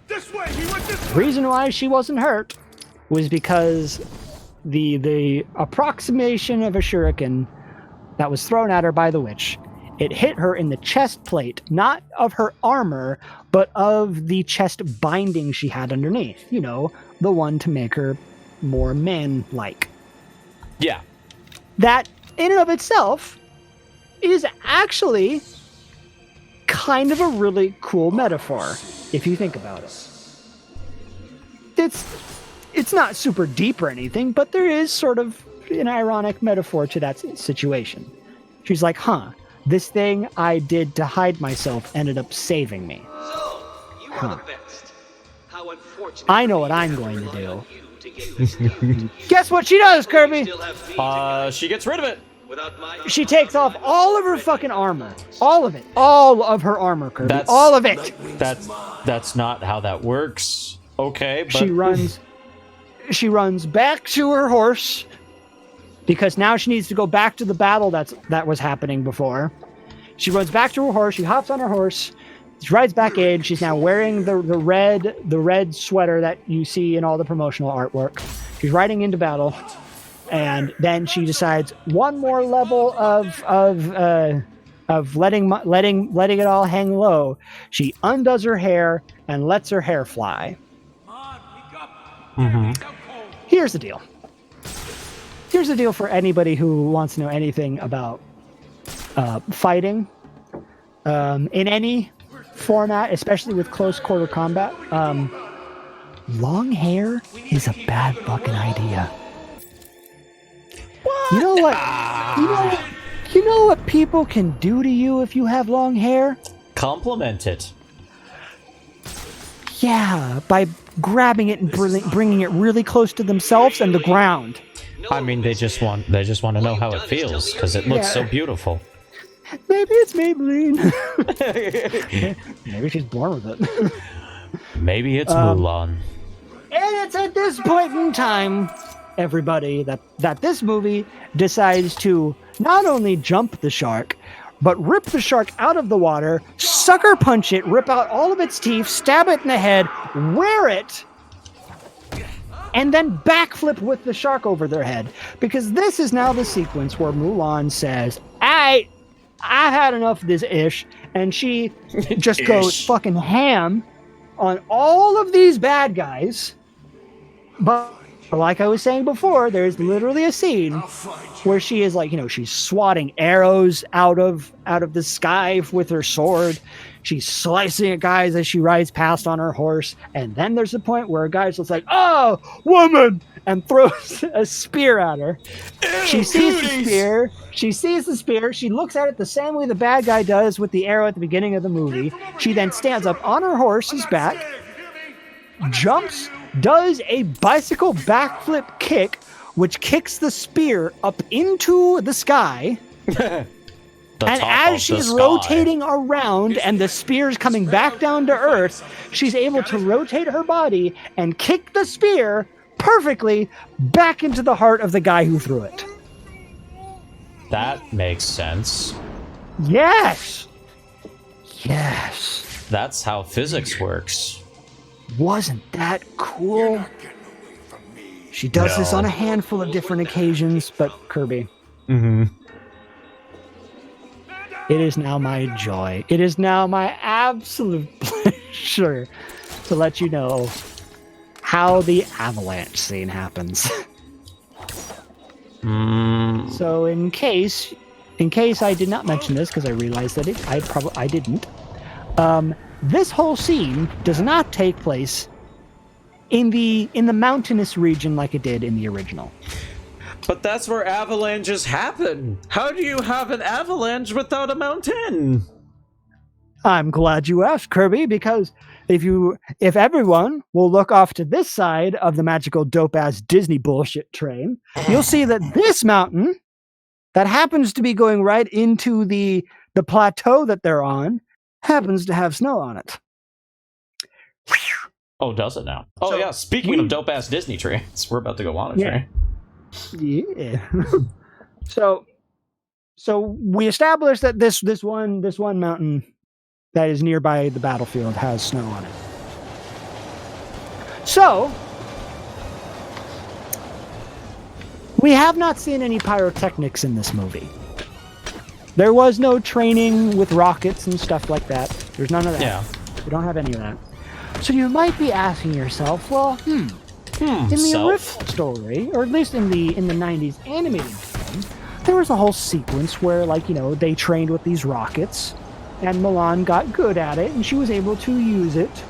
This way. He went this The way. reason why she wasn't hurt was because the approximation of a shuriken that was thrown at her by the witch, it hit her in the chest plate, not of her armor, but of the chest binding she had underneath. You know, the one to make her more man-like. Yeah. That, in and of itself, is actually kind of a really cool metaphor, if you think about it. It's not super deep or anything, but there is sort of an ironic metaphor to that situation. She's like, huh, this thing I did to hide myself ended up saving me. So, you are the best. How unfortunate. I know what I'm going to do. Guess what she does, Kirby? Still have me to guide She gets rid of it. without my She takes off all of her fucking armor. All of it. All of her armor, Kirby. That's- all of it. That's not how that works. Okay, but She runs back to her horse because now she needs to go back to the battle that was happening before. She runs back to her horse. She hops on her horse. She rides back in. She's now wearing the red sweater that you see in all the promotional artwork. She's riding into battle, and then she decides one more level of letting it all hang low. She undoes her hair and lets her hair fly. Here's the deal. Here's the deal for anybody who wants to know anything about fighting in any format, especially with close quarter combat. Long hair is a bad fucking idea. You know what? You know what people can do to you if you have long hair? compliment it. Yeah, by grabbing it and bringing it really close to themselves and the ground. I mean, they just want to know how it feels because it looks so beautiful. Maybe it's Maybelline. Maybe she's born with it. Maybe it's Mulan. And it's at this point in time, everybody, that this movie decides to not only jump the shark, but rip the shark out of the water, sucker punch it, rip out all of its teeth, stab it in the head, wear it, and then backflip with the shark over their head. Because this is now the sequence where Mulan says, I've had enough of this ish, and she just goes fucking ham on all of these bad guys. But like I was saying before, there's literally a scene where she is like, she's swatting arrows out of the sky with her sword. She's slicing at guys as she rides past on her horse. And then there's a point where a guy's just like, oh, woman, and throws a spear at her. She sees the spear. She looks at it the same way the bad guy does with the arrow at the beginning of the movie. She then stands up on her horse's back, jumps, does a bicycle backflip kick, which kicks the spear up into the sky. And as she's rotating around and the spear's coming back down to earth, she's able to rotate her body and kick the spear perfectly back into the heart of the guy who threw it. That makes sense. Yes! That's how physics works. Wasn't that cool? She does this on a handful of different occasions, but Kirby, Mm-hmm. it is now my joy. It is now my absolute pleasure to let you know how the avalanche scene happens. So in case I did not mention this, because I realized that I didn't. This whole scene does not take place in the mountainous region like it did in the original. But that's where avalanches happen. How do you have an avalanche without a mountain? I'm glad you asked, Kirby, because if everyone will look off to this side of the magical dope-ass Disney bullshit train, you'll see that this mountain that happens to be going right into the plateau that they're on happens to have snow on it. Oh, does it now? Oh, So yeah. Speaking of dope-ass Disney trains, we're about to go on a train. Yeah. So we established that this one mountain that is nearby the battlefield has snow on it. So we have not seen any pyrotechnics in this movie. There was no training with rockets and stuff like that. There's none of that. Yeah. We don't have any of that. So you might be asking yourself, well, in the original story, or at least in the 90s animated film, there was a whole sequence where, like, they trained with these rockets, and Mulan got good at it, and she was able to use it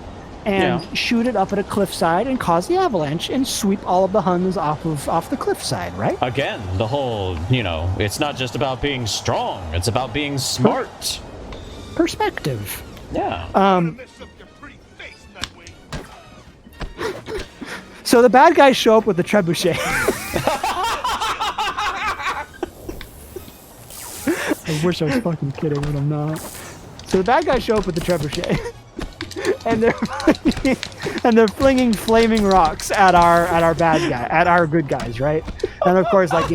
and shoot it up at a cliffside and cause the avalanche and sweep all of the Huns off the cliffside, right? Again, the whole, it's not just about being strong, it's about being smart. Perspective. Yeah. Mess up your pretty face, Nightwing. So the bad guys show up with the trebuchet. I wish I was fucking kidding, but I'm not. So the bad guys show up with the trebuchet, and they're flinging flaming rocks at our good guys, right? And of course, they're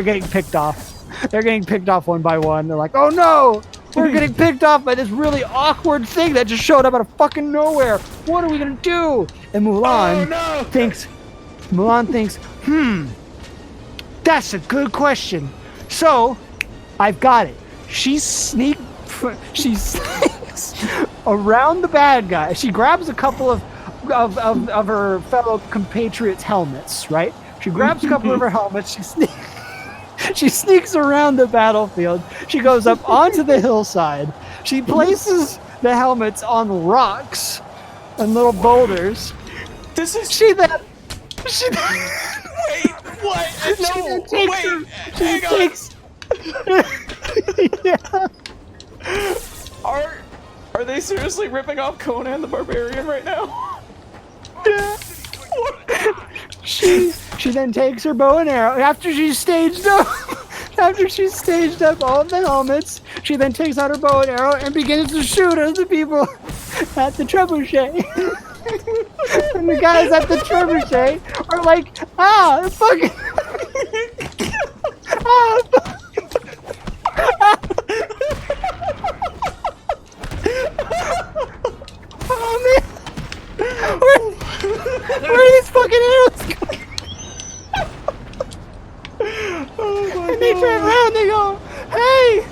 getting picked off. They're getting picked off one by one. They're like, oh no, we're getting picked off by this really awkward thing that just showed up out of fucking nowhere. What are we gonna do? And Mulan thinks, that's a good question. So, I've got it. She sneaks around the bad guy. She grabs a couple of her fellow compatriots' helmets, right? She grabs a couple of her helmets. She sneaks around the battlefield. She goes up onto the hillside. She places the helmets on rocks and little boulders. She then Wait, what? No, yeah. Are they seriously ripping off Conan the Barbarian right now? Yeah. She then takes her bow and arrow after she's staged up all of the helmets. She then takes out her bow and arrow and begins to shoot at the people at the trebuchet. And the guys at the trebuchet are like, fucking oh man, where are these fucking arrows going? And they turn around and they go, hey,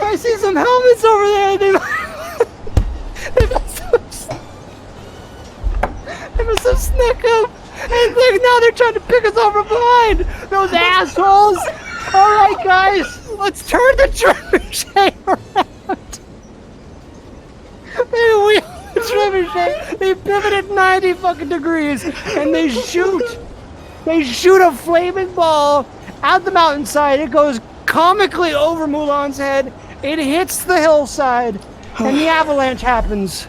I see some helmets over there. They must have snuck up. And now they're trying to pick us off from behind. Those assholes. All right, guys, let's turn the trebuchet around. They wheel the trebuchet. They pivot at 90 fucking degrees, and they shoot. They shoot a flaming ball at the mountainside. It goes comically over Mulan's head. It hits the hillside, and the avalanche happens.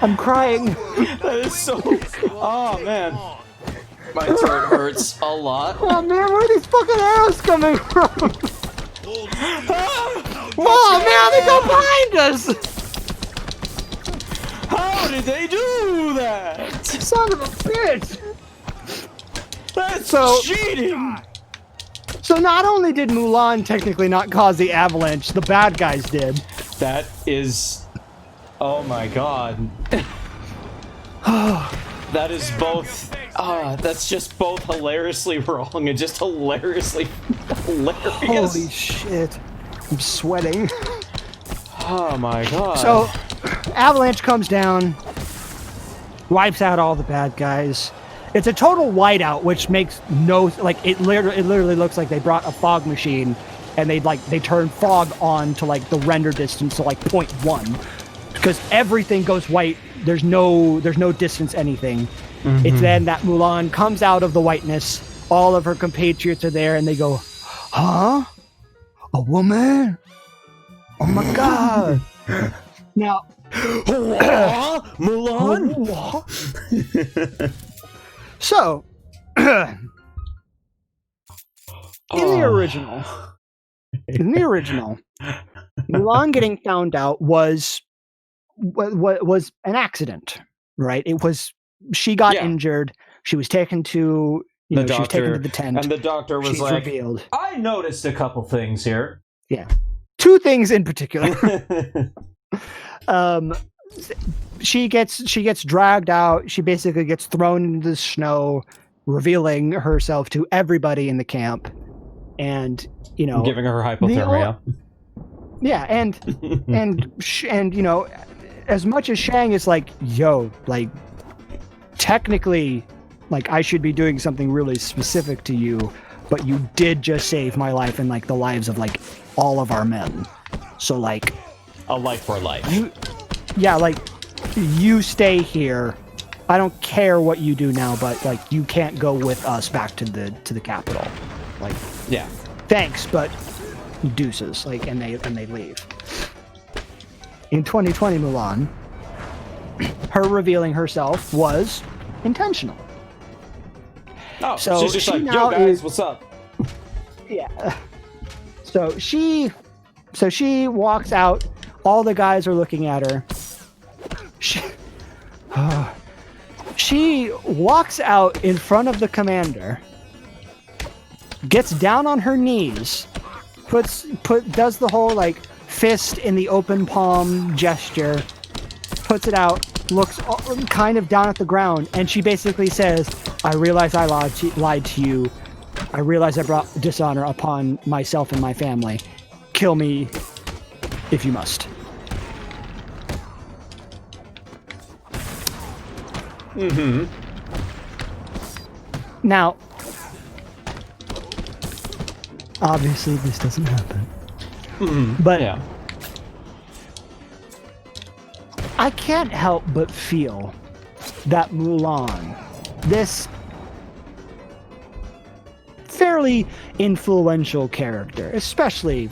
I'm crying. That is so. Oh man, my throat hurts a lot. Oh man, where are these fucking arrows coming from? Oh man, they go behind us! How did they do that? Son of a bitch! That's cheating. So not only did Mulan technically not cause the avalanche, the bad guys did. That is Oh my god. That is both. That's just both hilariously wrong and just hilariously hilarious. Holy shit. I'm sweating. Oh my god. So, Avalanche comes down, wipes out all the bad guys. It's a total whiteout, which makes no it literally looks like they brought a fog machine and they turned fog on to like the render distance to like 0.1 because everything goes white. There's no distance anything. Mm-hmm. It's then that Mulan comes out of the whiteness. All of her compatriots are there, and they go, "Huh? A woman? Oh my god!" Now, Mulan. So, in the original, Mulan getting found out was an accident, right? It was she got injured. She was taken to she was taken to the tent, and the doctor was like, revealed. "I noticed a couple things here." Yeah, 2 things in particular. She gets dragged out. She basically gets thrown into the snow, revealing herself to everybody in the camp, and giving her hypothermia. Yeah, and as much as Shang is like, yo, like technically, like I should be doing something really specific to you, but you did just save my life and like the lives of like all of our men. So like a life for life. You stay here. I don't care what you do now, but like you can't go with us back to the capital. Like, yeah, thanks, but deuces. Like, and they leave. In 2020, Mulan, her revealing herself was intentional. Oh, so she's just like, now yo guys, what's up? Yeah. So she walks out. All the guys are looking at her. She walks out in front of the commander, gets down on her knees, does the whole like fist in the open palm gesture, puts it out, looks kind of down at the ground, and she basically says, "I realize I lied to you. I realize I brought dishonor upon myself and my family. Kill me if you must." Mm-hmm. Now, obviously this doesn't happen. Mm-hmm. But yeah. I can't help but feel that Mulan, this fairly influential character, especially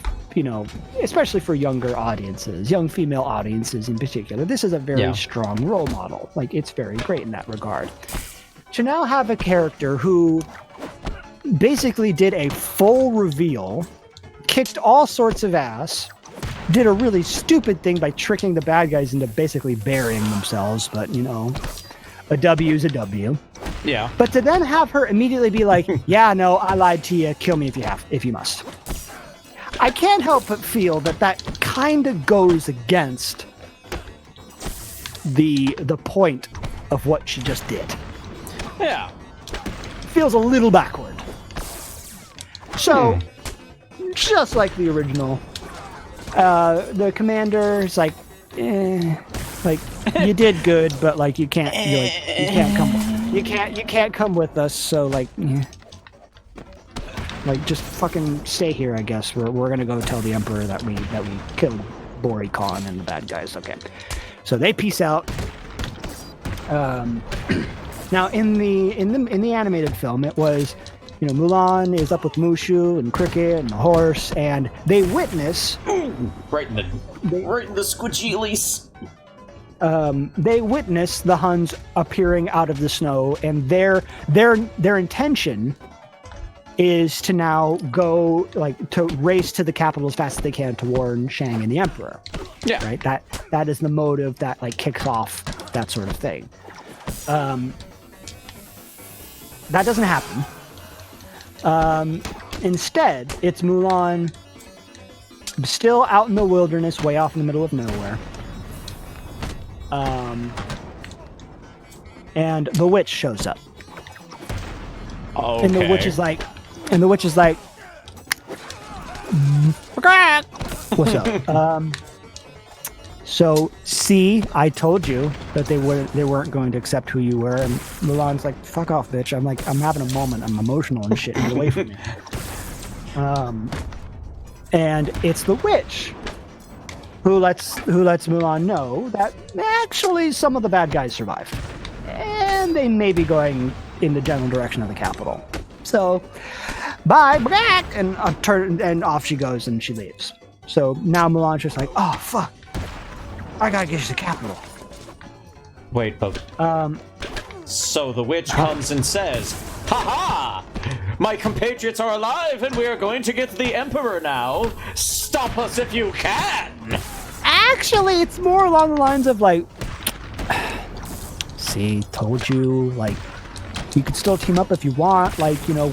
for younger audiences, young female audiences in particular. This is a very strong role model. Like, it's very great in that regard. To now have a character who basically did a full reveal, kicked all sorts of ass, did a really stupid thing by tricking the bad guys into basically burying themselves, but a W is a W. Yeah. But to then have her immediately be like, "Yeah, no, I lied to you. Kill me if you must." I can't help but feel that kind of goes against the point of what she just did. Yeah. Feels a little backward. So, just like the original, the commander is like, you did good, but like you can't come with us. So like just fucking stay here. I guess we're gonna go tell the Emperor that we killed Bori Khan and the bad guys. Okay, so they peace out. Now in the animated film, it was, Mulan is up with Mushu and Cricket and the horse, and they witness right in the squidgeelies. They witness the Huns appearing out of the snow, and their intention is to now go to race to the capital as fast as they can to warn Shang and the Emperor. Yeah. Right. That is the motive that kicks off that sort of thing. That doesn't happen. Instead, it's Mulan still out in the wilderness, way off in the middle of nowhere. And the witch shows up. Okay. And the witch is like, what's up? So see, I told you that they weren't going to accept who you were, and Mulan's like, fuck off, bitch. I'm like, I'm having a moment. I'm emotional and shit. Get away from me. And it's the witch who lets Mulan know that actually some of the bad guys survived, and they may be going in the general direction of the capital. So, bye, and and off she goes and she leaves. So now Mulan's just like, oh fuck, I gotta get to the capital. Wait, but so the witch comes and says, "Ha ha! My compatriots are alive, and we are going to get the Emperor now. Stop us if you can." Actually, it's more along the lines of like, see, told you, like, you could still team up if you want. Like, you know,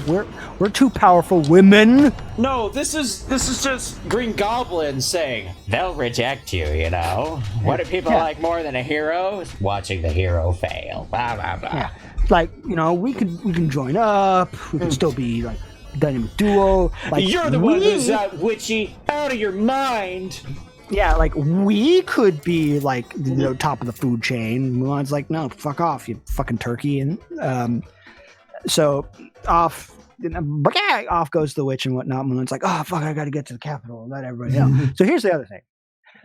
we're two powerful women. No, this is just Green Goblin saying they'll reject you. You know, what do people like more than a hero? Watching the hero fail. Blah blah blah. Yeah. Like, you know, we can join up. We can still be like dynamic duo. Like, you're the one who's witchy, out of your mind. Yeah, like we could be like, you know, top of the food chain. Mulan's like, no, fuck off, you fucking turkey. And so off goes the witch and whatnot. Mulan's like, oh fuck, I got to get to the capital and let everybody know. So here's the other thing.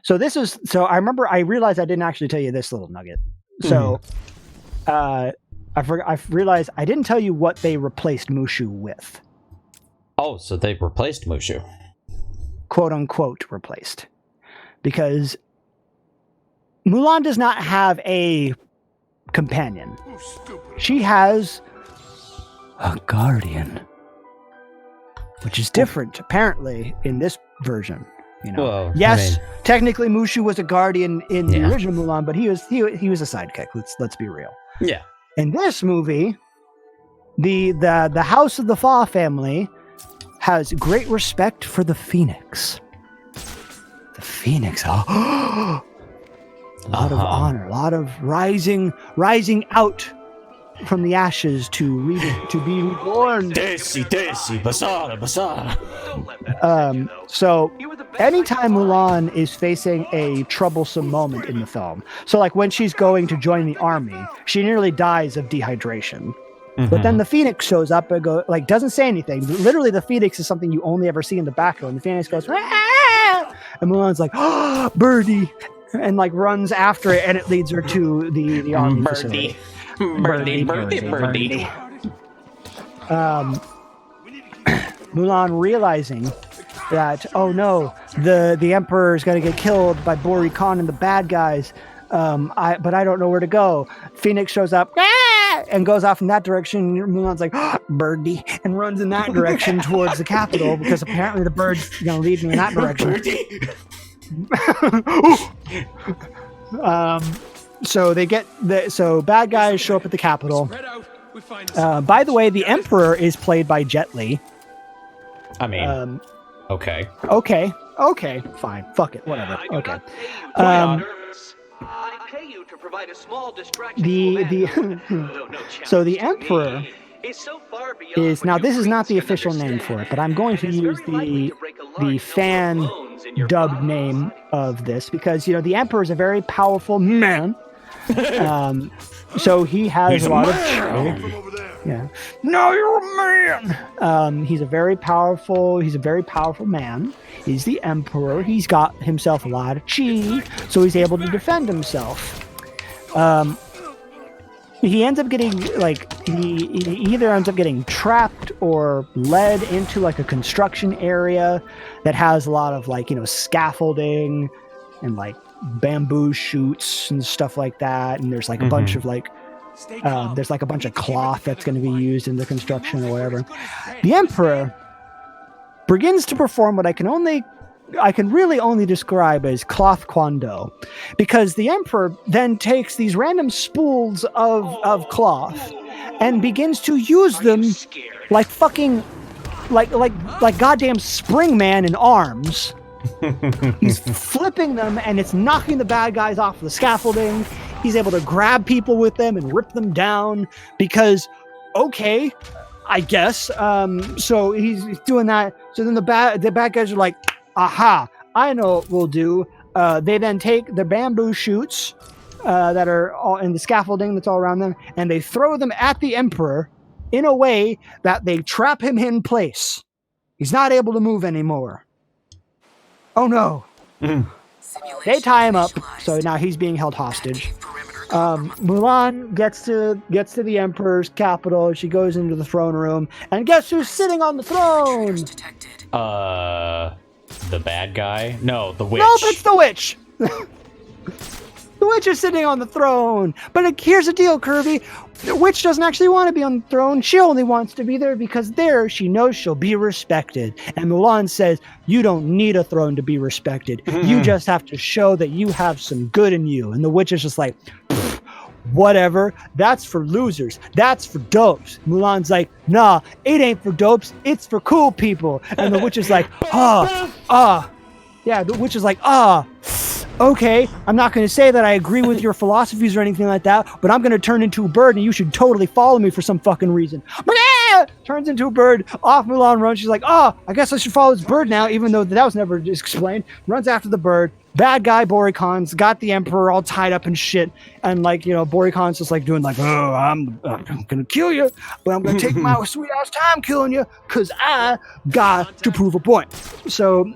So I realized I didn't actually tell you this little nugget. So I realized I didn't tell you what they replaced Mushu with. Oh, so they replaced Mushu. Quote unquote replaced. Because Mulan does not have a companion. She has a guardian. Which is different, apparently, in this version. You know, well, yes, technically Mushu was a guardian in the original Mulan, but he was a sidekick. Let's be real. Yeah. In this movie, the House of the Fa family has great respect for the Phoenix. The Phoenix, a lot of honor, a lot of rising out from the ashes to be reborn. Desi, Basara, Basara. So anytime Mulan is facing a troublesome moment in the film, so like when she's going to join the army, she nearly dies of dehydration. But then the Phoenix shows up and doesn't say anything. Literally, the Phoenix is something you only ever see in the background. The Phoenix goes, "Ah!" And Mulan's like, "Oh, birdie," and like runs after it, and it leads her to the army facility. Birdie. Mulan realizing that, oh no, the Emperor is going to get killed by Bori Khan and the bad guys. But I don't know where to go. Phoenix shows up and goes off in that direction. Mulan's like, oh, birdie, and runs in that direction towards the capital because apparently the bird's going to lead me in that direction. So bad guys show up at the capital. By the way, the Emperor is played by Jet Li. I mean, okay. Okay, fine. Fuck it, whatever. Okay. I pay you to provide a small distraction. So the Emperor is now. This is not the official name for it, but I'm going to use the fan dubbed name of this because you know the Emperor is a very powerful man. So he has a lot of. Yeah. No, you're a man. He's a very powerful man. He's the Emperor. He's got himself a lot of chi, so he's able to defend himself. He ends up getting he either ends up getting trapped or led into like a construction area that has a lot of scaffolding and like bamboo shoots and stuff like that, and there's like a bunch of there's like a bunch of cloth that's going to be used in the construction or whatever. The Emperor begins to perform what I can really only describe as cloth kwando, because the Emperor then takes these random spools of cloth and begins to use them like fucking like goddamn Spring Man in Arms. He's flipping them and it's knocking the bad guys off the scaffolding. He's able to grab people with them and rip them down because, okay, I guess. So he's doing that. So then the bad guys are like, aha, I know what we'll do. They then take the bamboo shoots that are all in the scaffolding that's all around them, and they throw them at the Emperor in a way that they trap him in place. He's not able to move anymore. Oh no. They tie him up, so now he's being held hostage. Mulan gets to the Emperor's capital. She goes into the throne room, and guess who's sitting on the throne? The bad guy? No, the witch. Nope, it's the witch. The witch is sitting on the throne. But here's the deal, Kirby. The witch doesn't actually want to be on the throne. She only wants to be there because there she knows she'll be respected. And Mulan says, you don't need a throne to be respected. You just have to show that you have some good in you. And the witch is just like, whatever. That's for losers. That's for dopes. Mulan's like, nah, it ain't for dopes. It's for cool people. And the witch is like, yeah, the witch is like, okay, I'm not going to say that I agree with your philosophies or anything like that, but I'm going to turn into a bird and you should totally follow me for some fucking reason. Turns into a bird, off Mulan runs. She's like, I guess I should follow this bird now, even though that was never explained. Runs after the bird. Bad guy Bori Khan's got the Emperor all tied up and shit. And like, Bori Khan's just like doing like, I'm going to kill you, but I'm going to take my sweet ass time killing you because I got to prove a point. So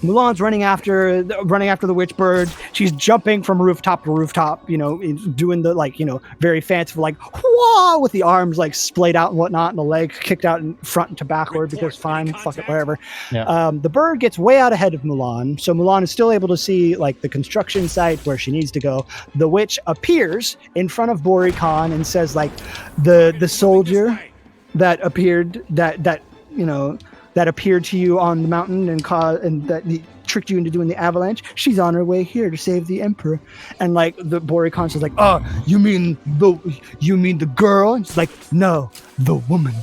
Mulan's running after the witch bird. She's jumping from rooftop to rooftop, doing the very fanciful whoa with the arms splayed out and whatnot, and the leg kicked out in front and to backward because fine, fuck it, whatever. Yeah. The bird gets way out ahead of Mulan, so Mulan is still able to see the construction site where she needs to go. The witch appears in front of Bori Khan and says the soldier that appeared that appeared to you on the mountain and that tricked you into doing the avalanche, she's on her way here to save the Emperor. And the Bori Khan's is like, you mean the girl? And she's like, no, the woman.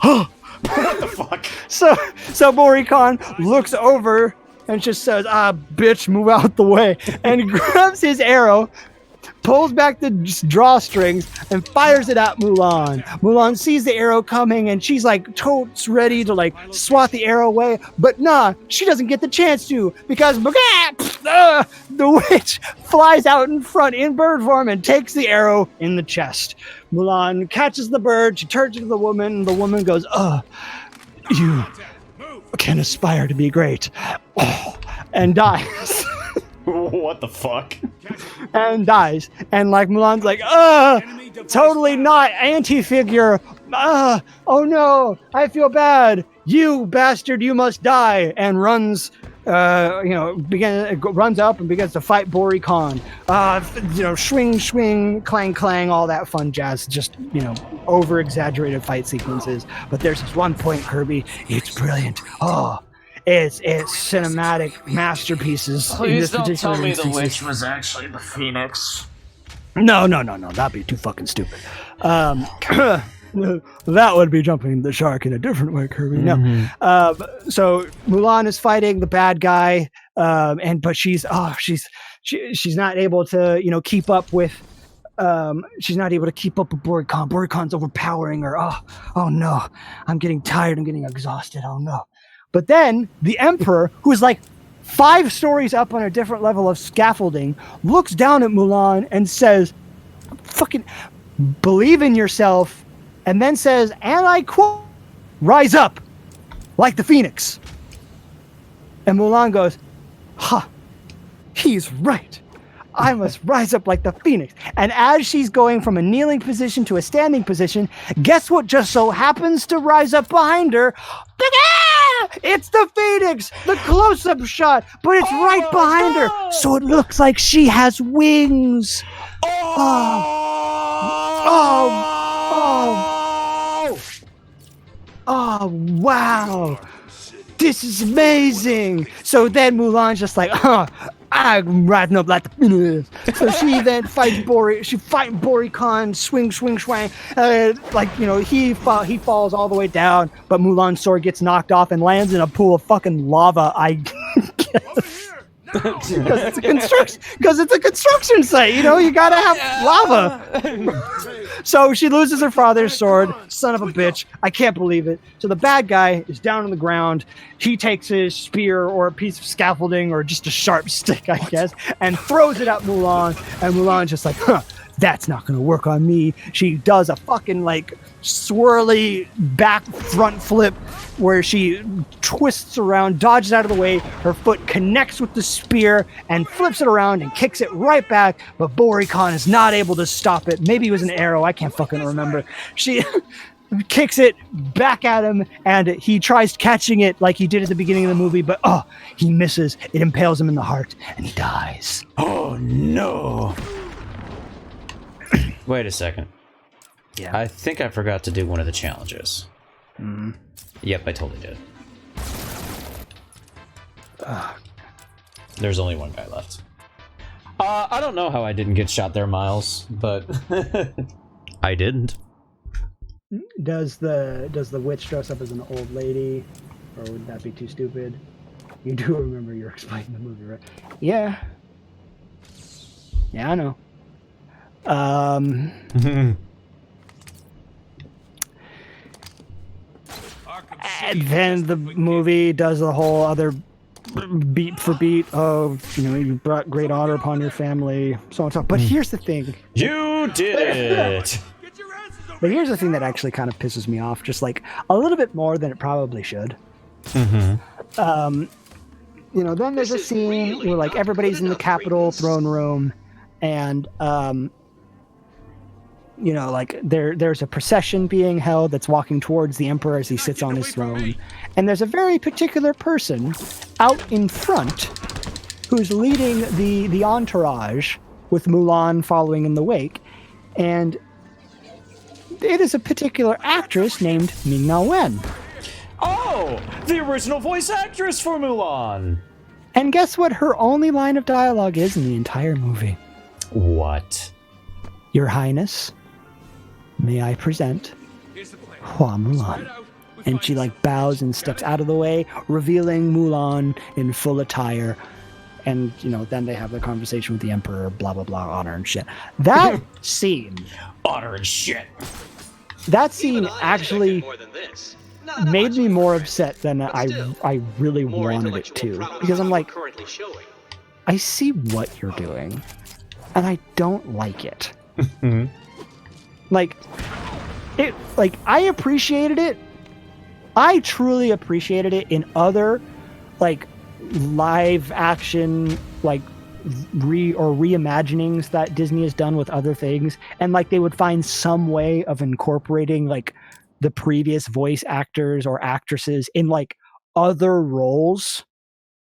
What the fuck? So Bori Khan looks over and just says, bitch, move out the way, and grabs his arrow, pulls back the drawstrings and fires it at Mulan. Mulan sees the arrow coming and she's totes ready to swat the arrow away, but nah, she doesn't get the chance to because the witch flies out in front in bird form and takes the arrow in the chest. Mulan catches the bird, she turns to the woman, and the woman goes, you can aspire to be great, and dies. What the fuck? And dies. And Mulan's like, totally not anti-figure. Oh no, I feel bad. You bastard, you must die. And runs up and begins to fight Bori Khan. Swing, swing, clang, clang, all that fun jazz. Just, over-exaggerated fight sequences. But there's this one point, Kirby, it's brilliant. It's cinematic masterpieces. Please don't tell me the witch was actually the Phoenix. No. That'd be too fucking stupid. That would be jumping the shark in a different way, Kirby. No. So Mulan is fighting the bad guy, but she's not able to keep up with. She's not able to keep up with Bori Khan. Bori Khan's overpowering her. Oh no, I'm getting tired. I'm getting exhausted. Oh no. But then the Emperor, who is 5 stories up on a different level of scaffolding, looks down at Mulan and says, fucking believe in yourself, and then says, and I quote, rise up like the Phoenix. And Mulan goes, he's right. I must rise up like the Phoenix. And as she's going from a kneeling position to a standing position, guess what just so happens to rise up behind her? It's the Phoenix! The close-up shot, but it's right behind her, so it looks like she has wings. Oh, wow. This is amazing. So then Mulan's just like, I'm rising up like the Phoenix. So she then fights Bori Khan, swing, swing, swang. He falls all the way down, but Mulan's sword gets knocked off and lands in a pool of fucking lava. I guess. Because it's a construction site, you know, you gotta have lava. So she loses her father's sword. Son of a bitch. I can't believe it. So the bad guy is down on the ground. He takes his spear or a piece of scaffolding or just a sharp stick, I guess, and throws it at Mulan. And Mulan's just like, huh, that's not gonna work on me. She does a fucking like swirly back front flip where she twists around, dodges out of the way, her foot connects with the spear and flips it around and kicks it right back, but Bori Khan is not able to stop it. Maybe it was an arrow, I can't fucking remember. She kicks it back at him and he tries catching it like he did at the beginning of the movie, but he misses. It impales him in the heart and he dies. Oh no. Wait a second. Yeah. I think I forgot to do one of the challenges. Yep, I totally did. There's only one guy left. I don't know how I didn't get shot there, Miles, but I didn't. Does the witch dress up as an old lady, or would that be too stupid? You do remember you're explaining the movie, right? Yeah. Yeah, I know. And then the movie does the whole other beat for beat of, you know, you brought great honor upon your family, so on and so on. But here's the thing. You did it! But here's the thing that actually kind of pisses me off, just like a little bit more than it probably should. You know, then there's a scene where like everybody's in the Capitol throne room, and you know, like there's a procession being held that's walking towards the emperor as he sits on his throne, and there's a very particular person out in front who's leading the entourage with Mulan following in the wake, and it is a particular actress named Ming-Na Wen. Oh, the original voice actress for Mulan. And guess what her only line of dialogue is in the entire movie? What? Your Highness, may I present Hua Mulan? And she like bows and steps out of the way, revealing Mulan in full attire. And, you know, then they have the conversation with the Emperor, blah, blah, blah, honor and shit. That scene... Honor and shit. That scene actually made me more upset than I really wanted it to. Because I'm like, I see what you're doing, and I don't like it. Like, I appreciated it. I truly appreciated it in other, like, live action, like, reimaginings that Disney has done with other things, and like they would find some way of incorporating like the previous voice actors or actresses in like other roles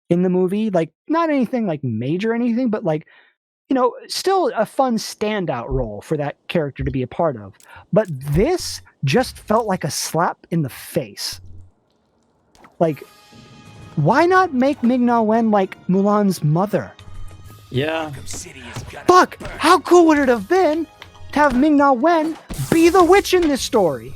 in the movie, like not anything like major or anything, but like, you know, still a fun standout role for that character to be a part of. But this just felt like a slap in the face. Like, why not make Ming-Na Wen like Mulan's mother? Yeah. Fuck! How cool would it have been to have Ming-Na Wen be the witch in this story?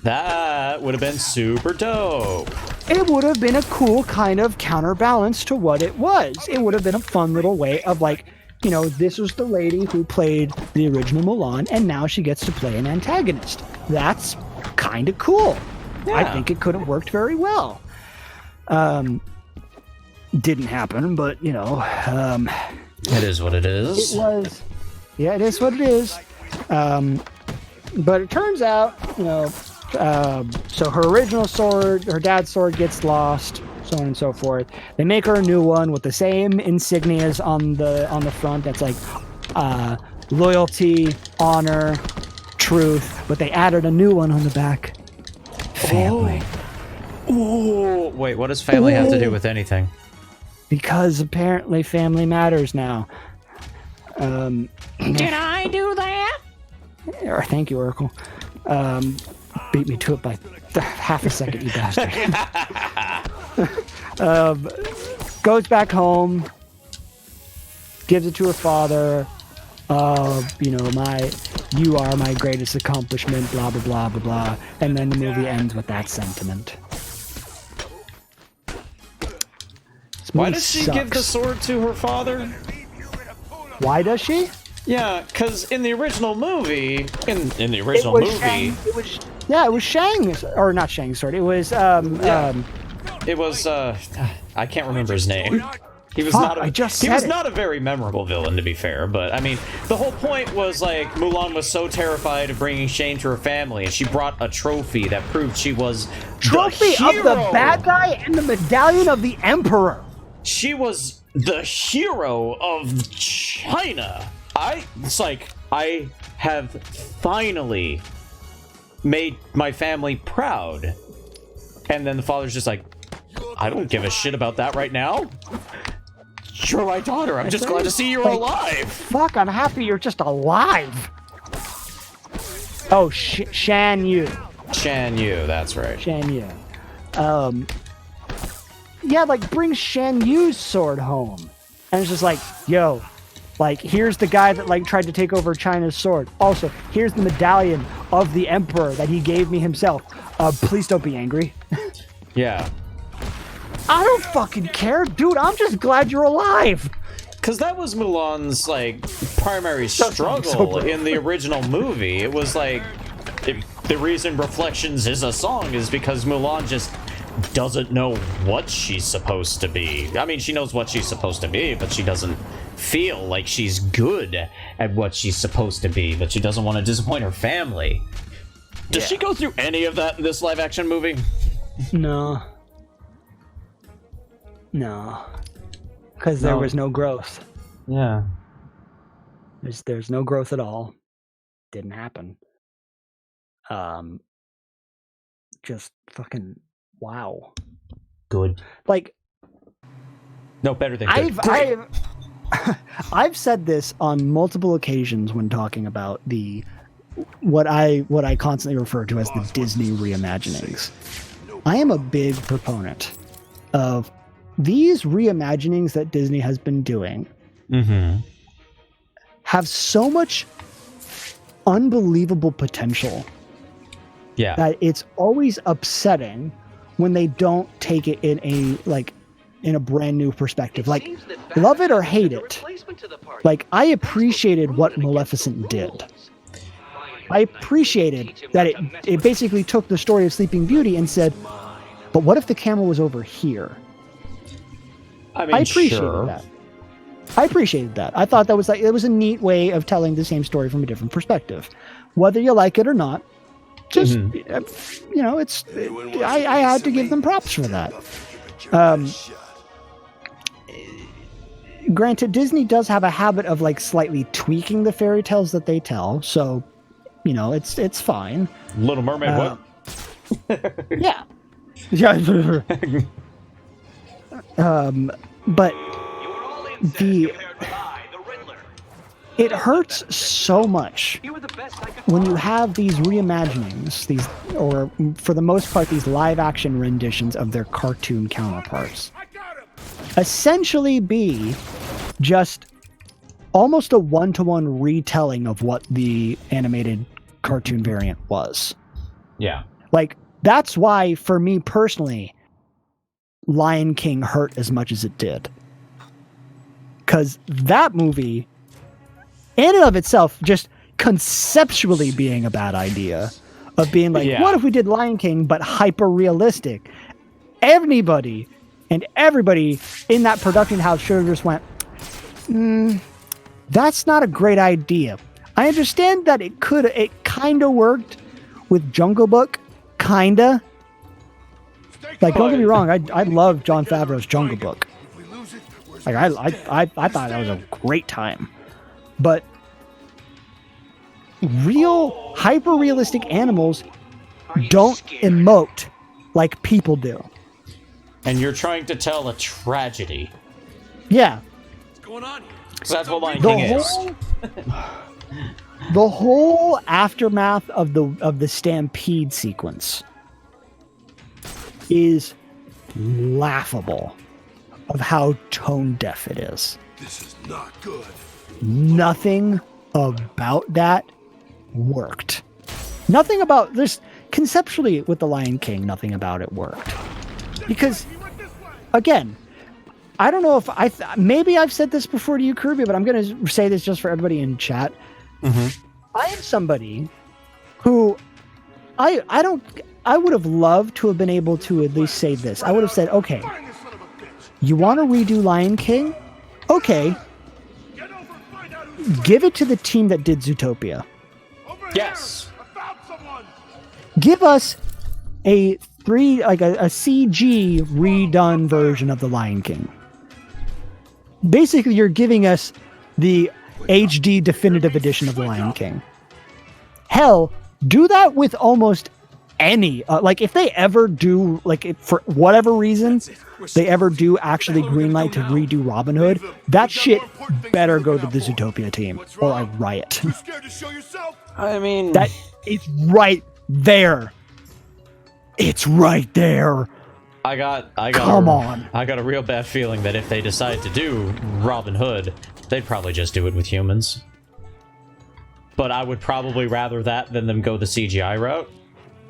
That would have been super dope. It would have been a cool kind of counterbalance to what it was. It would have been a fun little way of like, you know, this was the lady who played the original Mulan, and now she gets to play an antagonist. That's kind of cool. Yeah. I think it could have worked very well. Didn't happen, but, you know... it is what it is. It was. Yeah, it is what it is. But it turns out, you know, so her original sword, her dad's sword gets lost, so on and so forth. They make her a new one with the same insignias on the front. That's like loyalty, honor, truth. But they added a new one on the back. Family. Oh, wait, what does family have to do with anything? Because apparently family matters now. Did I do that? Or thank you, Oracle. Beat me to it by half a second, you bastard. Goes back home, gives it to her father. You know, you are my greatest accomplishment, blah, blah, blah, blah, blah. And then the movie ends with that sentiment. Why does she give the sword to her father? Why does she? Yeah, because in the original movie, in the original It was movie, Shang, it was Shang's, or not Shang's sword. It was it was I can't remember his name. He was Fuck, not. I just he said was it. not a very memorable villain, to be fair. But I mean, the whole point was like Mulan was so terrified of bringing shame to her family, and she brought a trophy that proved she was trophy the of the hero. bad guy and the medallion of the emperor. She was the hero of China. It's like I have finally made my family proud, and then the father's just like, I don't give a shit about that right now. You're my daughter. I'm just glad to see you're alive. Fuck, I'm happy you're just alive. Oh, Shan Yu. Shan Yu, that's right. Shan Yu. Yeah, like bring Shan Yu's sword home. And it's just like, yo, like here's the guy that like tried to take over China's sword. Also, here's the medallion of the emperor that he gave me himself. Please don't be angry. Yeah. I don't fucking care, dude. I'm just glad you're alive. Because that was Mulan's, like, primary struggle in the original movie. It was like, the reason Reflections is a song is because Mulan just doesn't know what she's supposed to be. I mean, she knows what she's supposed to be, but she doesn't feel like she's good at what she's supposed to be, but she doesn't want to disappoint her family. Does she go through any of that in this live-action movie? No. No. Because there was no growth. Yeah. There's no growth at all. Didn't happen. Just fucking wow. Good. Like, No, better than good. I've said this on multiple occasions when talking about what I constantly refer to as the Disney reimaginings. I am a big proponent of these reimaginings that Disney has been doing. Have so much unbelievable potential. Yeah. That it's always upsetting when they don't take it in a brand new perspective. Like, love it or hate it. Like, I appreciated what Maleficent did. I appreciated that it basically took the story of Sleeping Beauty and said, but what if the camera was over here? I mean, I appreciated that. I appreciated that. I thought that was it was a neat way of telling the same story from a different perspective. Whether you like it or not, just I had to give them props for that. Granted, Disney does have a habit of like slightly tweaking the fairy tales that they tell, so it's fine. Little Mermaid, what? Yeah. But it hurts so much when you have these reimaginings, or for the most part, these live action renditions of their cartoon counterparts. Essentially be just almost a one-to-one retelling of what the animated cartoon variant was. Yeah. Like, that's why, for me personally, Lion King hurt as much as it did. Because that movie, in and of itself, just conceptually being a bad idea, of being like, what if we did Lion King, but hyper-realistic? Everybody in that production house should have just went, that's not a great idea. I understand that it kind of worked with Jungle Book, kinda. Like, don't get me wrong, I love Jon Favreau's Jungle Book. Like, I thought that was a great time. But real, hyper-realistic animals don't emote like people do. And you're trying to tell a tragedy. Yeah. What's going on here? So that's what Lion King is. The whole aftermath of the stampede sequence is laughable of how tone deaf it is. This is not good. Nothing about that worked. Nothing about this conceptually with the Lion King, nothing about it worked. Because again, I don't know if maybe I've said this before to you, Kirby, but I'm going to say this just for everybody in chat. Mm-hmm. I am somebody who I would have loved to have been able to at least say this. I would have said, okay, Find this son of a bitch. you want to redo Lion King? Okay, Get over and find out who's give it to the team that did Zootopia. over Yes. here. I found someone. Give us a CG redone version of the Lion King. Basically, you're giving us the HD definitive edition of the Lion King. Hell, do that with almost any. Like, if they ever do, like, if for whatever reason, they ever do actually greenlight to redo Robin Hood, that shit better go to the Zootopia team, or I riot. You scared to show yourself? I mean, That it's right there. It's right there. I got Come on. I got a real bad feeling that if they decide to do Robin Hood, they'd probably just do it with humans. But I would probably rather that than them go the CGI route.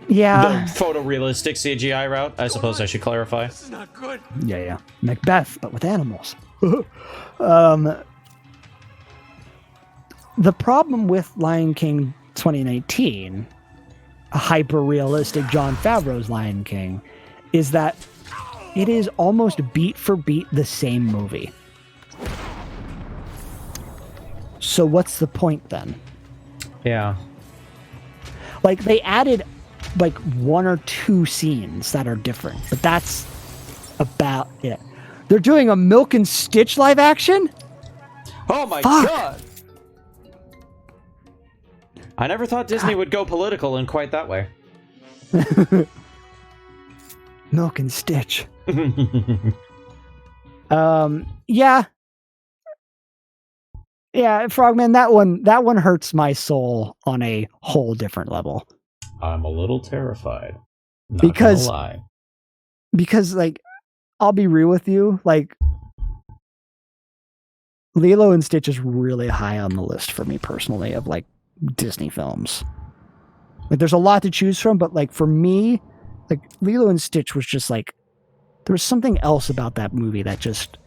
Yeah. The photorealistic CGI route, I suppose I should clarify. This is not good. Yeah. Macbeth, but with animals. The problem with Lion King 2019, a hyper-realistic Jon Favreau's Lion King, is that it is almost beat for beat the same movie. So what's the point then? Yeah. Like, they added like one or two scenes that are different, but that's about it. They're doing a Milk and Stitch live action? Oh my Fuck. god! I never thought Disney would go political in quite that way. Milk and Stitch. Yeah. Yeah, Frogman, that one hurts my soul on a whole different level. I'm a little terrified. Not Because- gonna lie. Because, like, I'll be real with you, like, Lilo and Stitch is really high on the list for me personally of, like, Disney films. Like, there's a lot to choose from, but, like, for me, like, Lilo and Stitch was just, like, there was something else about that movie that just,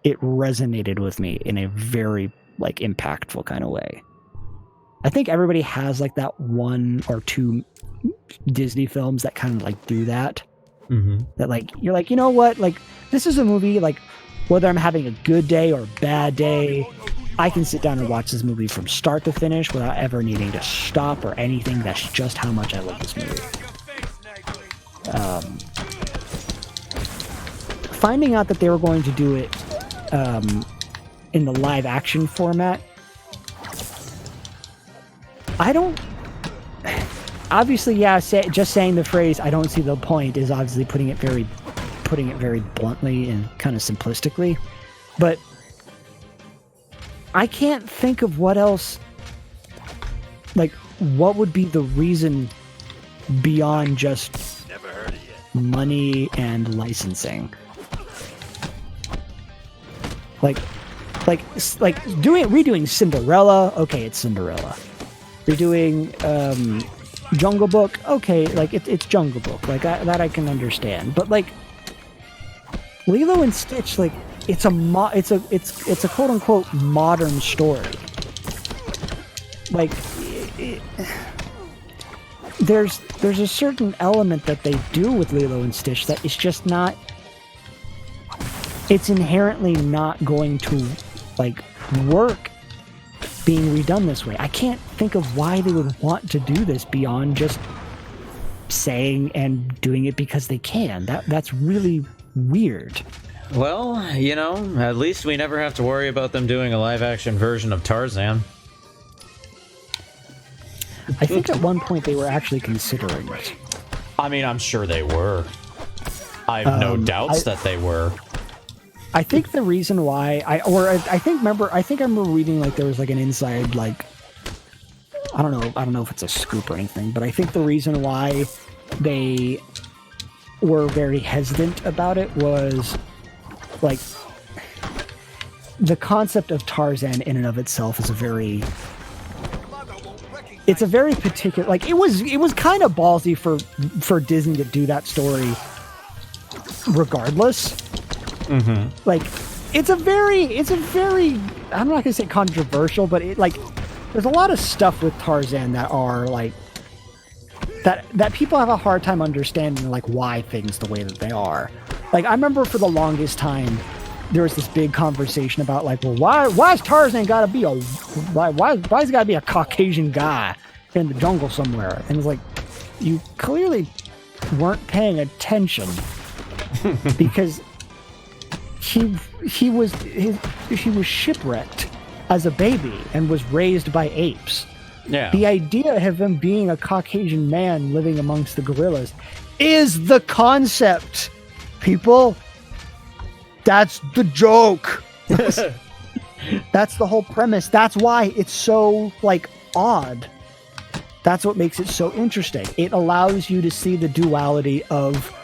it resonated with me in a very, like, impactful kind of way. I think everybody has, like, that one or two Disney films that kind of, like, do that. Mm-hmm. That, like, you're like, you know what? Like, this is a movie, like, whether I'm having a good day or a bad day, I can sit down and watch this movie from start to finish without ever needing to stop or anything. That's just how much I love this movie. Finding out that they were going to do it in the live action format, I don't... Obviously, yeah, just saying the phrase, I don't see the point, is obviously putting it very bluntly and kind of simplistically. But I can't think of what else, like, what would be the reason beyond just money and licensing. Like redoing Cinderella, okay, it's Cinderella. Redoing Jungle Book, okay, like it's Jungle Book, like that I can understand. But like Lilo and Stitch, like it's a quote unquote modern story. Like there's a certain element that they do with Lilo and Stitch that is just not. It's inherently not going to like work being redone this way. I can't think of why they would want to do this beyond just saying and doing it because they can. That's really weird. Well, you know, at least we never have to worry about them doing a live-action version of Tarzan. I think at one point they were actually considering it. I mean, I'm sure they were. I have no doubts that they were. I think the reason why I remember reading like there was like an inside like I don't know if it's a scoop or anything, but I think the reason why they were very hesitant about it was like the concept of Tarzan in and of itself is a very particular, like it was kind of ballsy for Disney to do that story regardless. Like, it's a very, I'm not gonna say controversial, but there's a lot of stuff with Tarzan that are like, that people have a hard time understanding, like, why things the way that they are. Like, I remember for the longest time, there was this big conversation about, like, well, why's Tarzan gotta be why's he gotta be a Caucasian guy in the jungle somewhere? And it's like, you clearly weren't paying attention because he was shipwrecked as a baby and was raised by apes. Yeah. The idea of him being a Caucasian man living amongst the gorillas is the concept, people. That's the joke. That's the whole premise. That's why it's so, like, odd. That's what makes it so interesting. It allows you to see the duality of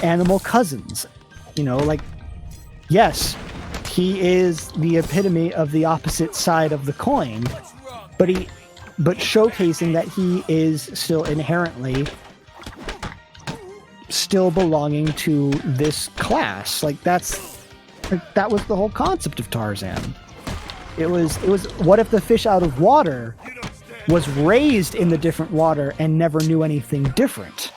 animal cousins. You know, like, yes, he is the epitome of the opposite side of the coin, but showcasing that he is still inherently still belonging to this class. Like, that was the whole concept of Tarzan. It was what if the fish out of water was raised in the different water and never knew anything different?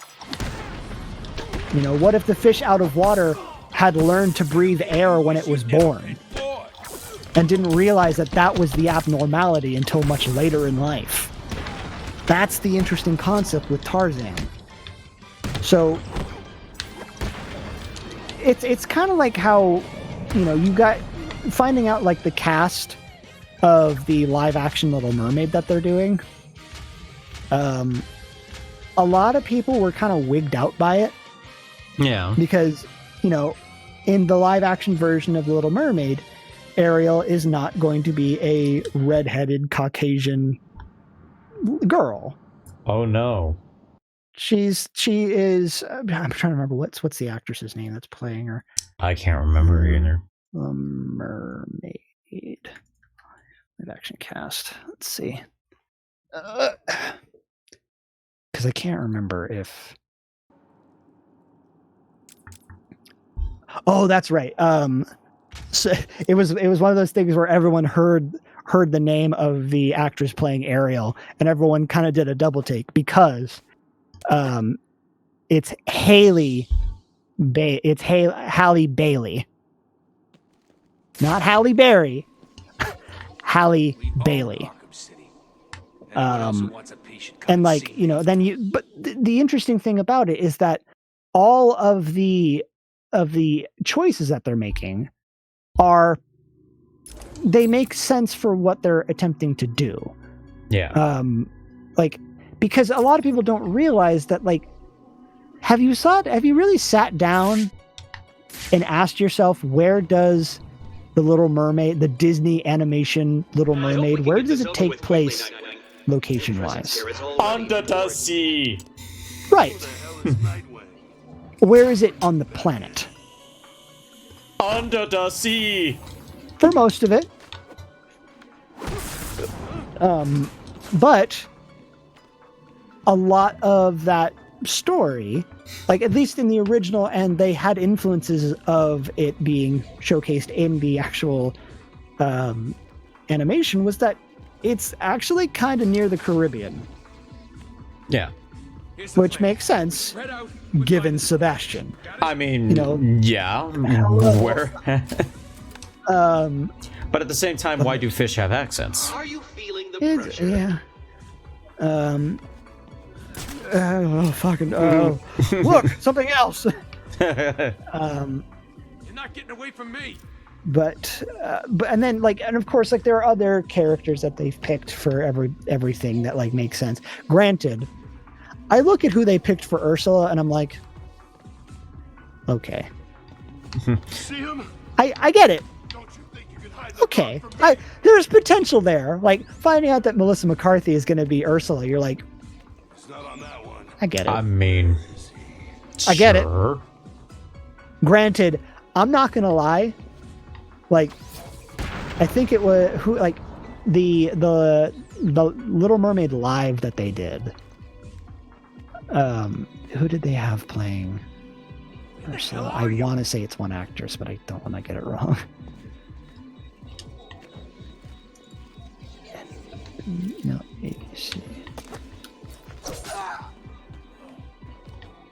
You know, what if the fish out of water had learned to breathe air when it was born and didn't realize that was the abnormality until much later in life? That's the interesting concept with Tarzan. So it's kind of like how, you know, you got finding out, like, the cast of the live action Little Mermaid that they're doing. A lot of people were kind of wigged out by it. Yeah. Because, you know, in the live action version of The Little Mermaid, Ariel is not going to be a redheaded Caucasian girl. Oh no. She is. I'm trying to remember what's the actress's name that's playing her. I can't remember either. Mermaid live action cast. Let's see. Because I can't remember if. Oh, that's right. So it was one of those things where everyone heard the name of the actress playing Ariel, and everyone kind of did a double take because it's Halle Bailey, not Halle Berry. Halle Bailey. And, like, you know, then but the interesting thing about it is that all of the choices that they're making they make sense for what they're attempting to do. Yeah. Like, because a lot of people don't realize that, like, have you really sat down and asked yourself, where does the Little Mermaid, the Disney animation Little Mermaid, where does it take place location wise? Under the sea. Right. Where is it on the planet? Under the sea. For most of it. But a lot of that story, like, at least in the original, and they had influences of it being showcased in the actual animation, was that it's actually kind of near the Caribbean. Yeah. Which makes sense, given Sebastian. I mean, you know, yeah. Where? But at the same time, why do fish have accents? Are you feeling the pressure? Yeah. Look, something else. You're not getting away from me. But and then, like, and of course, like, there are other characters that they've picked for everything that, like, makes sense. Granted, I look at who they picked for Ursula and I'm like, okay. See him? I get it. Don't you think you can hide the Okay. dog from me? There's potential there. Like, finding out that Melissa McCarthy is going to be Ursula, you're like, It's not on that one. I get it. I mean, I get it. sure. Granted, I'm not going to lie. Like, I think it was the Little Mermaid live that they did. Who did they have playing Ursula. I want to say it's one actress, but I don't want to get it wrong. No, ABC.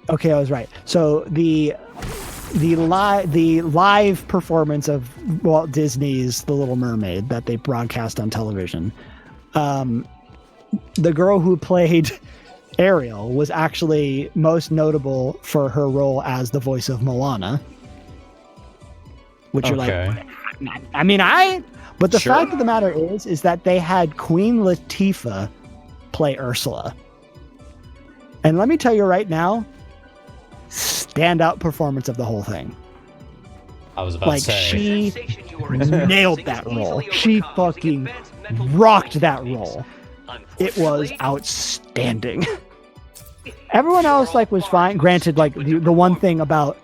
Okay, I was right. So the live performance of Walt Disney's The Little Mermaid that they broadcast on television, the girl who played Ariel was actually most notable for her role as the voice of Moana. Which you're like, I mean, but the fact of the matter is that they had Queen Latifah play Ursula. And let me tell you right now, standout performance of the whole thing. I was about to say. She nailed that role. She fucking rocked that role. It was outstanding. Everyone else was fine. Granted, the one thing about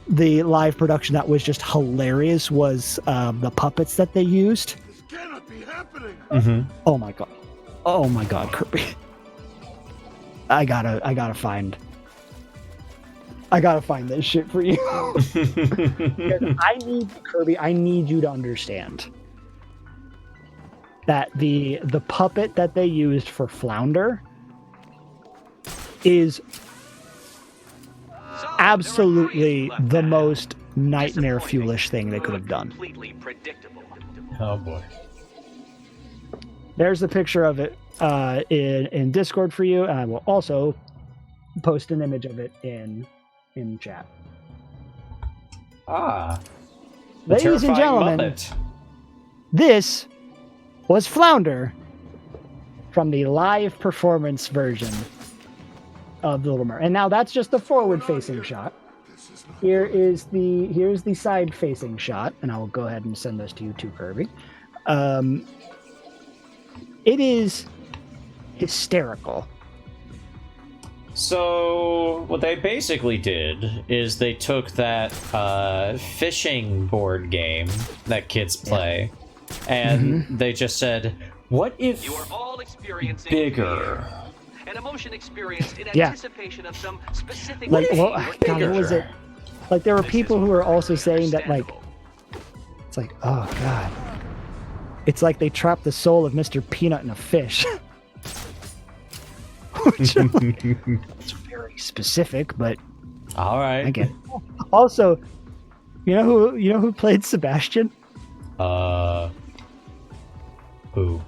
the live production that was just hilarious was the puppets that they used. This cannot be happening. Mm-hmm. Oh my god, Kirby. I gotta find this shit for you. I need you to understand that the puppet that they used for Flounder is absolutely the most nightmare fuelish thing they could have done. Oh boy. There's a picture of it in Discord for you, and I will also post an image of it in chat. Ladies and gentlemen, Muppet. this was Flounder from the live performance version of The Little Mermaid. And now that's just the forward-facing shot. Here's the side-facing shot, and I will go ahead and send this to you too, Kirby. It is hysterical. So what they basically did is they took that fishing board game that kids play, and they just said, "What if You are all experiencing bigger?" an emotion experienced in Yeah. anticipation of some specific God, thing. what was it? There were people who were also saying that, it's oh god, it's like they trapped the soul of Mr. Peanut in a fish. Which it's very specific, but All right. I get it. Also, you know who played Sebastian? Who?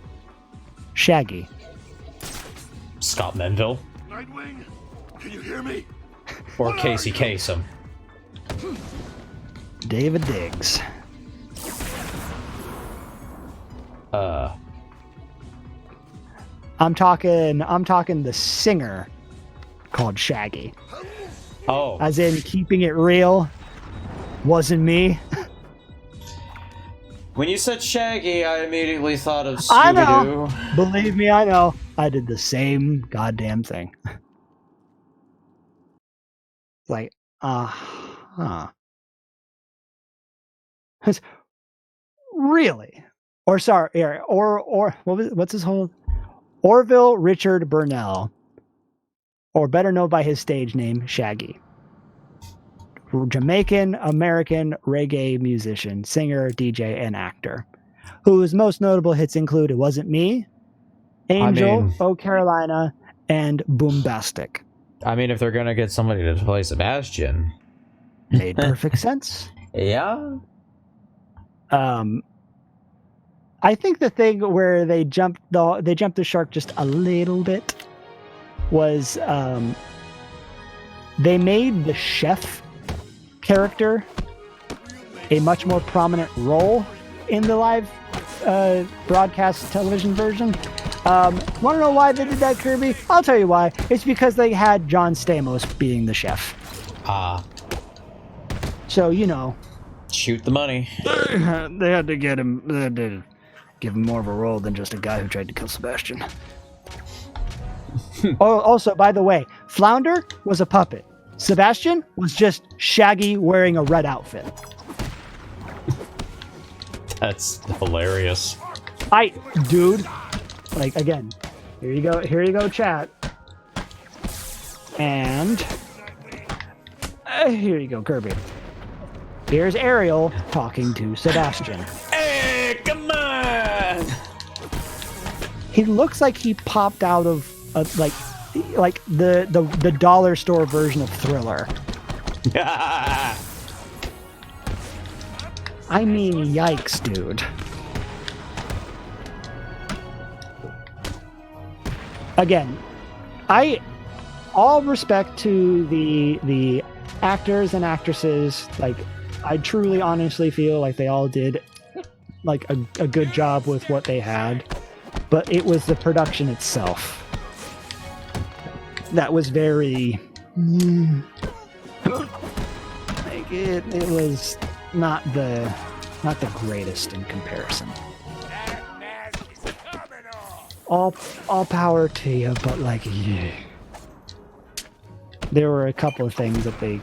Shaggy. Scott Menville Nightwing, can you hear me? or Casey Kasem? David Diggs. I'm talking the singer called Shaggy. Oh, As in keeping it real. Wasn't me. when you said Shaggy, I immediately thought of I Scooby-Doo. know. Believe me, I know. I did the same goddamn thing. Really? Or sorry, or what's his whole Orville Richard Burnell, or better known by his stage name, Shaggy. Jamaican American reggae musician, singer, DJ, and actor, whose most notable hits include "It Wasn't Me," "Angel," "Oh Carolina," and "Boombastic." I mean, if they're gonna get somebody to play Sebastian, Made perfect sense. yeah. I think the thing where they jumped the shark just a little bit was they made the chef character a much more prominent role in the live broadcast television version. Want to know why they did that, Kirby? I'll tell you why. It's because they had John Stamos being the chef. So, Shoot the money. they had to get him. They had to give him more of a role than just a guy who tried to kill Sebastian. Oh, also, by the way, Flounder was a puppet. Sebastian was just Shaggy wearing a red outfit. That's hilarious. Dude, again, here you go, chat. And Here you go, Kirby. Here's Ariel talking to Sebastian. Hey, come on! He looks like he popped out of like the dollar store version of Thriller. I mean, yikes, dude. Again, all respect to the actors and actresses. Like, I truly, honestly feel like they all did like a good job with what they had, but it was the production itself that was very like it was not the greatest in comparison. That mask is coming off. All power to you, but like, yeah. There were a couple of things that they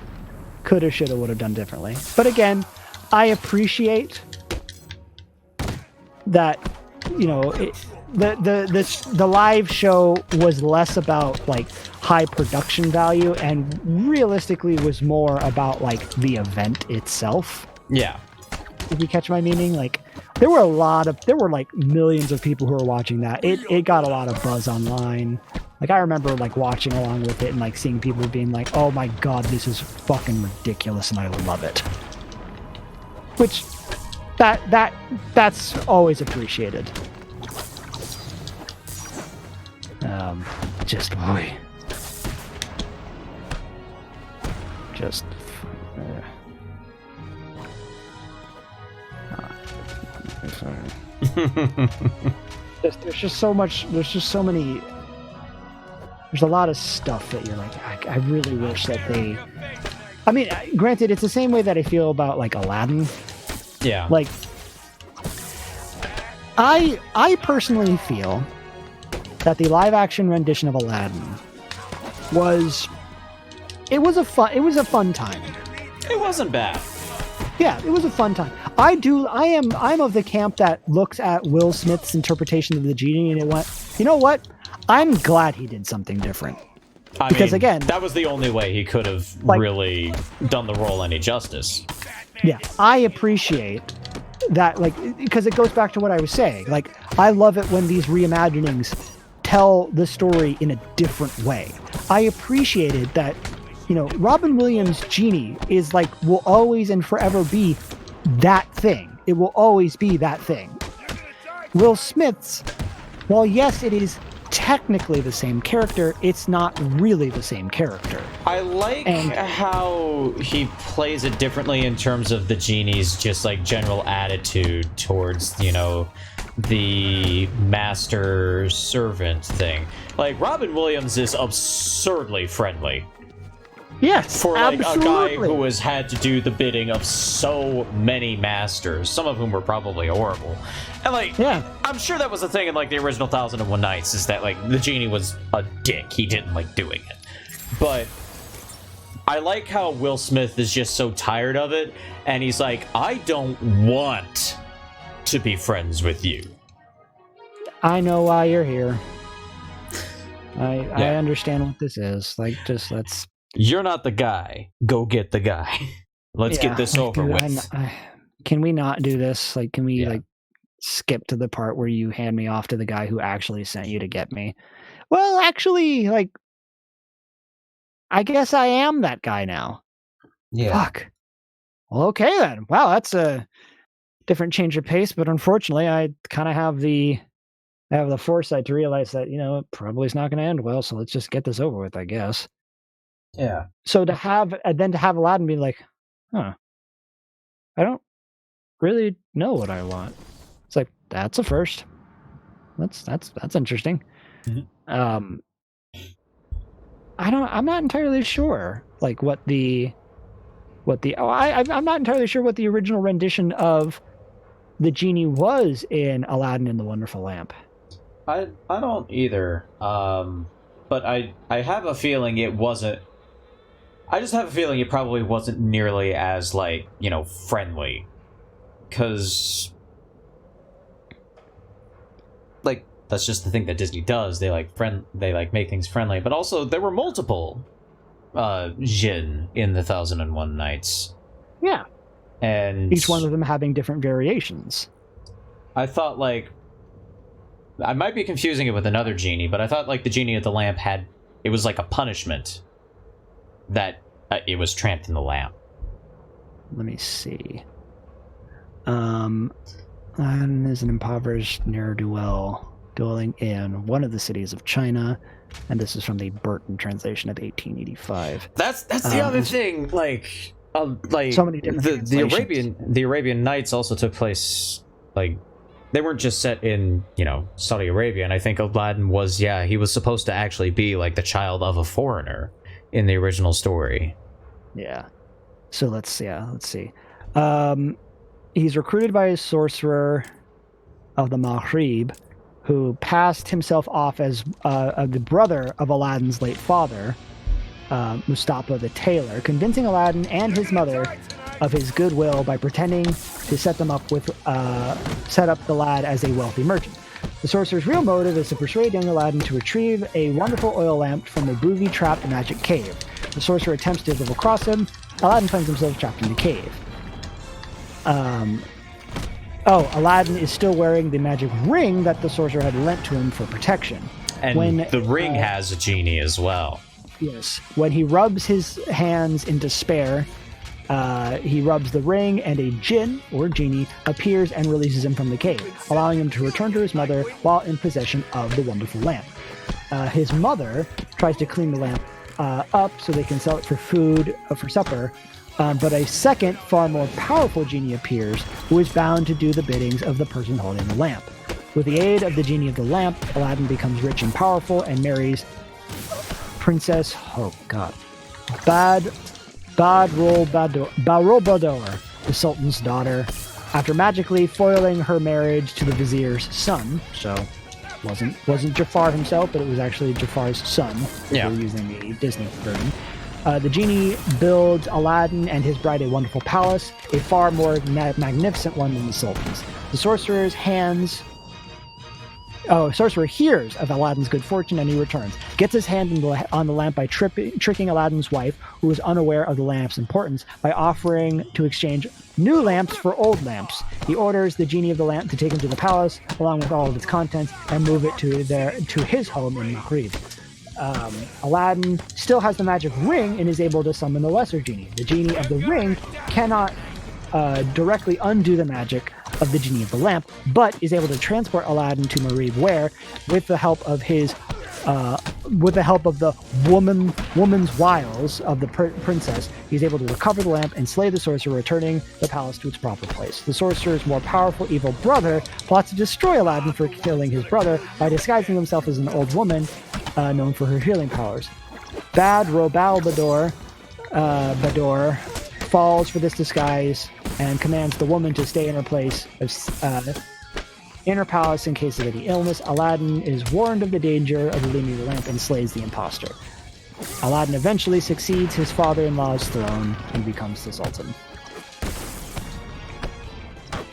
coulda, shoulda, woulda done differently. But again, I appreciate that, you know, the live show was less about like high production value and realistically was more about like the event itself. Yeah. If you catch my meaning, like there were like millions of people who were watching that. It got a lot of buzz online. Like I remember like watching along with it and like seeing people being like, "Oh my god, this is fucking ridiculous," and I love it. Which that's always appreciated. Just boy. Just there's just so much, there's just so many, there's a lot of stuff that you're like, I really wish that they, I mean, granted, it's the same way that I feel about like Aladdin. Yeah. Like, I personally feel that the live action rendition of Aladdin was a fun time. It wasn't bad. Yeah, it was a fun time. I'm of the camp that looks at Will Smith's interpretation of the genie and it went, you know what? I'm glad he did something different. Because again, that was the only way he could have really done the role any justice. Yeah, I appreciate that, like, because it goes back to what I was saying. Like, I love it when these reimaginings tell the story in a different way. I appreciated that, you know, Robin Williams' genie is like, will always and forever be that thing. It will always be that thing. Will Smith's, while yes, it is technically the same character, it's not really the same character. I like how he plays it differently in terms of the genie's just like general attitude towards, you know, the master servant thing. Like Robin Williams is absurdly friendly. Yes, for like absolutely. A guy who has had to do the bidding of so many masters, some of whom were probably horrible. And like, yeah, I'm sure that was a thing in like the original 1001 Nights, is that like the genie was a dick. He didn't like doing it. But I like how Will Smith is just so tired of it, and he's like, I don't want to be friends with you. I know why you're here. I understand what this is. Like, just let's... You're not the guy. Go get the guy. Let's get this over with. Can we not do this? Like, can we like skip to the part where you hand me off to the guy who actually sent you to get me? Well, actually, like, I guess I am that guy now. Yeah. Fuck. Well, okay then. Wow, that's a different change of pace, but unfortunately, I kind of have the foresight to realize that, you know, it probably is not going to end well, so let's just get this over with, I guess. Yeah. So to have Aladdin be like, huh, I don't really know what I want. It's like, that's a first. That's interesting. Mm-hmm. I'm not entirely sure like I'm not entirely sure what the original rendition of the genie was in Aladdin and the Wonderful Lamp. I don't either. But I have a feeling it wasn't. I just have a feeling it probably wasn't nearly as, like, you know, friendly. Because, like, that's just the thing that Disney does. They make things friendly. But also, there were multiple Jinn in the 1001 Nights. Yeah. And Each one of them having different variations. I thought, like, I might be confusing it with another genie, but I thought, like, the genie of the lamp it was like a punishment that it was trapped in the lamp. Let me see. Aladdin is an impoverished ne'er-do-well dwelling in one of the cities of China, and this is from the Burton translation of 1885. That's the other thing. Like so many different the Arabian Nights also took place, like, they weren't just set in, Saudi Arabia, and I think Aladdin was, he was supposed to actually be like the child of a foreigner in the original story. Yeah. So let's see. He's recruited by a sorcerer of the Maghrib, who passed himself off as the brother of Aladdin's late father, Mustafa the tailor, convincing Aladdin and his mother of his goodwill by pretending to set up the lad as a wealthy merchant. The sorcerer's real motive is to persuade young Aladdin to retrieve a wonderful oil lamp from a booby-trapped magic cave. The sorcerer attempts to double cross him. Aladdin finds himself trapped in the cave. Aladdin is still wearing the magic ring that the sorcerer had lent to him for protection. And the ring has a genie as well. Yes. When he rubs his hands in despair, he rubs the ring, and a jinn, or genie, appears and releases him from the cave, allowing him to return to his mother while in possession of the wonderful lamp. His mother tries to clean the lamp up so they can sell it for food for supper, but a second, far more powerful genie appears, who is bound to do the biddings of the person holding the lamp. With the aid of the genie of the lamp, Aladdin becomes rich and powerful and marries Princess Badroulbadour, the Sultan's daughter, after magically foiling her marriage to the vizier's son. So, wasn't Jafar himself, but it was actually Jafar's son. Yeah. We're using the Disney version. The genie builds Aladdin and his bride a wonderful palace, a far more magnificent one than the Sultan's. The sorcerer hears of Aladdin's good fortune, and he returns. Gets his hand on the lamp by tricking Aladdin's wife, who is unaware of the lamp's importance, by offering to exchange new lamps for old lamps. He orders the genie of the lamp to take him to the palace, along with all of its contents, and move it to his home in Maghrib. Aladdin still has the magic ring and is able to summon the lesser genie. The genie of the ring cannot directly undo the magic of the genie of the lamp, but is able to transport Aladdin to Maghrib, where, with the help of the woman's wiles of the princess, he's able to recover the lamp and slay the sorcerer, returning the palace to its proper place. The sorcerer's more powerful evil brother plots to destroy Aladdin for killing his brother by disguising himself as an old woman known for her healing powers. Badroulbadour falls for this disguise and commands the woman to stay in her place in her palace in case of any illness. Aladdin is warned of the danger of leaving the lamp and slays the imposter. Aladdin eventually succeeds his father-in-law's throne and becomes the Sultan.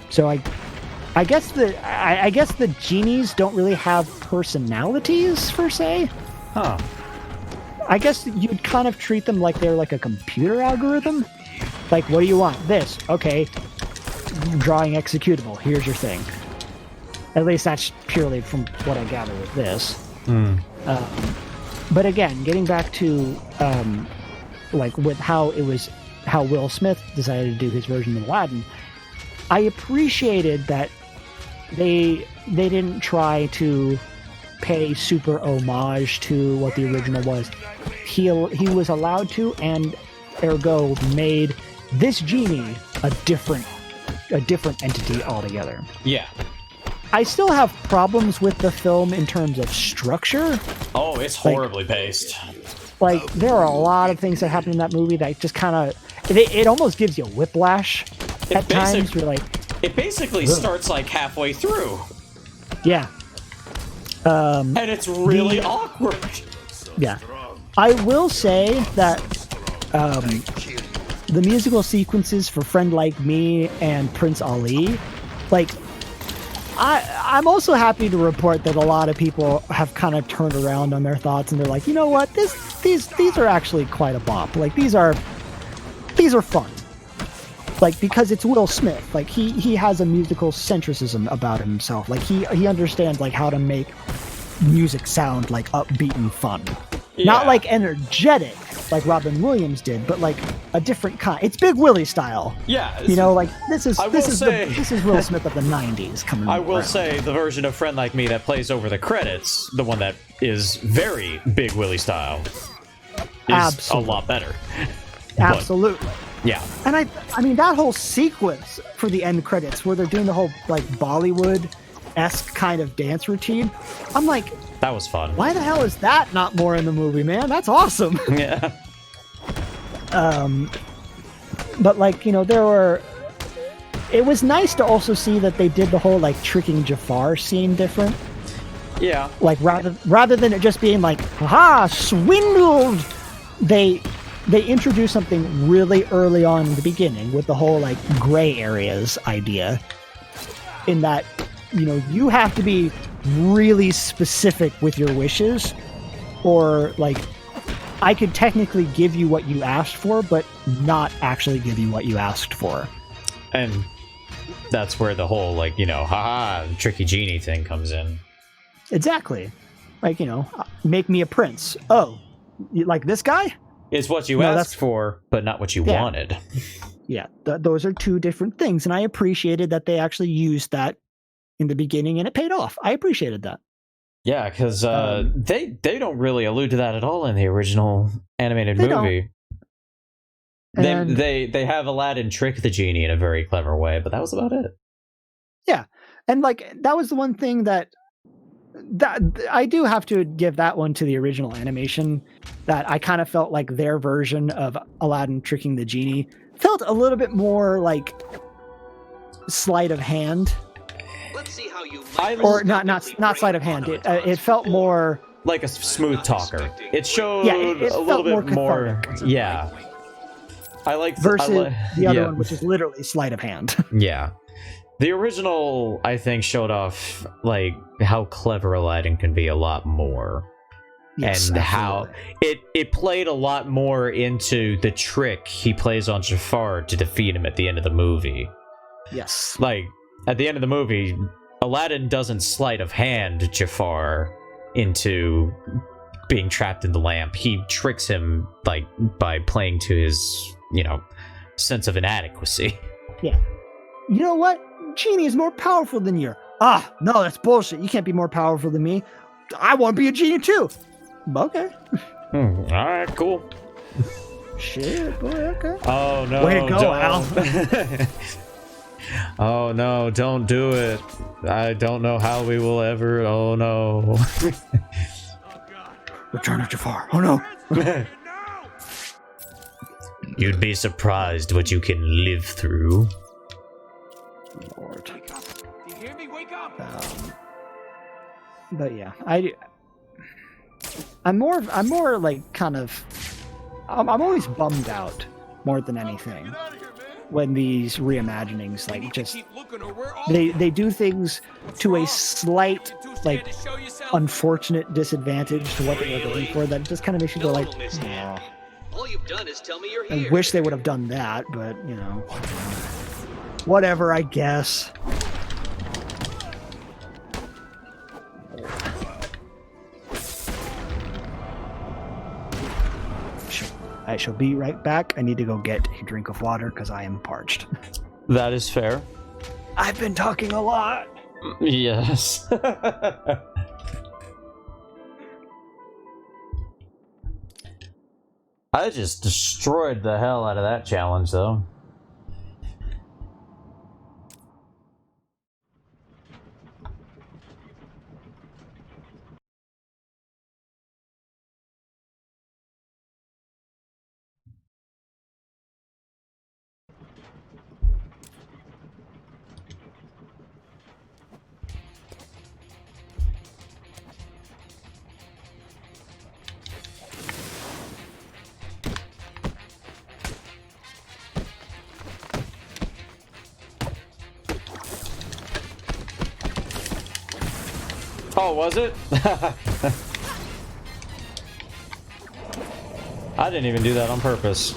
So I guess the genies don't really have personalities per se. Huh. I guess you'd kind of treat them like they're like a computer algorithm. Like, what do you want? This. Okay. Drawing executable. Here's your thing. At least that's purely from what I gather with this. But again, getting back to like with how Will Smith decided to do his version of Aladdin, I appreciated that they didn't try to pay super homage to what the original was. He was allowed to, and ergo made this genie a different entity altogether. Yeah. I still have problems with the film in terms of structure. Oh, it's horribly paced. Like, there are a lot of things that happen in that movie that just kind of... It almost gives you whiplash at times. You're like... It basically starts, like, halfway through. Yeah. And it's really awkward. Yeah. I will say that the musical sequences for Friend Like Me and Prince Ali, like, I'm also happy to report that a lot of people have kind of turned around on their thoughts, and they're like, you know what, these are actually quite a bop. Like these are fun. Like, because it's Will Smith. Like he has a musical centricism about himself. Like he understands like how to make music sound like upbeat and fun. Yeah. Not like energetic like Robin Williams did, but like a different kind. It's Big Willie style. Yeah. You know, like this is will this say- is Will Smith of the 90s coming I will around. say the version of Friend Like Me that plays over the credits, the one that is very Big Willie style, is Absolutely. a lot better. Absolutely. Yeah. And I mean that whole sequence for the end credits where they're doing the whole like Bollywood-esque kind of dance routine. I'm like, That was fun. why the hell is that not more in the movie, man? That's awesome. Yeah. But like, you know, it was nice to also see that they did the whole like tricking Jafar scene different. Yeah. Like rather than it just being like, haha, swindled, they introduced something really early on in the beginning with the whole like gray areas idea, in that, you know, you have to be really specific with your wishes, or like I could technically give you what you asked for, but not actually give you what you asked for. And that's where the whole, like, you know, haha, tricky genie thing comes in. Exactly. Like, you know, make me a prince. Oh, you like this guy? It's what you No, asked that's- for, but not what you Yeah. wanted. Yeah, those are two different things, and I appreciated that they actually used that in the beginning, and it paid off. I appreciated that. Yeah, because they don't really allude to that at all in the original animated They don't. movie. And They have Aladdin trick the genie in a very clever way, but that was about it. and like that was the one thing that I do have to give that one to the original animation, that I kind of felt like their version of Aladdin tricking the genie felt a little bit more like sleight of hand, Let's see how you or not sleight of hand. It felt more. Like a smooth talker. It showed Yeah, it a felt little more bit more. cathartic. Yeah. I like Versus the other yeah. one, which is literally sleight of hand. Yeah. The original, I think, showed off like how clever Aladdin can be a lot more. Yes, and how absolutely. it played a lot more into the trick he plays on Jafar to defeat him at the end of the movie. Yes. Like, at the end of the movie, Aladdin doesn't sleight of hand Jafar into being trapped in the lamp. He tricks him like by playing to his, you know, sense of inadequacy. You know what? Genie is more powerful than you. Ah, no, that's bullshit. You can't be more powerful than me. I want to be a genie too. Okay. All right, cool. Shit, boy, okay. Oh no! Way to go, don't. Oh no! Don't do it. I don't know how we will ever. Oh no! Return of Jafar. Oh no. No! You'd be surprised what you can live through. Lord. Wake up. Do you hear me? Wake up! But yeah, I'm more like kind of. I'm always bummed out more than anything Get out of here, man! when these reimaginings You like need to just keep looking or we're all they do things to a slight too scared like to show yourself. unfortunate disadvantage to what they were going for, that just kind of makes you go like, Total mishap. "Aw." All you've done is tell me you're I here. wish they would have done that, but you know, whatever, I guess. I shall be right back. I need to go get a drink of water because I am parched. That is fair. I've been talking a lot. Yes. I just destroyed the hell out of that challenge, though. Oh, was it? I didn't even do that on purpose.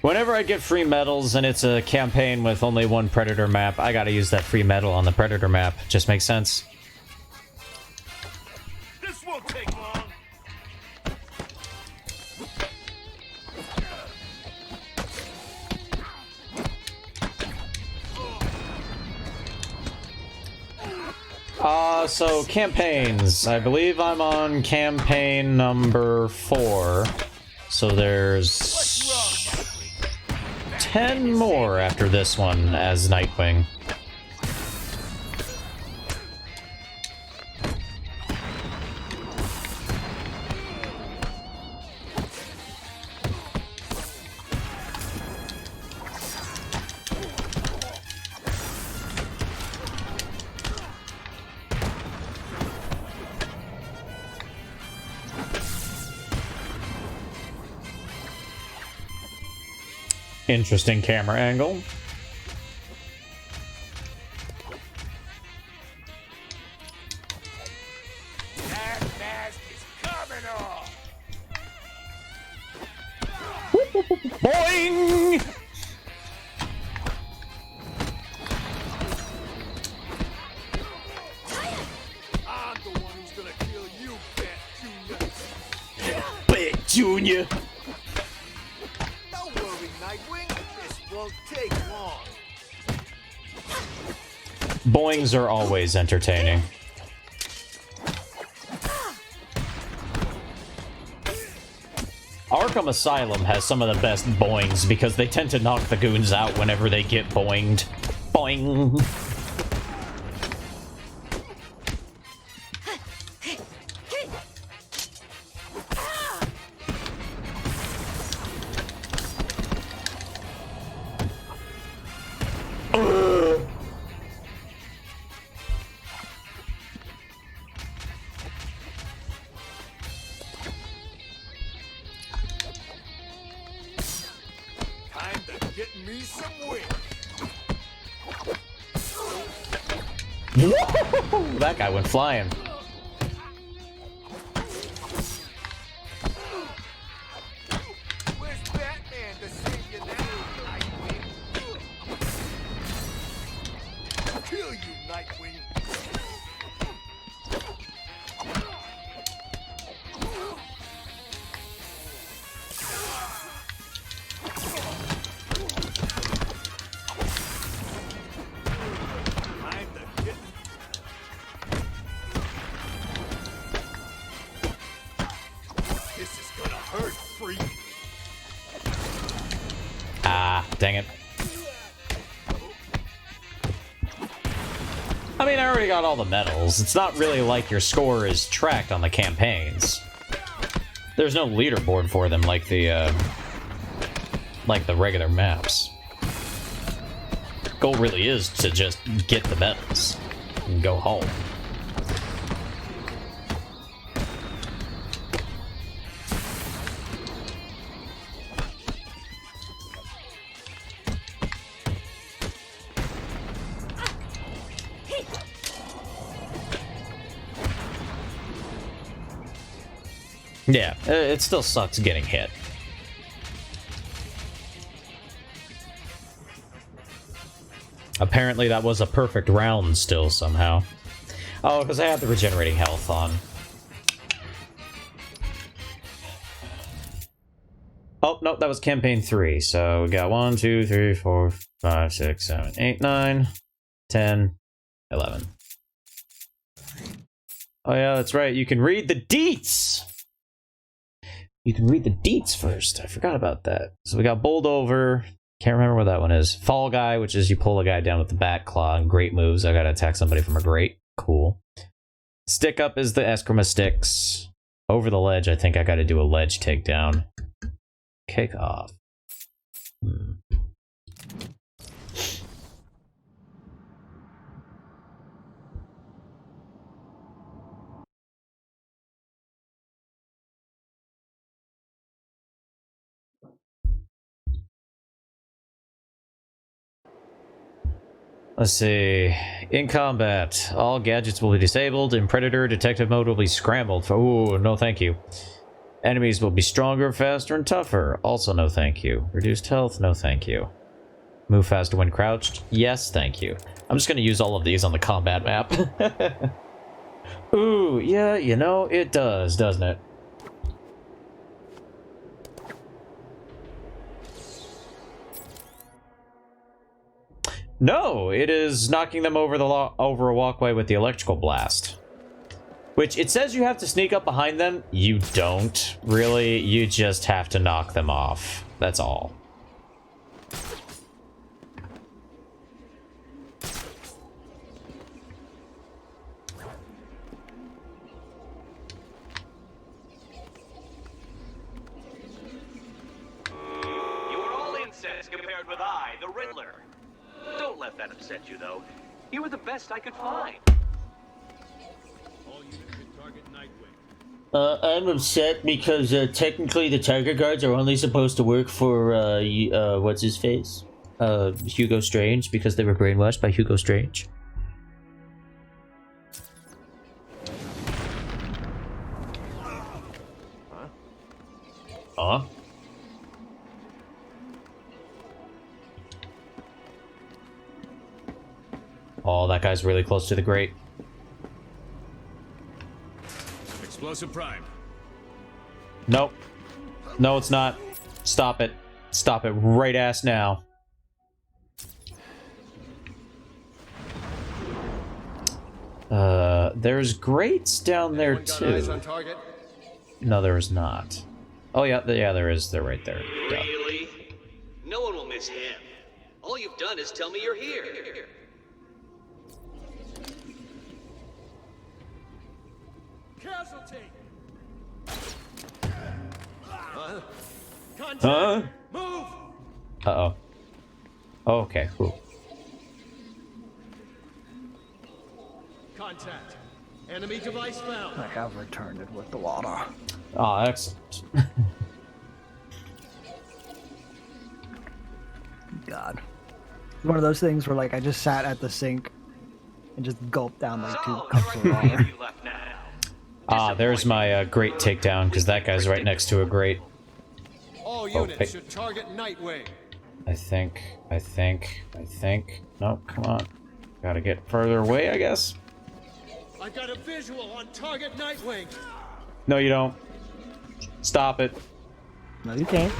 Whenever I get free medals and it's a campaign with only one Predator map, I gotta use that free medal on the Predator map. Just makes sense. This won't take long. So campaigns. I believe I'm on campaign number 4. So there's 10 more after this one as Nightwing. Interesting camera angle. That mask is coming off. Boing! I'm the one who's gonna kill you, Bat Junior. Bet Junior. Don't worry, Nightwing. This won't take long. Boings are always entertaining. Arkham Asylum has some of the best boings because they tend to knock the goons out whenever they get boinged. Boing! Time to get me some wind. Whoa! That guy went flying. Where's Batman to save you now, Nightwing? Kill you, Nightwing. Time to get This is gonna hurt, freak. Ah, dang it. I mean, I already got all the medals. It's not really like your score is tracked on the campaigns. There's no leaderboard for them like the regular maps. Goal really is to just get the medals and go home. Yeah, it still sucks getting hit. Apparently that was a perfect round still somehow. Oh, because I had the regenerating health on. Oh, no, that was campaign 3. So we got 1, 2, 3, 4, 5, 6, 7, 8, 9, 10, 11. Oh yeah, that's right. You can read the deets! You can read the deets first. I forgot about that. So we got bowled over. Can't remember what that one is. Fall Guy, which is you pull a guy down with the bat claw. Great moves. I gotta attack somebody from a grate. Cool. Stick up is the Eskrima sticks. Over the ledge, I think I gotta do a ledge takedown. Kick off. Let's see. In combat, all gadgets will be disabled. In Predator, detective mode will be scrambled. Ooh, no thank you. Enemies will be stronger, faster, and tougher. Also no thank you. Reduced health, no thank you. Move faster when crouched. Yes, thank you. I'm just going to use all of these on the combat map. Ooh, yeah, you know, it does, doesn't it? No, it is knocking them over over a walkway with the electrical blast. Which, it says you have to sneak up behind them. You don't, really. You just have to knock them off. That's all. You are all insects compared with I, the Riddler. Don't let that upset you, though. You were the best I could find. All units can target Nightwing. I'm upset because technically the Tiger Guards are only supposed to work for what's his face? Hugo Strange, because they were brainwashed by Hugo Strange. Huh? Oh, that guy's really close to the grate. Explosive prime. Nope. No, it's not. Stop it. Stop it right ass now. There's grates down there too. No, there is not. Oh yeah, there is. They're right there. Duh. Really? No one will miss him. All you've done is tell me you're here. Casualty. Huh? Move. Uh-oh. Oh, okay, cool. Contact. Enemy device found. I have returned it with the water. Oh, excellent. God. One of those things where, like, I just sat at the sink and just gulped down, like, 2 So, cups there of are 3 water. of you left now. Ah, there's my grate takedown, because that guy's right next to a grate. All Oh, units hey. should target Nightwing. I think. No, come on. Gotta get further away, I guess. I've got a visual on target Nightwing. No, you don't. Stop it. No, you can't.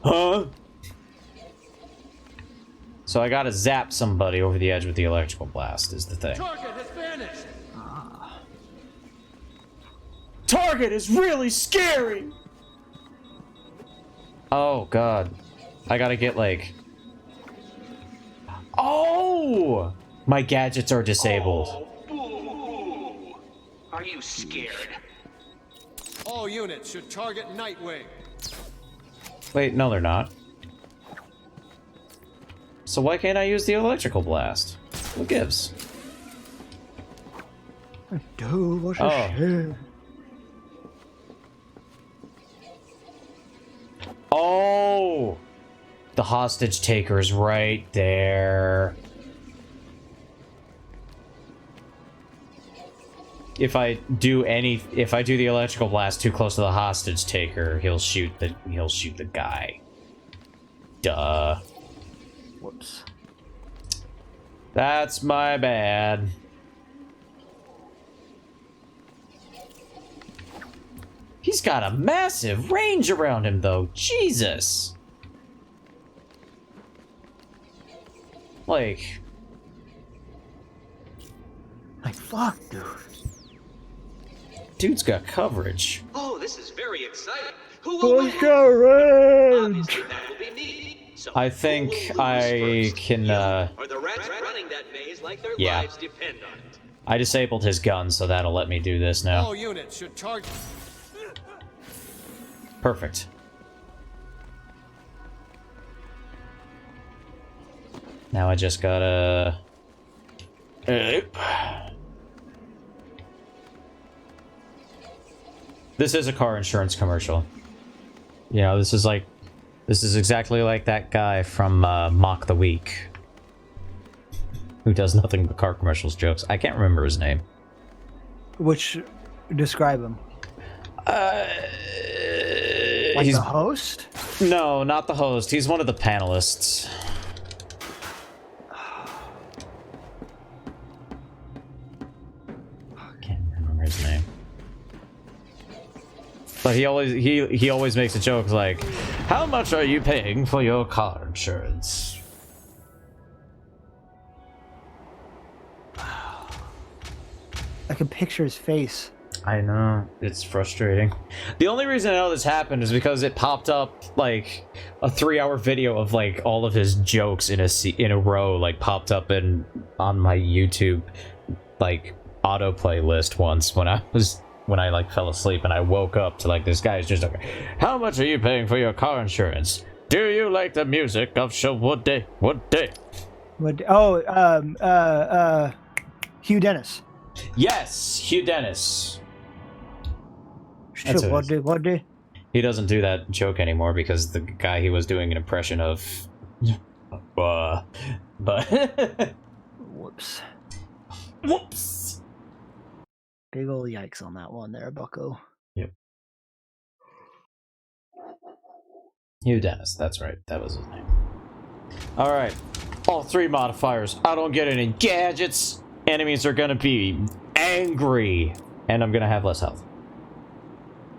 Huh? So I gotta zap somebody over the edge with the electrical blast, is the thing. Target has vanished. Target is really scary! Oh, God. I gotta get, like... Oh! My gadgets are disabled. Boo! Are you scared? All units should target Nightwing. Wait, no, they're not. So why can't I use the electrical blast? Who gives? Dude, what's Oh. shit? Oh! The hostage taker's right there. If I do the electrical blast too close to the hostage taker, he'll shoot the guy. Duh. Whoops. That's my bad. He's got a massive range around him, though. Jesus. Like... Like, fuck, dude. Dude's got coverage. Oh, this is very exciting. Who will win? range! Obviously, that will be me. So I think who will lose I first? can, You or the rats running that maze like their Yeah. lives depend on it. I disabled his gun, so that'll let me do this now. All units should target. Perfect. Now I just gotta... This is a car insurance commercial. You know, this is exactly like that guy from Mock the Week. who does nothing but car commercials jokes. I can't remember his name. Which, describe him. Like He's the host? no, not the host. He's one of the panelists. Can't remember his name. But he always makes a joke like, "How much are you paying for your car insurance?" I can picture his face. I know, it's frustrating. The only reason I know this happened is because it popped up like a 3-hour video of like all of his jokes in a row, like popped up on my YouTube like autoplay list once when I like fell asleep and I woke up to like this guy's just like, "How much are you paying for your car insurance? Do you like the music of Sherwood Day? What day?" What? Oh, Hugh Dennis. Yes, Hugh Dennis. That's What day? He doesn't do that joke anymore because the guy he was doing an impression of. But. Whoops. Whoops! Big ol' yikes on that one there, bucko. Yep. Hugh Dennis, that's right. That was his name. Alright. All 3 modifiers. I don't get any gadgets. Enemies are gonna be angry. And I'm gonna have less health.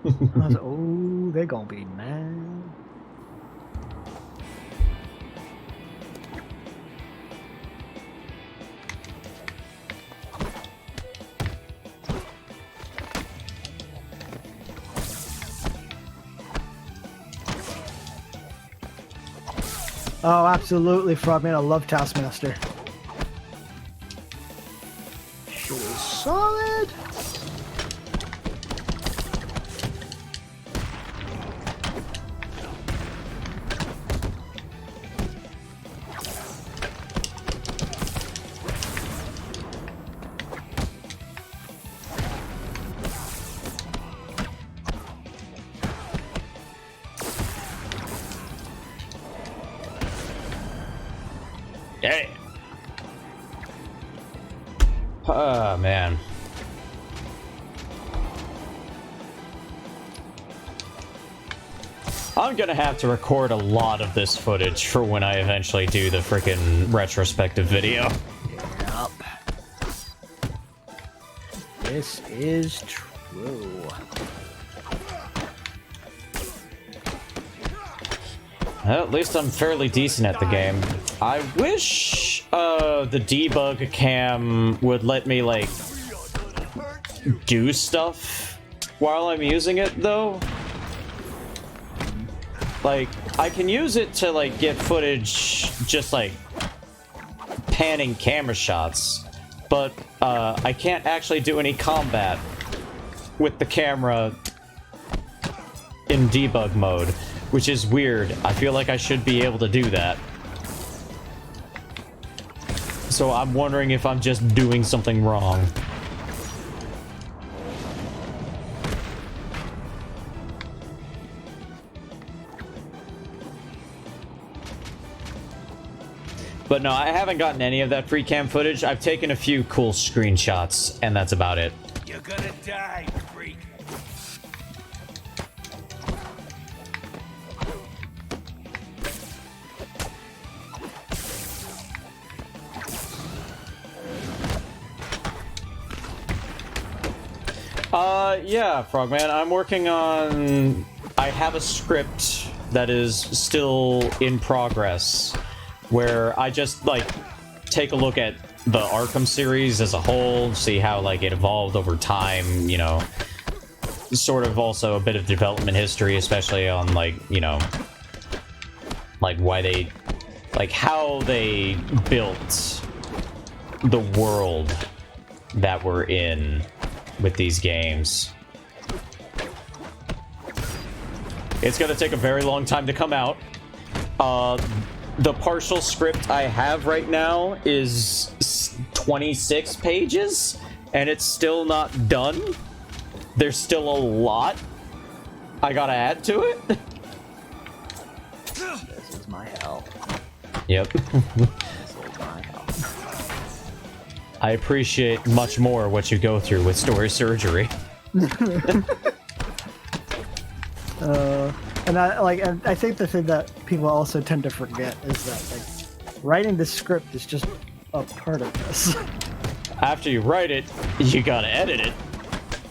Oh, they're gonna be mad. Oh, absolutely, Frogman. I love Taskmaster. Shit is solid. Yeah. Oh, man. I'm gonna have to record a lot of this footage for when I eventually do the freaking retrospective video. Yup. This is true. Well, at least I'm fairly decent at the game. I wish the debug cam would let me, like, do stuff while I'm using it, though. Like, I can use it to, like, get footage just, like, panning camera shots, but I can't actually do any combat with the camera in debug mode, which is weird. I feel like I should be able to do that. So I'm wondering if I'm just doing something wrong. But no, I haven't gotten any of that free cam footage. I've taken a few cool screenshots, and that's about it. You're gonna die, freak. Yeah, Frogman, I'm working on... I have a script that is still in progress, where I just, like, take a look at the Arkham series as a whole, see how, like, it evolved over time, you know, sort of also a bit of development history, especially on, like, you know, like, why they... like, how they built the world that we're in with these games. It's gonna take a very long time to come out. The partial script I have right now is 26 pages, and it's still not done. There's still a lot I gotta add to it. This is my hell. Yep. This is my hell. I appreciate much more what you go through with story surgery. And I think the thing that people also tend to forget is that like writing the script is just a part of this. After you write it, you gotta edit it.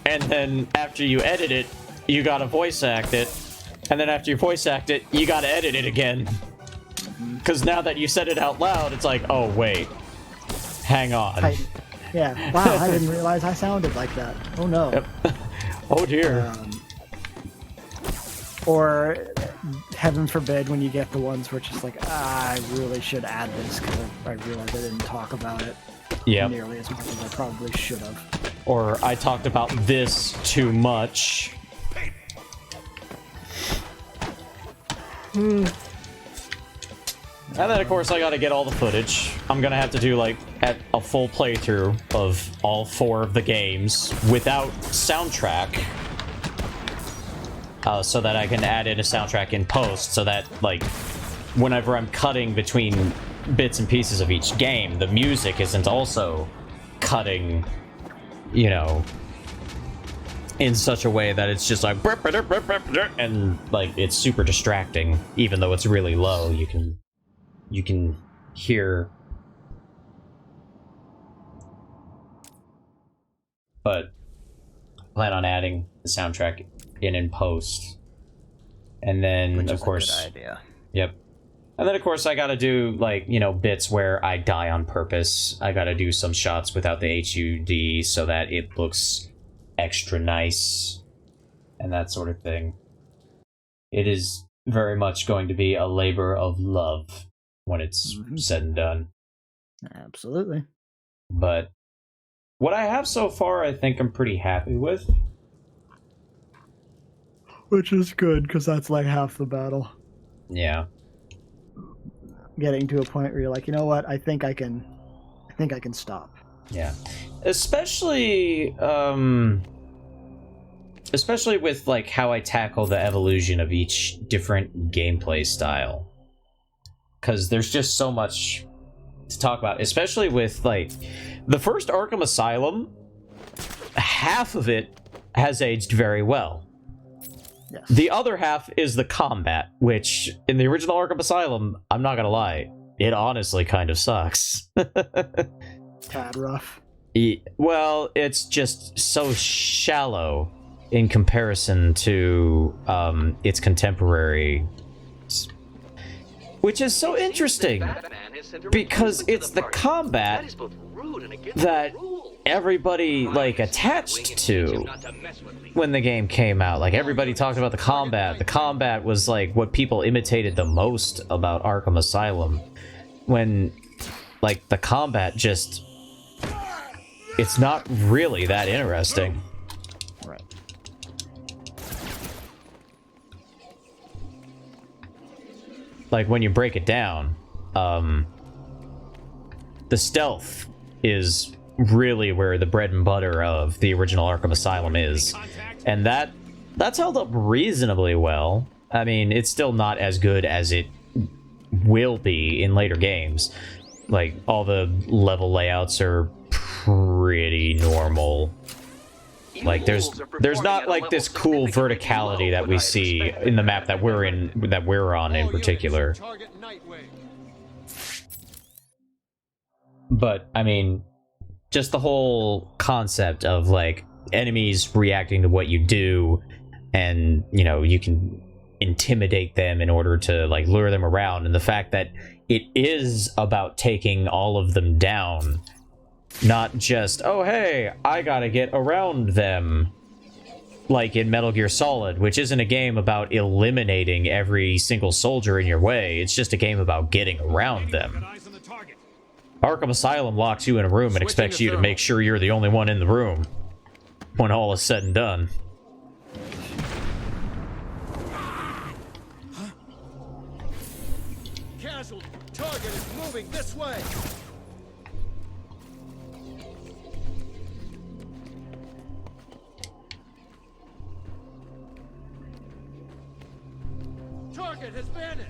And then after you edit it, you gotta voice act it. And then after you voice act it, you gotta edit it again. Because now that you said it out loud, it's like, oh wait, hang on. Yeah, wow, I didn't realize I sounded like that. Oh no. Yep. Oh dear. Or, heaven forbid, when you get the ones where it's just like, I really should add this because I realized I didn't talk about it nearly as much as I probably should have. Or I talked about this too much. And then, of course, I gotta get all the footage. I'm gonna have to do, like, a full playthrough of all 4 of the games without soundtrack. So that I can add in a soundtrack in post, so that, like, whenever I'm cutting between bits and pieces of each game, the music isn't also cutting, you know, in such a way that it's just like, and, like, it's super distracting, even though it's really low. You can hear. But plan on adding the soundtrack in post. And then, Which of is course, a good idea. Yep. And then, of course, I gotta do, like, you know, bits where I die on purpose. I gotta do some shots without the HUD so that it looks extra nice. And that sort of thing. It is very much going to be a labor of love when it's said and done. Absolutely. But what I have so far, I think I'm pretty happy with. Which is good, because that's like half the battle. Yeah. Getting to a point where you're like, you know what, I think I can stop. Yeah. Especially with, like, how I tackle the evolution of each different gameplay style. Because there's just so much to talk about, especially with, like, the first Arkham Asylum, half of it has aged very well. Yes. The other half is the combat, which, in the original Arkham Asylum, I'm not gonna lie, it honestly kind of sucks. Tad rough. Well, it's just so shallow in comparison to its contemporary, which is so interesting, because it's the combat that everybody, like, attached to when the game came out. Like, everybody talked about the combat. The combat was, like, what people imitated the most about Arkham Asylum. When, like, the combat just... it's not really that interesting. Right. Like, when you break it down, the stealth is really where the bread and butter of the original Arkham Asylum is. And that's held up reasonably well. I mean, it's still not as good as it will be in later games. Like, all the level layouts are pretty normal. Like, there's not, like, this cool verticality that we see in the map that we're on in particular. But, I mean, just the whole concept of, like, enemies reacting to what you do, and, you know, you can intimidate them in order to, like, lure them around, and the fact that it is about taking all of them down, not just, oh hey, I gotta get around them, like in Metal Gear Solid, which isn't a game about eliminating every single soldier in your way, it's just a game about getting around them. Arkham Asylum locks you in a room and expects you to make sure you're the only one in the room when all is said and done. Casualty. Target is moving this way. Target has vanished.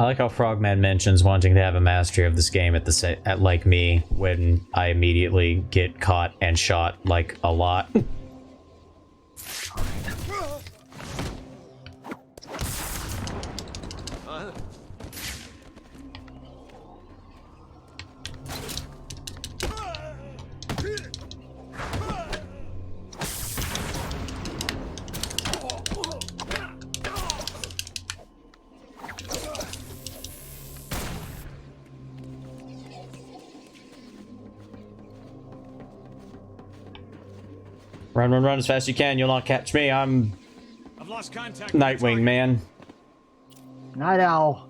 I like how Frogman mentions wanting to have a mastery of this game at like me, when I immediately get caught and shot like a lot. Run, run, run as fast as you can. You'll not catch me. I'm I've lost contact with Nightwing, the target. man. Night Owl.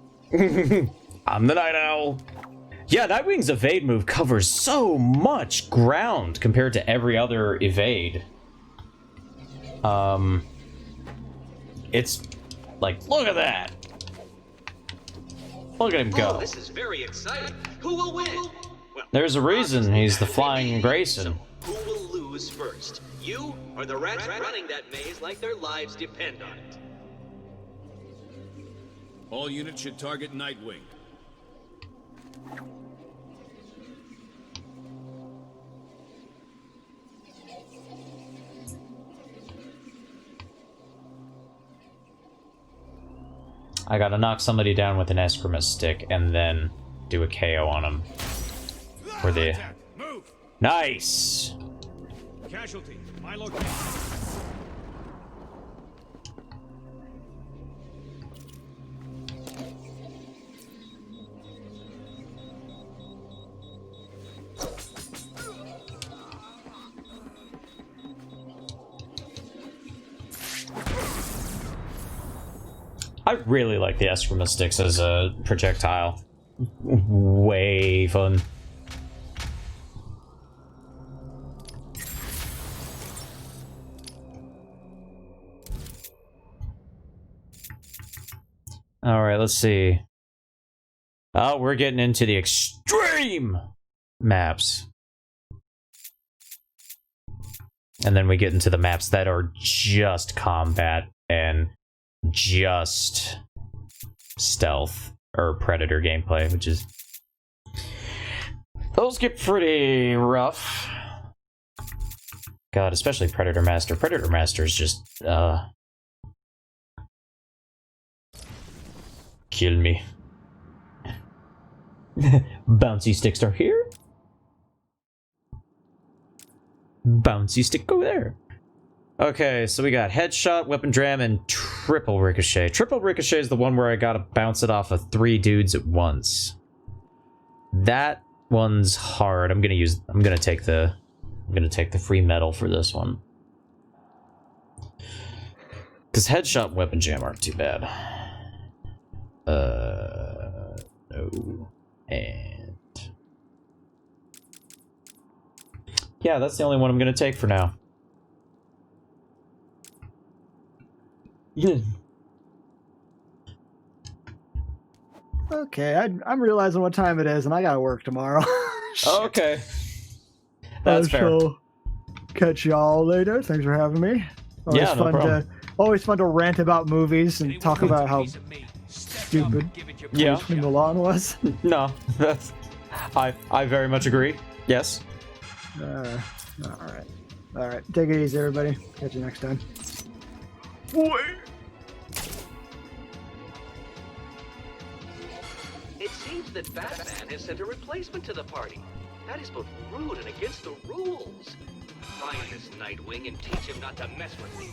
I'm the Night Owl. Yeah, Nightwing's evade move covers so much ground compared to every other evade. It's like, look at that. Look at him go. Oh, this is very exciting. Who will win? Well, There's a reason he's the Flying Grayson. who will lose first? You or the rats running that maze like their lives depend on it? All units should target Nightwing. I gotta knock somebody down with an Eskrima stick and then do a KO on him. For the... Contact. Move. Nice! Casualty. My location. I really like the Eskrima sticks as a projectile. Way fun. Alright, let's see. Oh, we're getting into the extreme maps. And then we get into the maps that are just combat and just stealth or predator gameplay, which is... Those get pretty rough. God, especially Predator Master. Predator Master is just, kill me. Bouncy sticks are here. Bouncy stick over there. Okay, so we got headshot, weapon jam, and triple ricochet. Triple ricochet is the one where I gotta bounce it off of 3 dudes at once. That one's hard. I'm gonna take the free medal for this one. Because headshot and weapon jam aren't too bad. No. And... yeah, that's the only one I'm gonna take for now. Okay, I'm realizing what time it is, and I gotta work tomorrow. Okay. That's fair. So, catch y'all later. Thanks for having me. Always Yeah, no fun problem. always fun to rant about movies and talk about how stupid Yeah. Policeman Milan was. No, that's... I very much agree. Yes. All right. Take it easy, everybody. Catch you next time. It seems that Batman has sent a replacement to the party. That is both rude and against the rules. Find this Nightwing and teach him not to mess with me.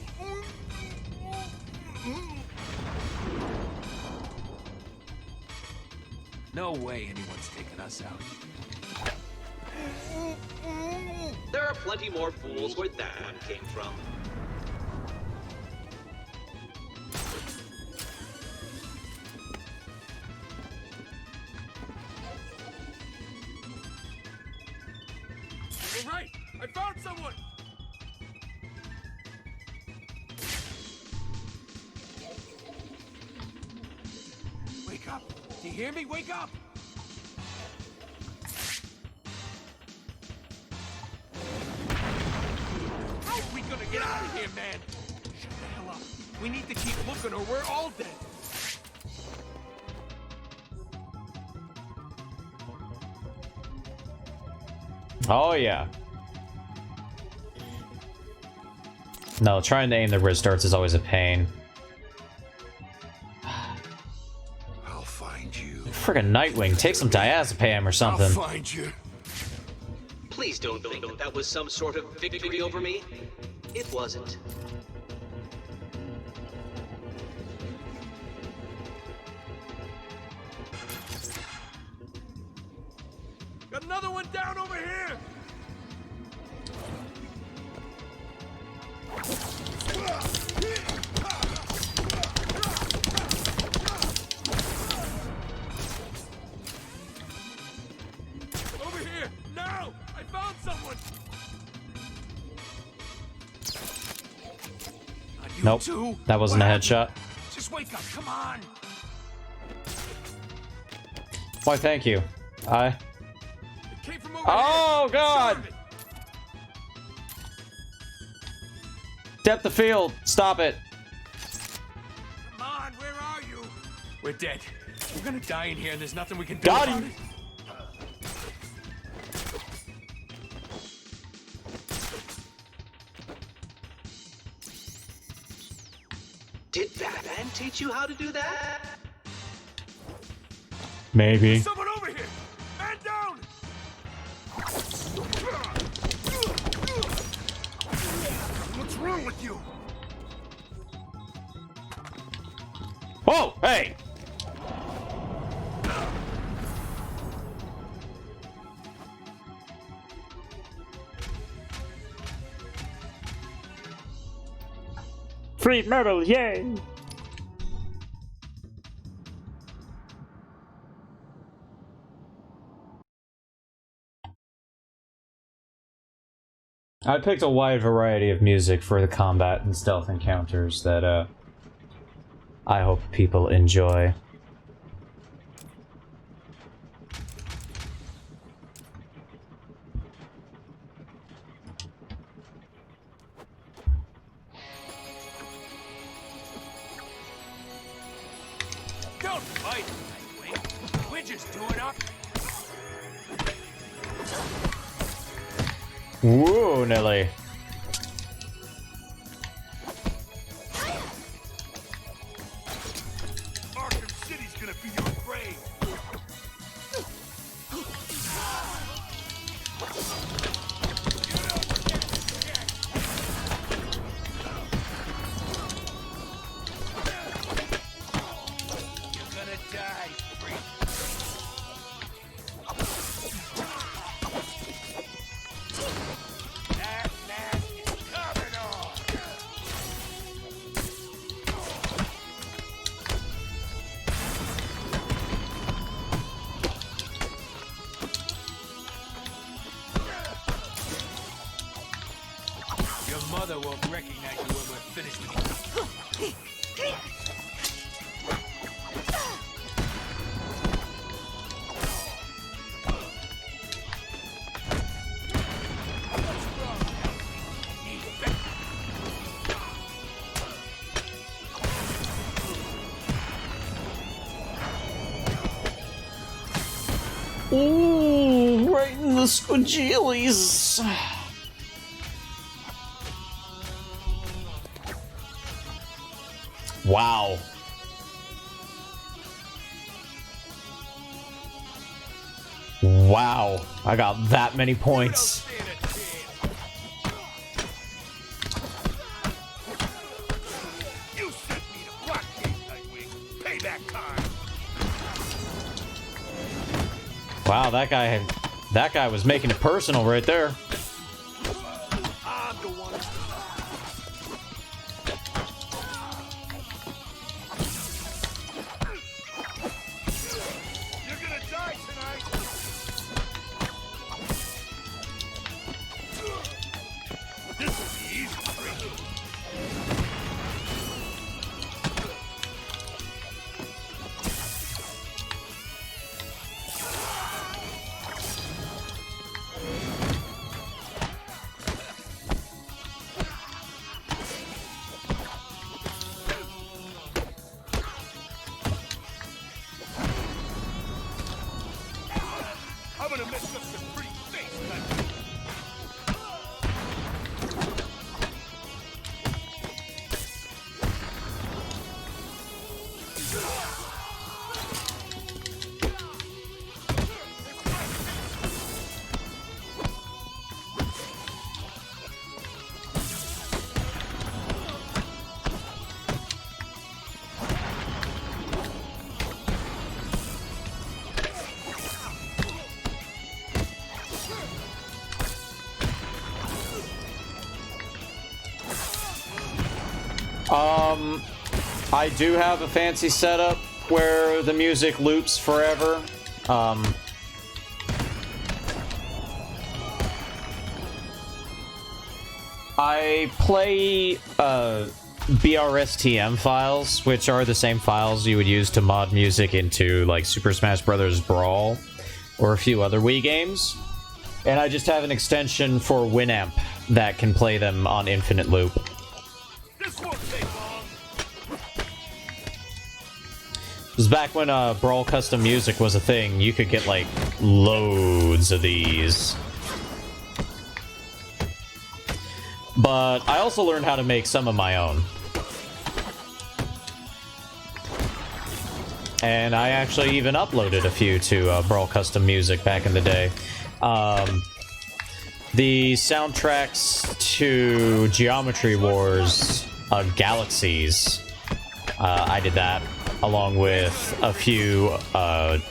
No way anyone's taking us out. There are plenty more fools where that one came from. You're right. I found someone. Wake up. Do you hear me? Wake up. How are we gonna get out of here, man? Shut the hell up. We need to keep looking or we're all dead. Oh, yeah. No, trying to aim the wrist darts is always a pain. I'll find you. Friggin' Nightwing, take some diazepam or something. I'll find you. Please don't think that was some sort of victory over me. It wasn't. Got another one down over here. Over here! Now! I found someone! Not you Nope, too? that wasn't a What headshot. happened? Just wake up, come on! Why, thank you. It came from over Oh, here. God! Serve it. Depth of field, stop it. Come on, where are you? We're dead. We're gonna die in here and there's nothing we can do Got about him. it. Did Batman teach you how to do that? Maybe. Someone over here! Man down! What's wrong with you? Whoa, hey! Free metal, yay! I picked a wide variety of music for the combat and stealth encounters that, I hope people enjoy. Don't fight, Nightwing. We're just doing our... Whoa, Nelly. Arkham City's gonna be your grave. You're gonna die, freak. That mask is coming on. Your mother won't recognize you when we're finished with you. Ooh, right in the squidgeelies. Wow. Wow, I got that many points. Stand a chance. You sent me to Blackgate, Nightwing. Payback time. Wow, that guy was making it personal right there. I'm the one. You're gonna die tonight. This will be easy, Freaky. I'm gonna mess up some pretty face, Nightwing. I do have a fancy setup where the music loops forever. I play BRSTM files, which are the same files you would use to mod music into like Super Smash Bros. Brawl or a few other Wii games. And I just have an extension for Winamp that can play them on infinite loop. This won't take long. It was back when Brawl custom music was a thing. You could get like loads of these. But I also learned how to make some of my own. And I actually even uploaded a few to Brawl Custom Music back in the day. The soundtracks to Geometry Wars Galaxies, I did that, along with a few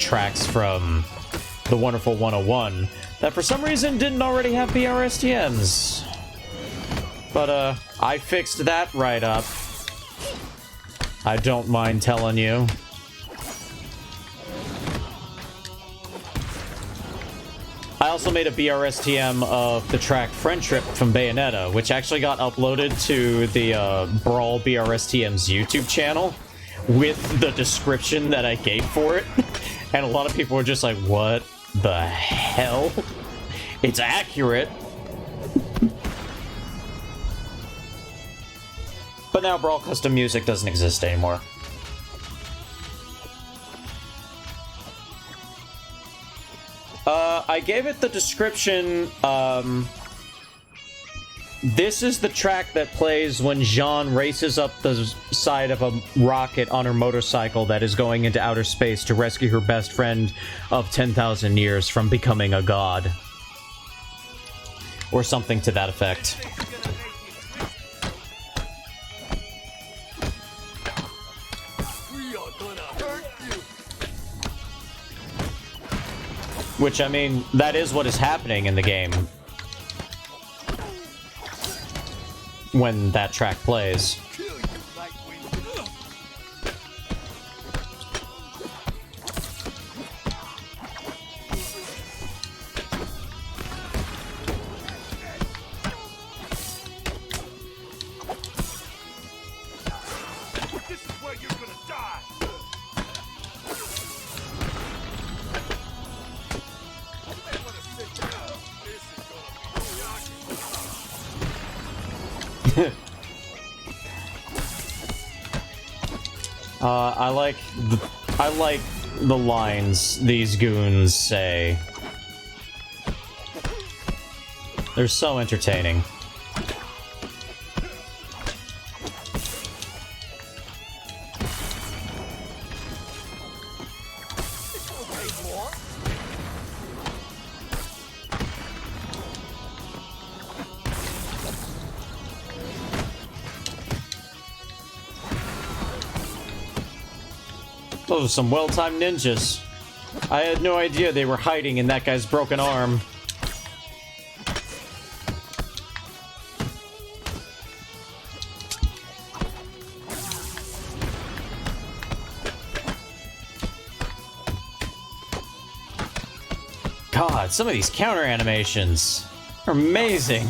tracks from The Wonderful 101 that for some reason didn't already have BRSTMs. But, I fixed that right up. I don't mind telling you. I also made a BRSTM of the track Friendship from Bayonetta, which actually got uploaded to the Brawl BRSTM's YouTube channel with the description that I gave for it. And a lot of people were just like, what the hell? It's accurate. But now Brawl Custom Music doesn't exist anymore. I gave it the description, this is the track that plays when Jeanne races up the side of a rocket on her motorcycle that is going into outer space to rescue her best friend of 10,000 years from becoming a god. Or something to that effect. Which, I mean, that is what is happening in the game when that track plays. This is where you're gonna die. I like the lines these goons say. They're so entertaining. Those are some well-timed ninjas. I had no idea they were hiding in that guy's broken arm. God, some of these counter animations are amazing.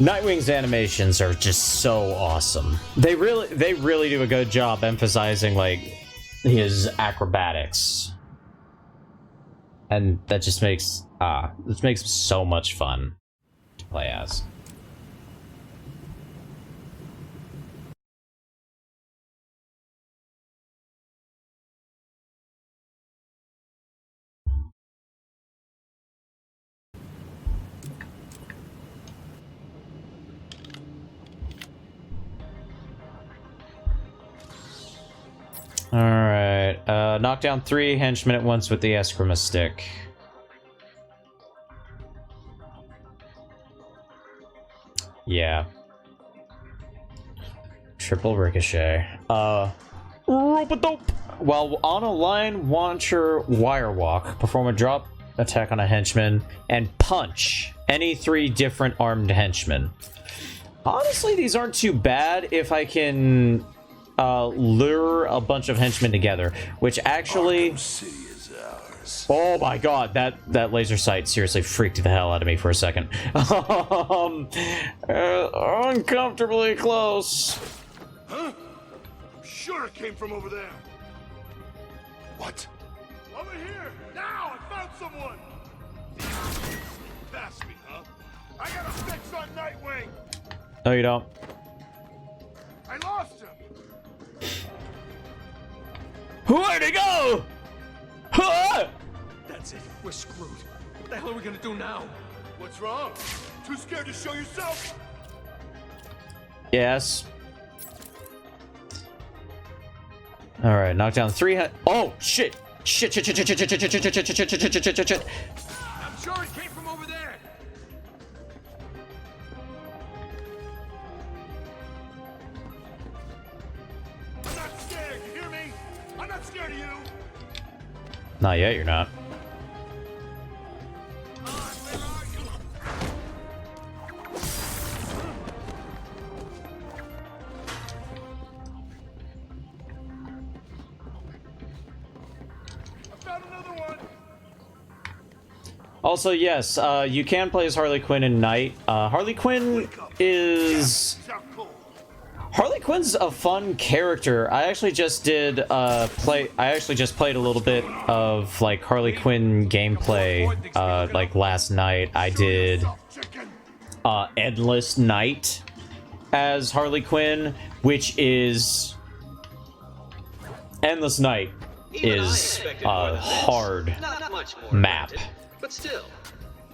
Nightwing's animations are just so awesome. They really do a good job emphasizing like his acrobatics. And that just makes this makes him so much fun to play as. Knock down 3 henchmen at once with the Eskrima stick. Yeah. Triple ricochet. Rope-a-dope! While on a line, launch your wire walk. Perform a drop attack on a henchman and punch any 3 different armed henchmen. Honestly, these aren't too bad if I can lure a bunch of henchmen together, which actually... Oh my god, that laser sight seriously freaked the hell out of me for a second. Uncomfortably close. Huh? I'm sure it came from over there. What? Over here! Now! I found someone! That's me, huh? I got a fix on Nightwing! No, you don't. I lost him! Where'd he go? Huh? That's it. We're screwed. What the hell are we gonna do now? What's wrong? Too scared to show yourself? Yes. Alright, knock down 3 Oh, shit! Shit. I'm sure it came from over there! I'm not scared, you hear me? I'm not scared of you! Not yet, you're not. Where are you? I found another one! Also, yes, you can play as Harley Quinn in Night. Harley Quinn is... Harley Quinn's a fun character. I actually just did I actually just played a little bit of like Harley Quinn gameplay like last night. I did Endless Night as Harley Quinn, which is Endless Night is a hard Not much more map. granted, but still,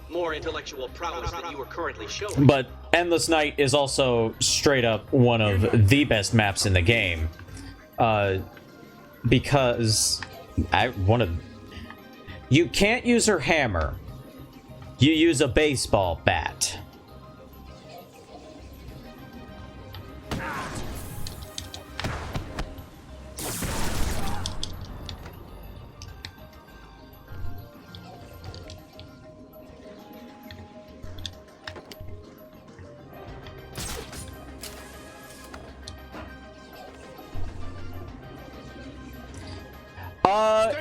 more intellectual prowess than you are currently showing. But Endless Night is also straight up one of the best maps in the game. Because you can't use her hammer. You use a baseball bat.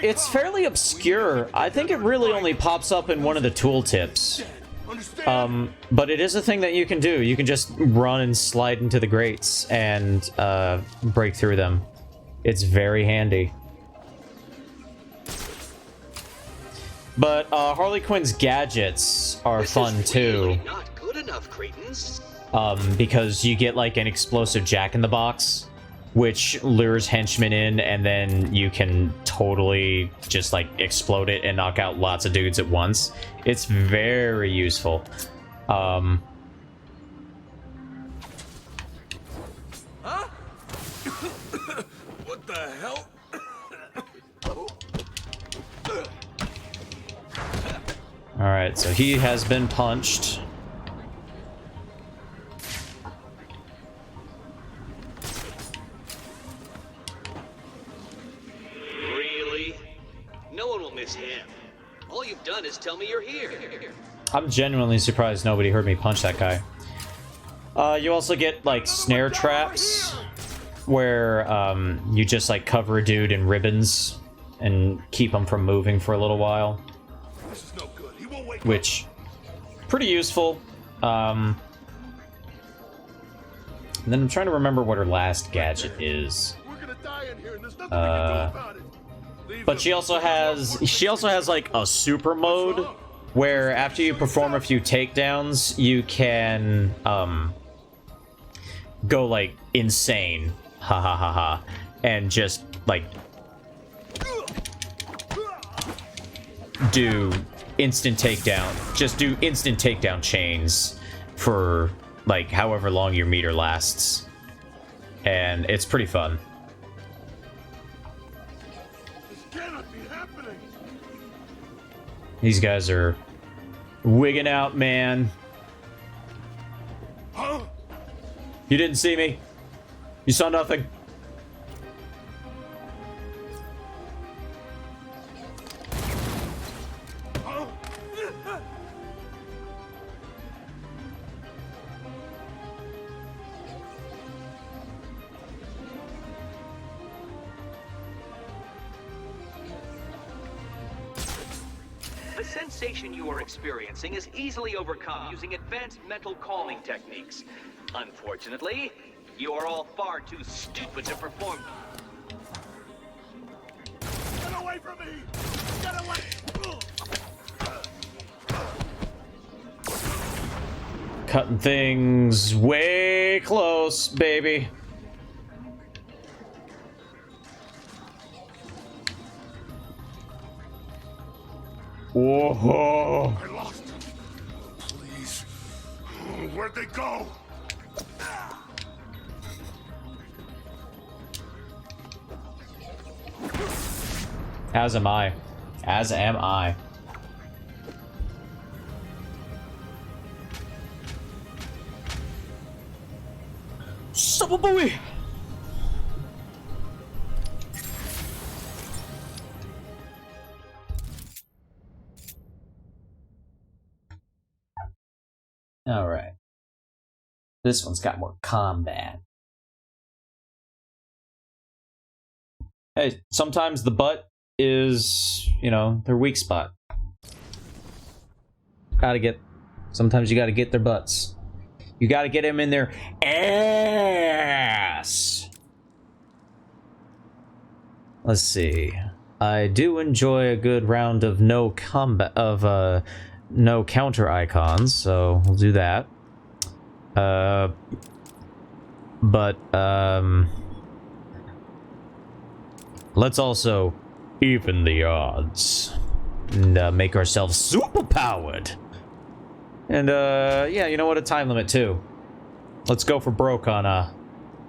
It's fairly obscure. I think it really only pops up in one of the tooltips. But it is a thing that you can do. You can just run and slide into the grates and break through them. It's very handy. But Harley Quinn's gadgets are fun too. Really not good enough, Cretans. Because you get like an explosive jack-in-the-box, which lures henchmen in, and then you can totally just like explode it and knock out lots of dudes at once. It's very useful. Huh? What the hell? Alright, so he has been punched. Really? No one will miss him. All you've done is tell me you're here. I'm genuinely surprised nobody heard me punch that guy. You also get like snare traps where you just like cover a dude in ribbons and keep him from moving for a little while. This is no good. He won't wake Which pretty useful. And then I'm trying to remember what her last gadget is. up. We're gonna die in here, and there's nothing we can do about it. Leave But them. she also has like a super mode where after you perform a few takedowns, you can go like insane, ha ha ha ha, and just like do instant takedown. Just do instant takedown chains for like however long your meter lasts, and it's pretty fun. Just These guys are wigging out, man. Huh? You didn't see me. You saw nothing. Huh? The sensation you are experiencing is easily overcome using advanced mental calming techniques. Unfortunately, you are all far too stupid to perform. Get away from me! Get away! Cutting things way close, baby. Whoa. I lost them. Please. Where'd they go? As am I. As am I. Son of a boy! Alright. This one's got more combat. Hey, sometimes the butt is, you know, their weak spot. Sometimes you gotta get their butts. You gotta get them in their ass. Let's see. I do enjoy a good round of no counter icons, so we'll do that. Let's also even the odds and make ourselves super powered. And yeah, you know what? A time limit too. Let's go for broke on a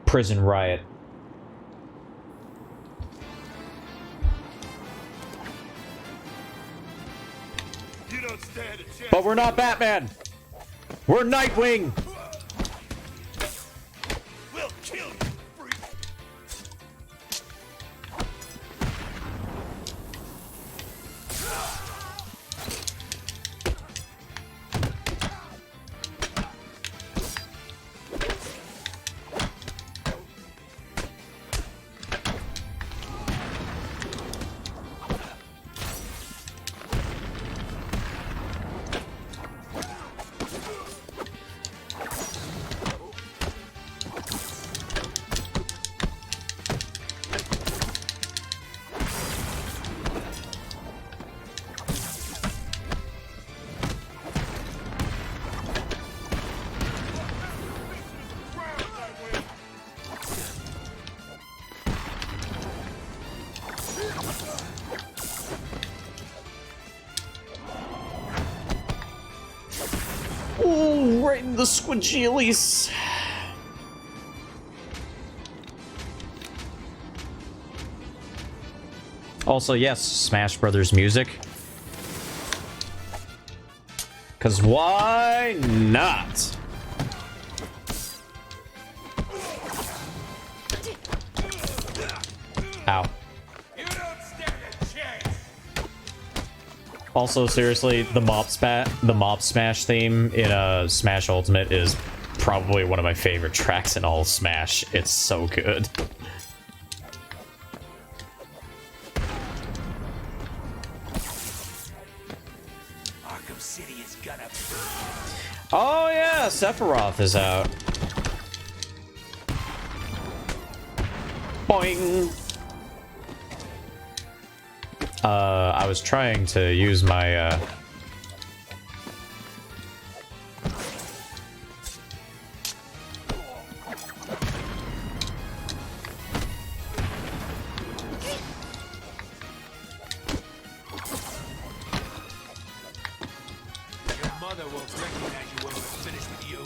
prison riot. You don't stand a chance. But we're not Batman. We're Nightwing. We'll kill you, freak. Ooh, right in the squidgilies. Also, yes, Smash Brothers music. Cause why not? Ow. You don't stand a chance. Also, seriously, the Mob Smash theme in Smash Ultimate is probably one of my favorite tracks in all of Smash. It's so good. Arkham City is gonna. Oh yeah, Sephiroth is out. Boing. I was trying to use my Your mother won't recognize you when we're finished with you.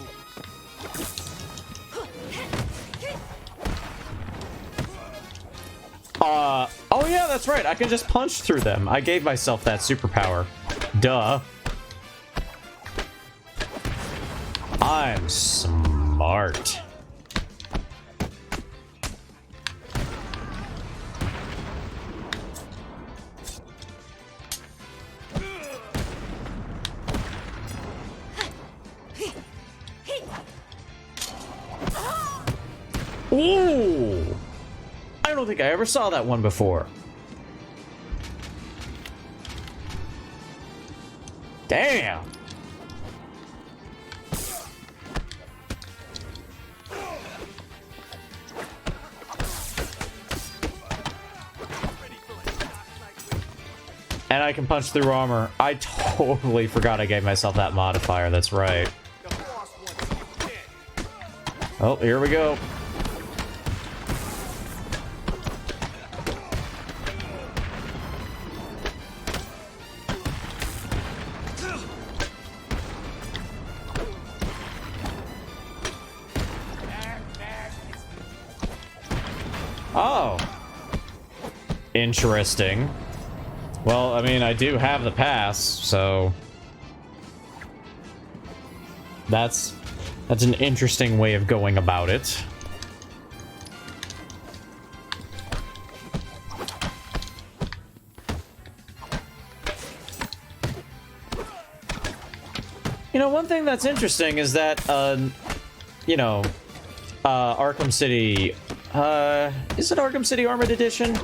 oh yeah, that's right. I can just punch through them. I gave myself that superpower. Duh. I'm smart. Ooh! I don't think I ever saw that one before. Damn! And I can punch through armor. I totally forgot I gave myself that modifier, that's right. Oh, here we go. Oh. Interesting. Well, I mean, I do have the pass, so... That's an interesting way of going about it. You know, one thing that's interesting is that, you know, Arkham City... is it Arkham City Armored Edition?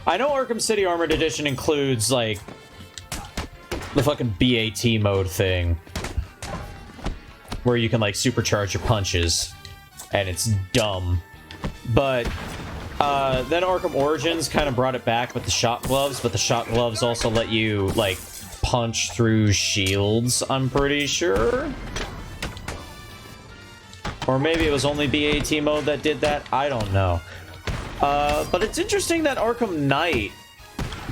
I know Arkham City Armored Edition includes, like, the fucking BAT mode thing. Where you can, like, supercharge your punches. And it's dumb. But, then Arkham Origins kind of brought it back with the shock gloves, but the shock gloves also let you, like, punch through shields, I'm pretty sure. Or maybe it was only BAT mode that did that, I don't know. But it's interesting that Arkham Knight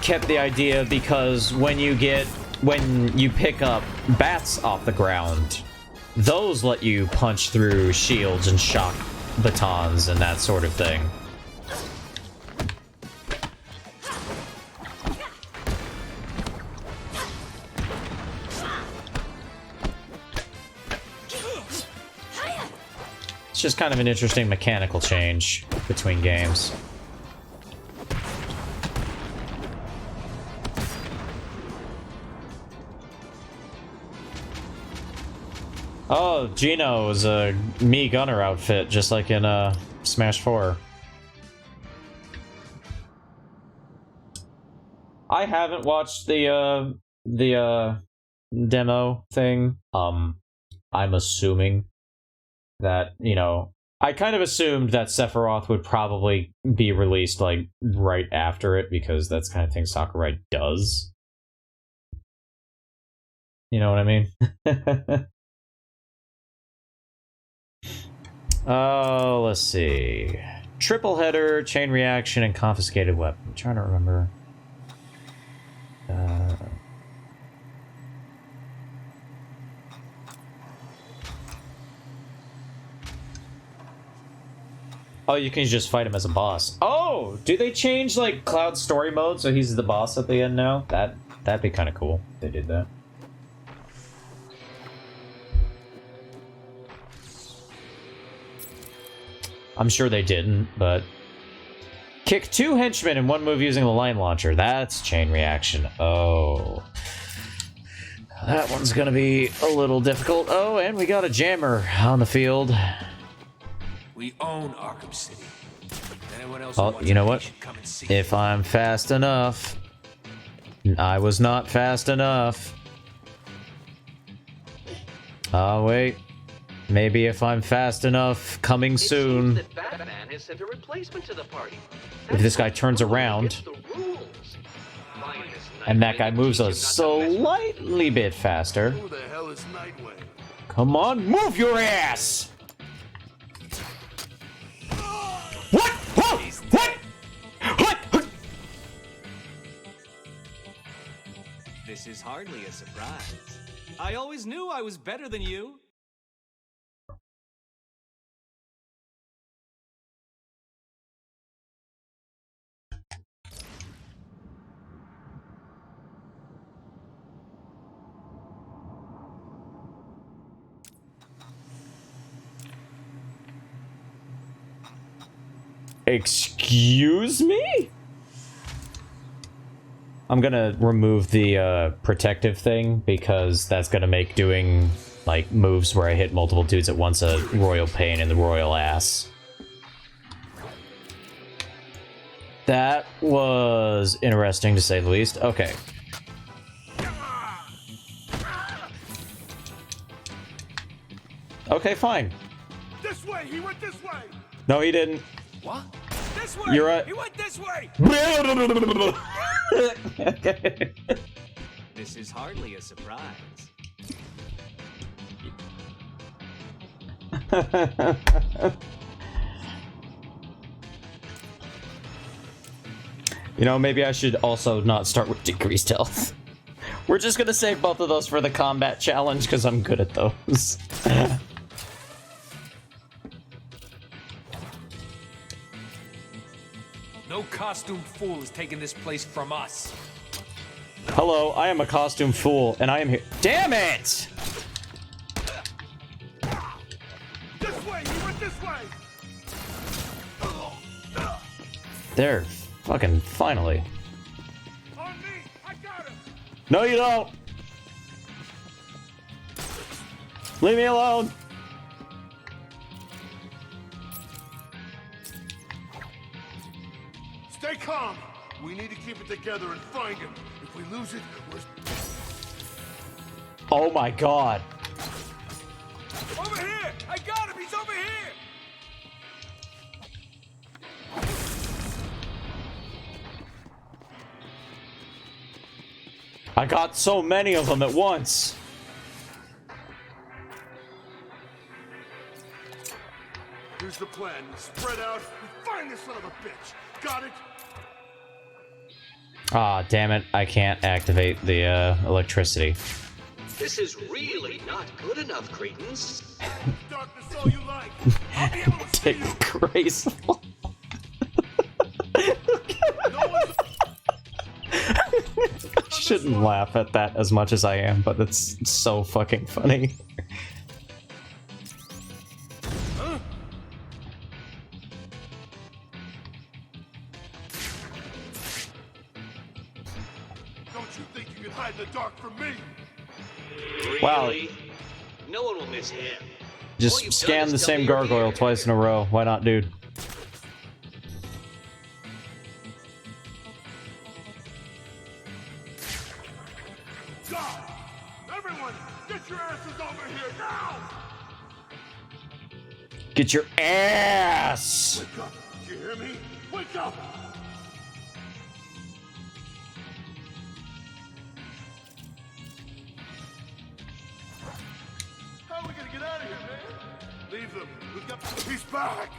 kept the idea because when you pick up bats off the ground, those let you punch through shields and shock batons and that sort of thing. It's just kind of an interesting mechanical change between games. Oh, Gino is a Mii Gunner outfit, just like in Smash 4. I haven't watched the demo thing. I'm assuming that, you know, I kind of assumed that Sephiroth would probably be released, like, right after it, because that's the kind of thing Sakurai does. You know what I mean? Oh, let's see. Triple header, chain reaction, and confiscated weapon. I'm trying to remember. Oh, you can just fight him as a boss. Oh, do they change, like, Cloud's story mode so he's the boss at the end now? That'd be kind of cool if they did that. I'm sure they didn't, but... Kick 2 henchmen in one move using the line launcher. That's chain reaction. Oh. That one's gonna be a little difficult. Oh, and we got a jammer on the field. We own Arkham City. Anyone else Oh, you know what? Come and see. If I'm fast enough... I was not fast enough. Oh, wait. Maybe if I'm fast enough, coming soon. It seems that Batman has sent a replacement to the party. If this guy turns around, and that guy moves a slightly bit faster. Who the hell is Nightwing? Come on, move your ass! What? What? What? This is hardly a surprise. I always knew I was better than you. Excuse me? I'm gonna remove the protective thing because that's gonna make doing like moves where I hit multiple dudes at once a royal pain in the royal ass. That was interesting to say the least. Okay. Okay, fine. This way! He went this way! No, he didn't. What? This way! You're right. He went this way! This is hardly a surprise. You know, maybe I should also not start with decreased health. We're just gonna save both of those for the combat challenge because I'm good at those. No costumed fool is taking this place from us. Hello, I am a costume fool, and I am here. Damn it! This way! He went this way! There, fucking finally. On me! I got him! No, you don't! Leave me alone! Stay calm! We need to keep it together and find him. If we lose it, we're... Oh my god. Over here! I got him! He's over here! I got so many of them at once. Here's the plan. We spread out and find this son of a bitch. Got it? Ah, damn it. I can't activate the electricity. This is really not good enough, Cretans. Darkness all you like. I'll be able to see you. Graceful. No one's... I shouldn't laugh at that as much as I am, but it's so fucking funny. Don't you think you can hide in the dark from me? Wow. Really? No one will miss him. All Just you've scan done the is same double your gargoyle gear. twice in a row. Why not, dude? God! Everyone, get your asses over here now! Get your ass! Wake up! Do you hear me? Wake up! How are we gonna get out of here, man? Leave them. We've got... He's back!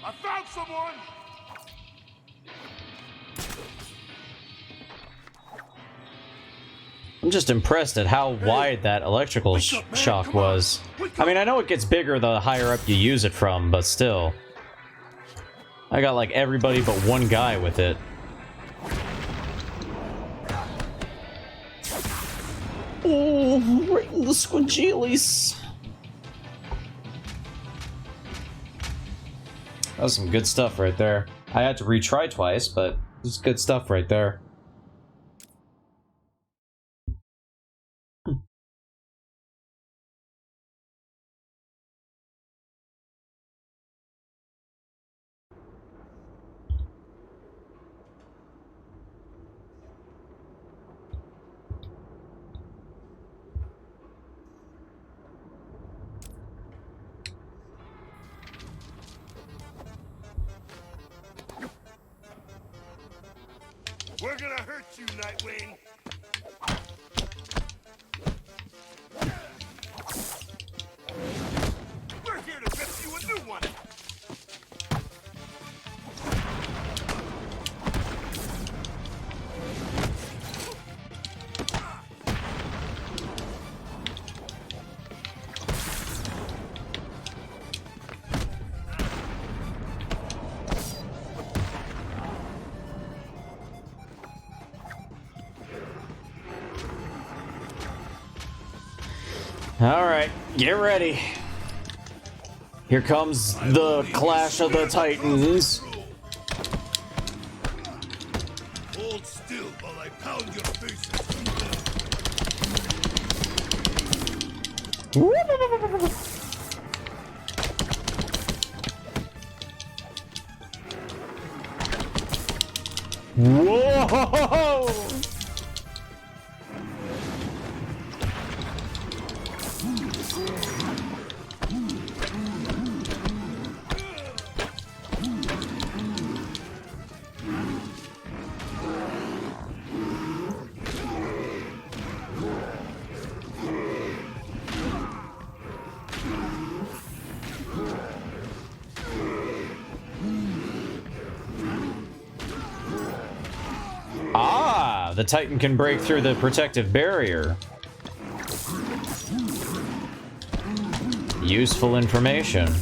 I found someone! I'm just impressed at how wide that electrical wake up, man, shock come on. was. Wake I mean, up. I know it gets bigger the higher up you use it from, but still. I got like everybody but one guy with it. Oh, right in the squinchilies. That was some good stuff right there. I had to retry twice, but it's good stuff right there. We're gonna hurt you, Nightwing! We're here to rip you a new one! Alright, get ready. Here comes the Clash of the Titans. Hold still while I pound your faces. Whoa! Ah, the Titan can break through the protective barrier. Useful information.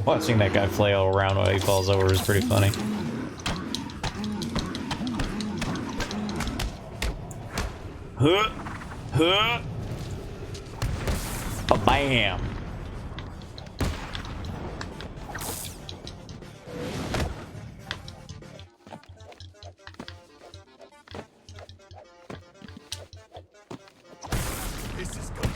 Watching that guy flail around while he falls over is pretty funny. Huh! Huh! A bam! This is good.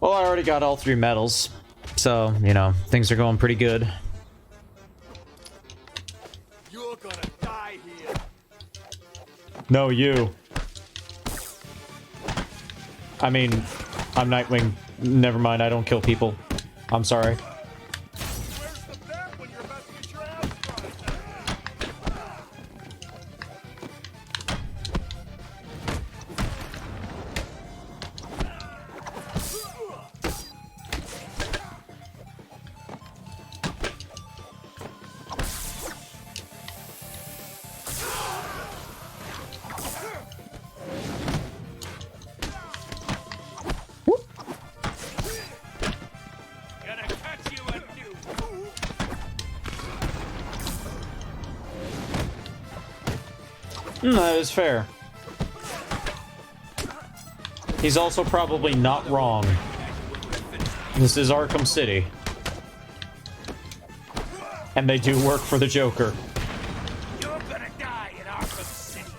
Well, I already got all 3 medals, so, you know, things are going pretty good. You're gonna die here. No, you. I mean, I'm Nightwing. Never mind, I don't kill people. I'm sorry. Where's the bat when you're about to get your ass tried? Gonna cut you a new. That is fair. He's also probably not wrong. This is Arkham City. And they do work for the Joker. You're gonna die in Arkham City.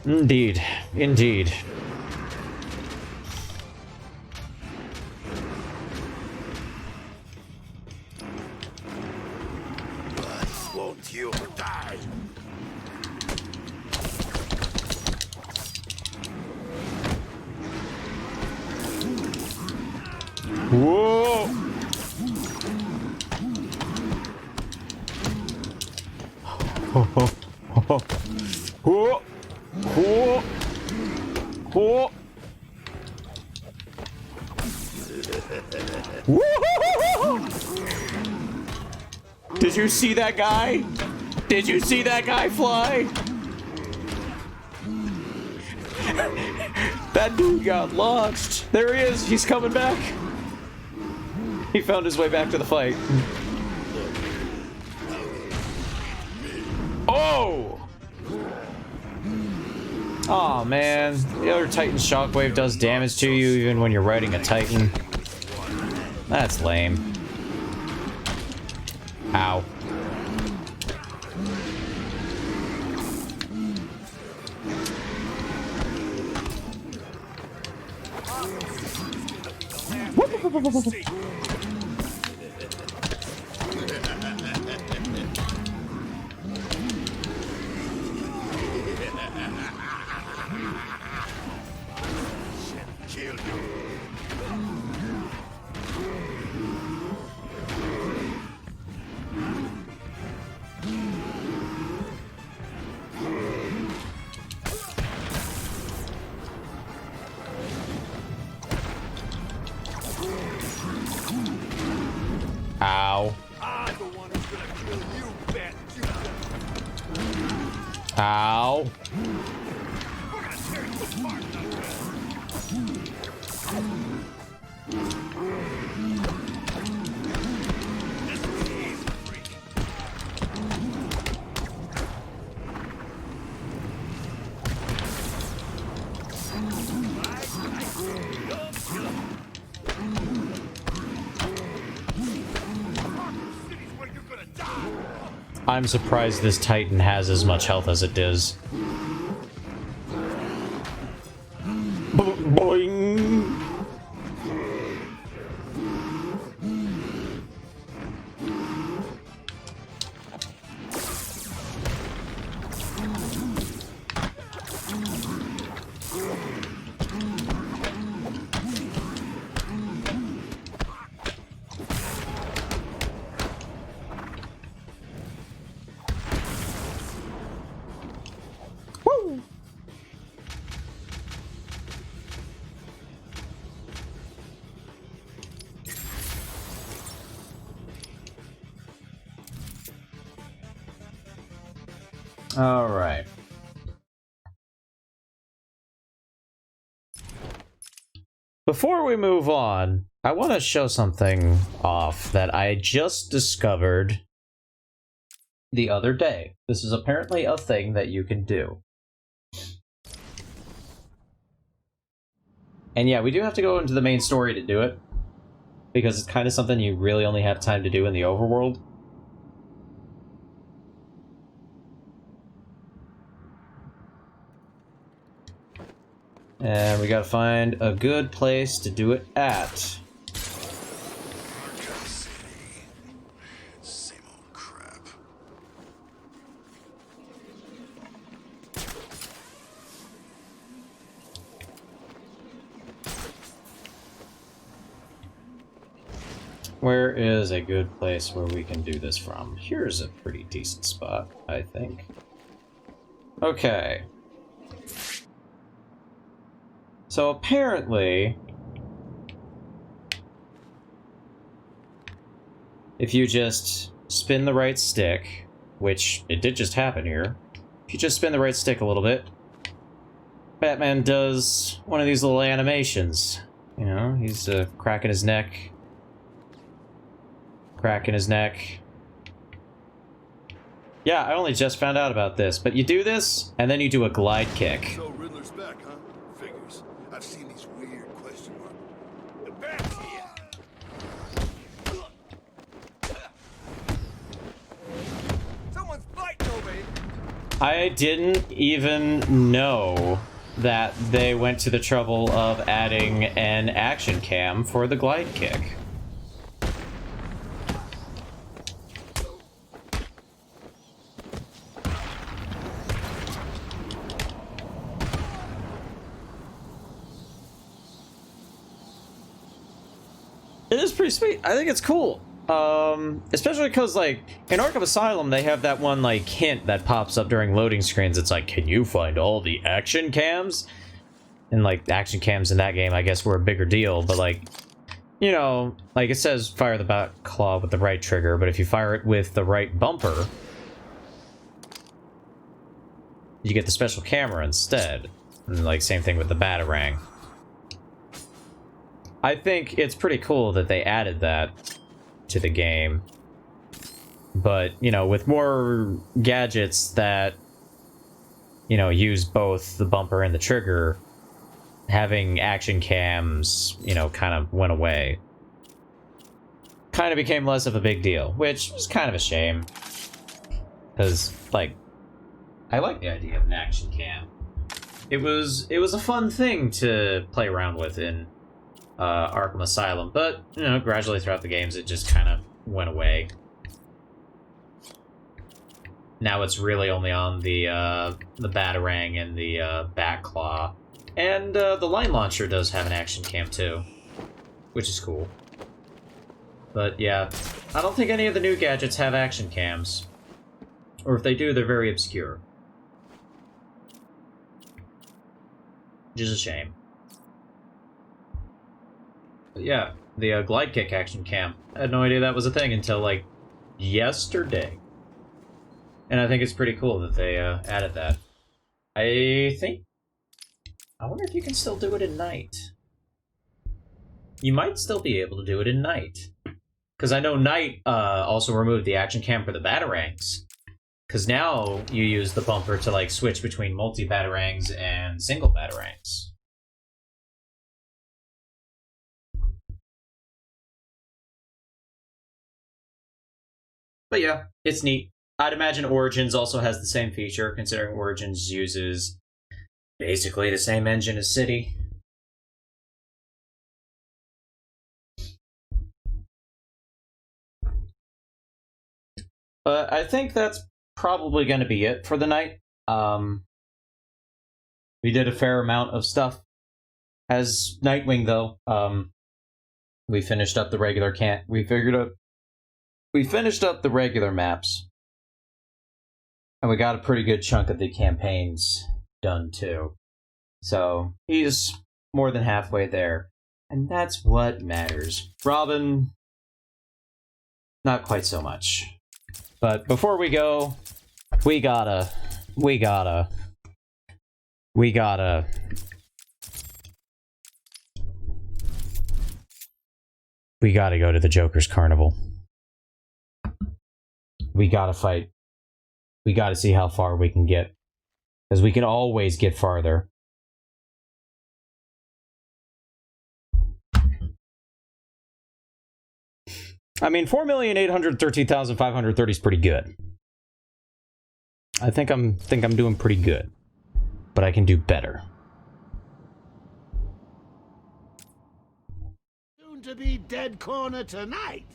Indeed. Indeed. Won't you die? Whoa! Whoa! Whoa! Whoa! Whoa! Did you see that guy? Did you see that guy fly? That dude got launched. There he is. He's coming back. He found his way back to the fight. Oh! Aw, man. The other Titan's shockwave does damage to you even when you're riding a Titan. That's lame. Ow. Kill you. Ow. I'm the one who's gonna kill you, bad Judah. Ow. We're gonna tear you apart, Nutcracker. This is easy, freak. City's where you're gonna die. I'm surprised this Titan has as much health as it does. Boing. All right. Before we move on, I want to show something off that I just discovered the other day. This is apparently a thing that you can do. And yeah, we do have to go into the main story to do it, because it's kind of something you really only have time to do in the overworld. And we gotta find a good place to do it at. Arkham City. Same old crap. Where is a good place where we can do this from? Here's a pretty decent spot, I think. Okay. So apparently, if you just spin the right stick, which it did just happen here, if you just spin the right stick a little bit, Batman does one of these little animations. You know, he's cracking his neck. Cracking his neck. Yeah, I only just found out about this, but you do this, and then you do a glide kick. So Riddler's back, huh? Figures. I've seen these weird question marks. The Bat's here. Someone's fighting over here. I didn't even know that they went to the trouble of adding an action cam for the glide kick. It is pretty sweet. I think it's cool. Especially because, like, in Arkham Asylum, they have that one, like, hint that pops up during loading screens. It's like, can you find all the action cams? And, like, action cams in that game, I guess, were a bigger deal. But, like, you know, like, it says fire the bat claw with the right trigger, but if you fire it with the right bumper, you get the special camera instead. And, like, same thing with the Batarang. I think it's pretty cool that they added that to the game. But, you know, with more gadgets that, you know, use both the bumper and the trigger, having action cams, you know, kind of went away. Kind of became less of a big deal, which is kind of a shame. Because, like, I like the idea of an action cam. It was a fun thing to play around with in Arkham Asylum, but, you know, gradually throughout the games it just kind of went away. Now it's really only on the Batarang and the Batclaw. And the Line Launcher does have an action cam too, which is cool. But yeah, I don't think any of the new gadgets have action cams. Or if they do, they're very obscure. Which is a shame. But yeah, the glide kick action cam. I had no idea that was a thing until, like, yesterday. And I think it's pretty cool that they added that. I wonder if you can still do it at night. You might still be able to do it at night. Because I know Night also removed the action cam for the Batarangs. Because now you use the bumper to, like, switch between multi-Batarangs and single Batarangs. But yeah, it's neat. I'd imagine Origins also has the same feature, considering Origins uses basically the same engine as City. But I think that's probably going to be it for the night. We did a fair amount of stuff as Nightwing, though. We finished up the regular We finished up the regular maps. And we got a pretty good chunk of the campaigns done, too. So, he's more than halfway there. And that's what matters. Robin, not quite so much. But before we go, we gotta go to the Joker's Carnival. We gotta fight. We gotta see how far we can get. Because we can always get farther. I mean, 4,813,530 is pretty good. I think I'm doing pretty good. But I can do better. Soon to be dead corner tonight.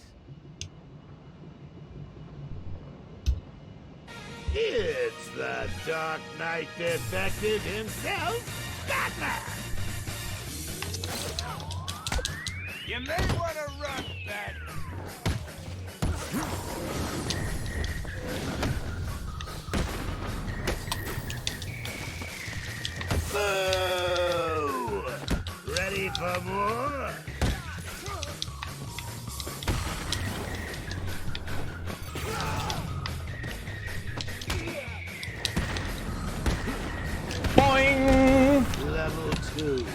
It's the Dark Knight detective himself, Batman! You may want to run, Batman. Boo! Ready for more? Boing! Level 2.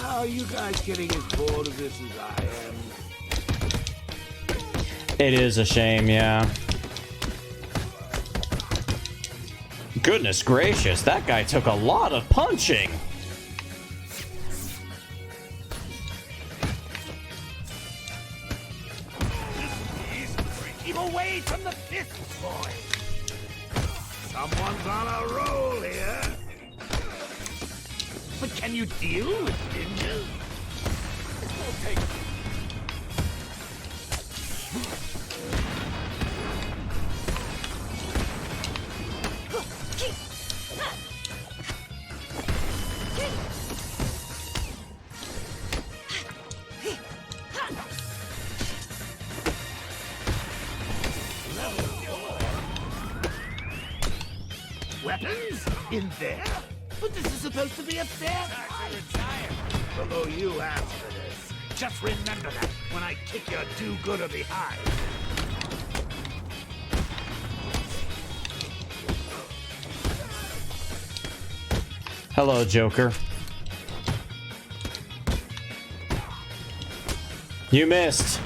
Are you guys getting as bored of this as I am? It is a shame, yeah. Goodness gracious, that guy took a lot of punching. Keep away from the fists, boy. Someone's on a roll here. But can you deal with ninjas? We'll take it. Weapons? In there? But this is supposed to be a fair fight. Although you asked for this. Just remember that when I kick your do-gooder behind. Hello, Joker. You missed.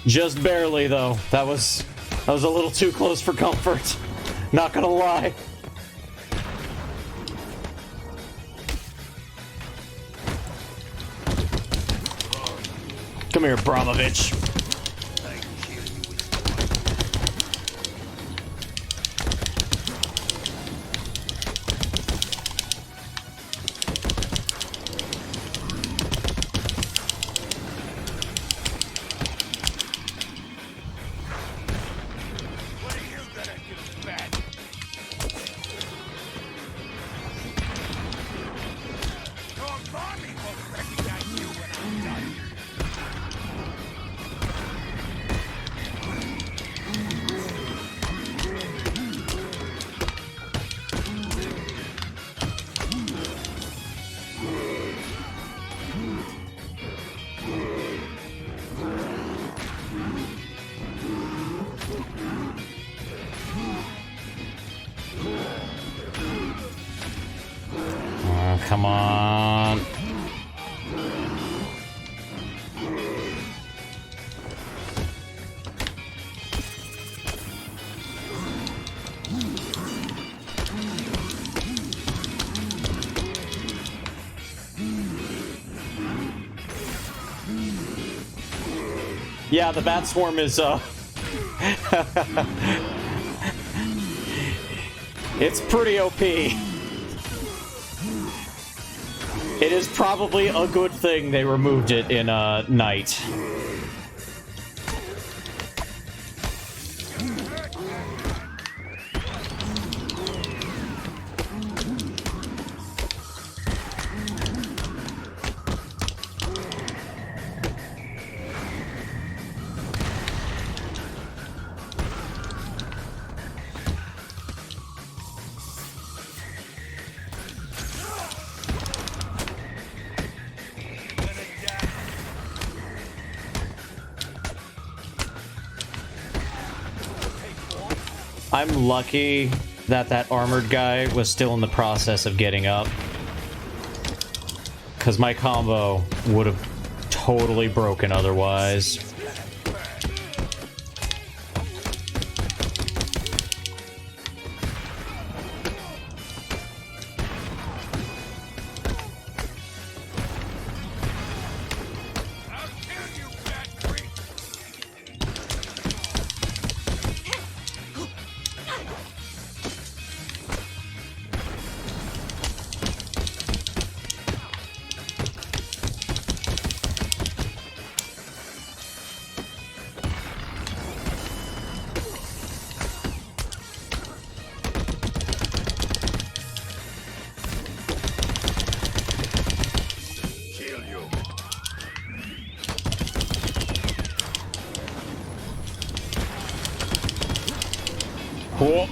Just barely, though. That was a little too close for comfort. Not gonna lie. Come here, Bramovich. Oh, come on. Yeah, the bat swarm is it's pretty OP. It is probably a good thing they removed it in Night. I'm lucky that that armored guy was still in the process of getting up, because my combo would have totally broken otherwise. Cool.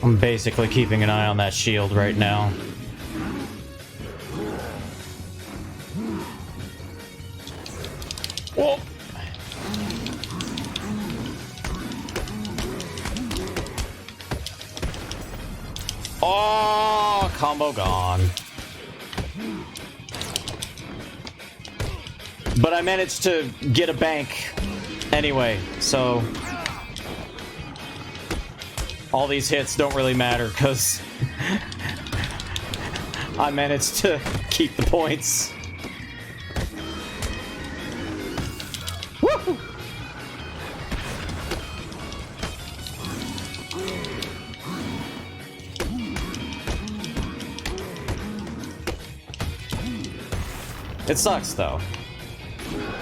I'm basically keeping an eye on that shield right now. Whoa. Oh, combo gone. But I managed to get a bank anyway, so all these hits don't really matter because I managed to keep the points. Woo! It sucks though.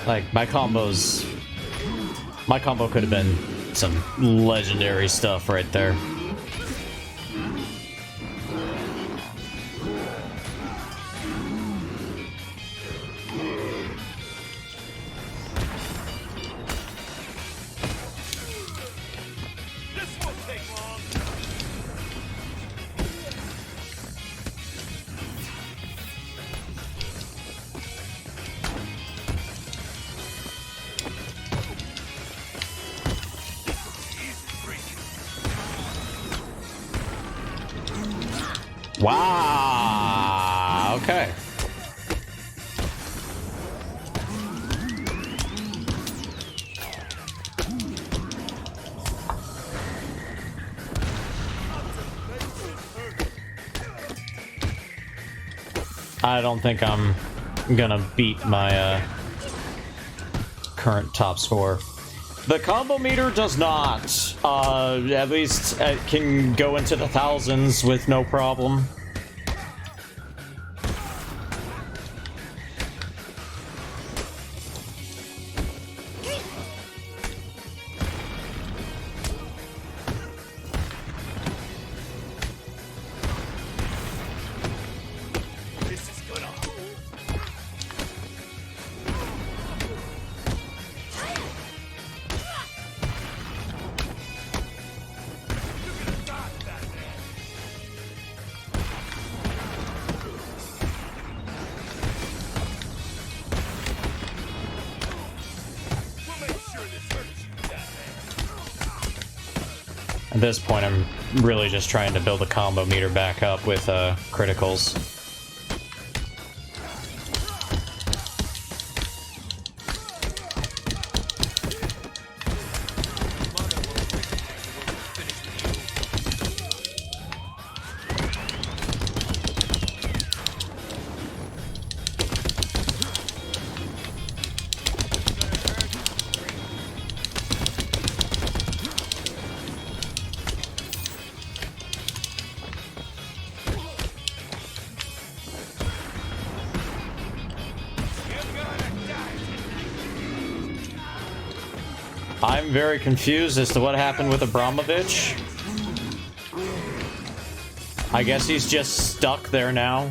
Like my combo could have been some legendary stuff right there. This won't take long. Wow. Okay. I don't think I'm gonna beat my current top score. The combo meter does not. At least it can go into the thousands with no problem. At this point, I'm really just trying to build a combo meter back up with criticals. I'm very confused as to what happened with Abramovich. I guess he's just stuck there now.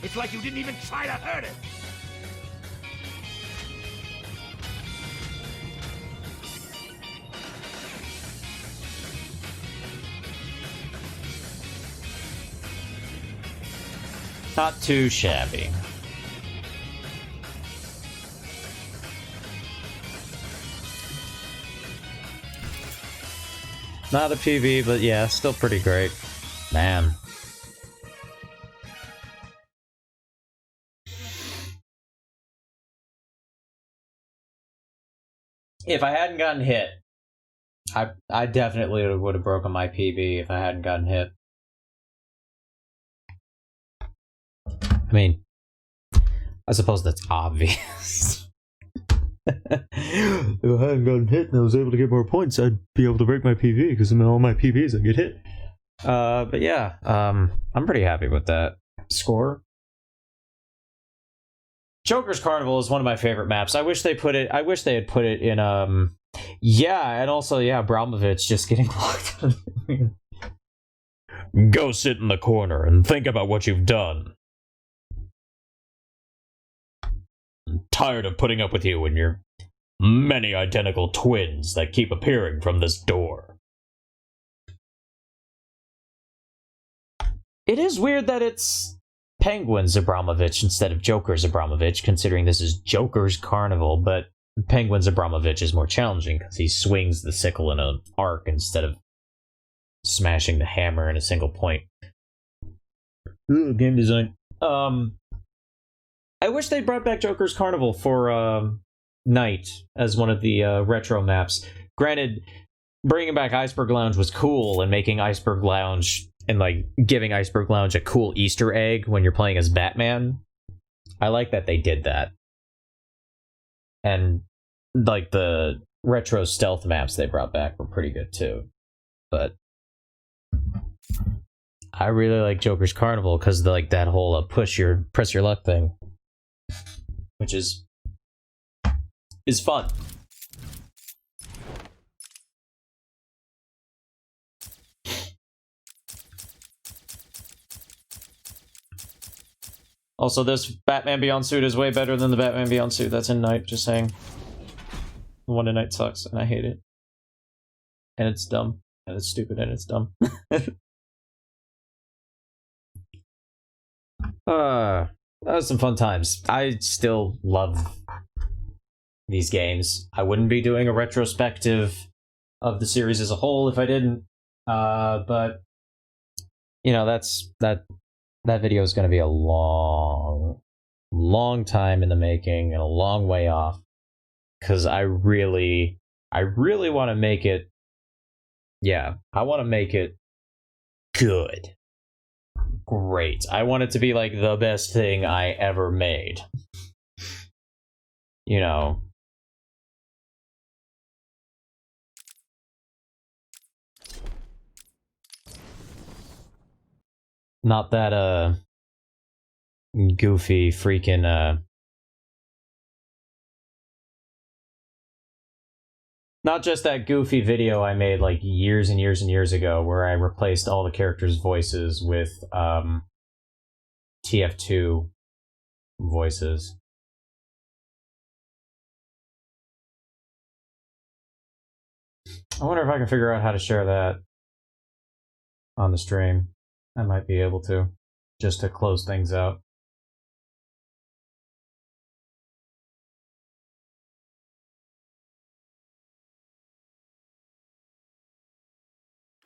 It's like you didn't even try to hurt it! Not too shabby. Not a PB, but yeah, still pretty great. Man. If I hadn't gotten hit, I definitely would have broken my PB if I hadn't gotten hit. I mean, I suppose that's obvious. If I hadn't gotten hit and I was able to get more points, I'd be able to break my PB because in all my PBs I get hit. But yeah, I'm pretty happy with that score. Joker's Carnival is one of my favorite maps. I wish they had put it in yeah, and also yeah, Abramovich just getting locked. Go sit in the corner and think about what you've done. I'm tired of putting up with you and your many identical twins that keep appearing from this door. It is weird that it's Penguin's Abramovich instead of Joker's Abramovich, considering this is Joker's Carnival, but Penguin's Abramovich is more challenging because he swings the sickle in an arc instead of smashing the hammer in a single point. Ooh, game design. I wish they brought back Joker's Carnival for Night as one of the retro maps. Granted, bringing back Iceberg Lounge was cool, and making Iceberg Lounge and like giving Iceberg Lounge a cool Easter egg when you're playing as Batman. I like that they did that. And like the retro stealth maps they brought back were pretty good too. but I really like Joker's Carnival because like that whole press your luck thing, which is fun. Also, this Batman Beyond suit is way better than the Batman Beyond suit that's in Night, just saying. The one in Night sucks, and I hate it. And it's dumb. And it's stupid, and it's dumb. That was some fun times. I still love these games. I wouldn't be doing a retrospective of the series as a whole if I didn't. But, you know, that video is going to be a long time in the making and a long way off. Because I really want to make it. Yeah, I want to make it good. Great. I want it to be like the best thing I ever made. You know. Not that goofy freaking not just that goofy video I made like years and years and years ago where I replaced all the characters' voices with TF2 voices. I wonder if I can figure out how to share that on the stream. I might be able to, just to close things out.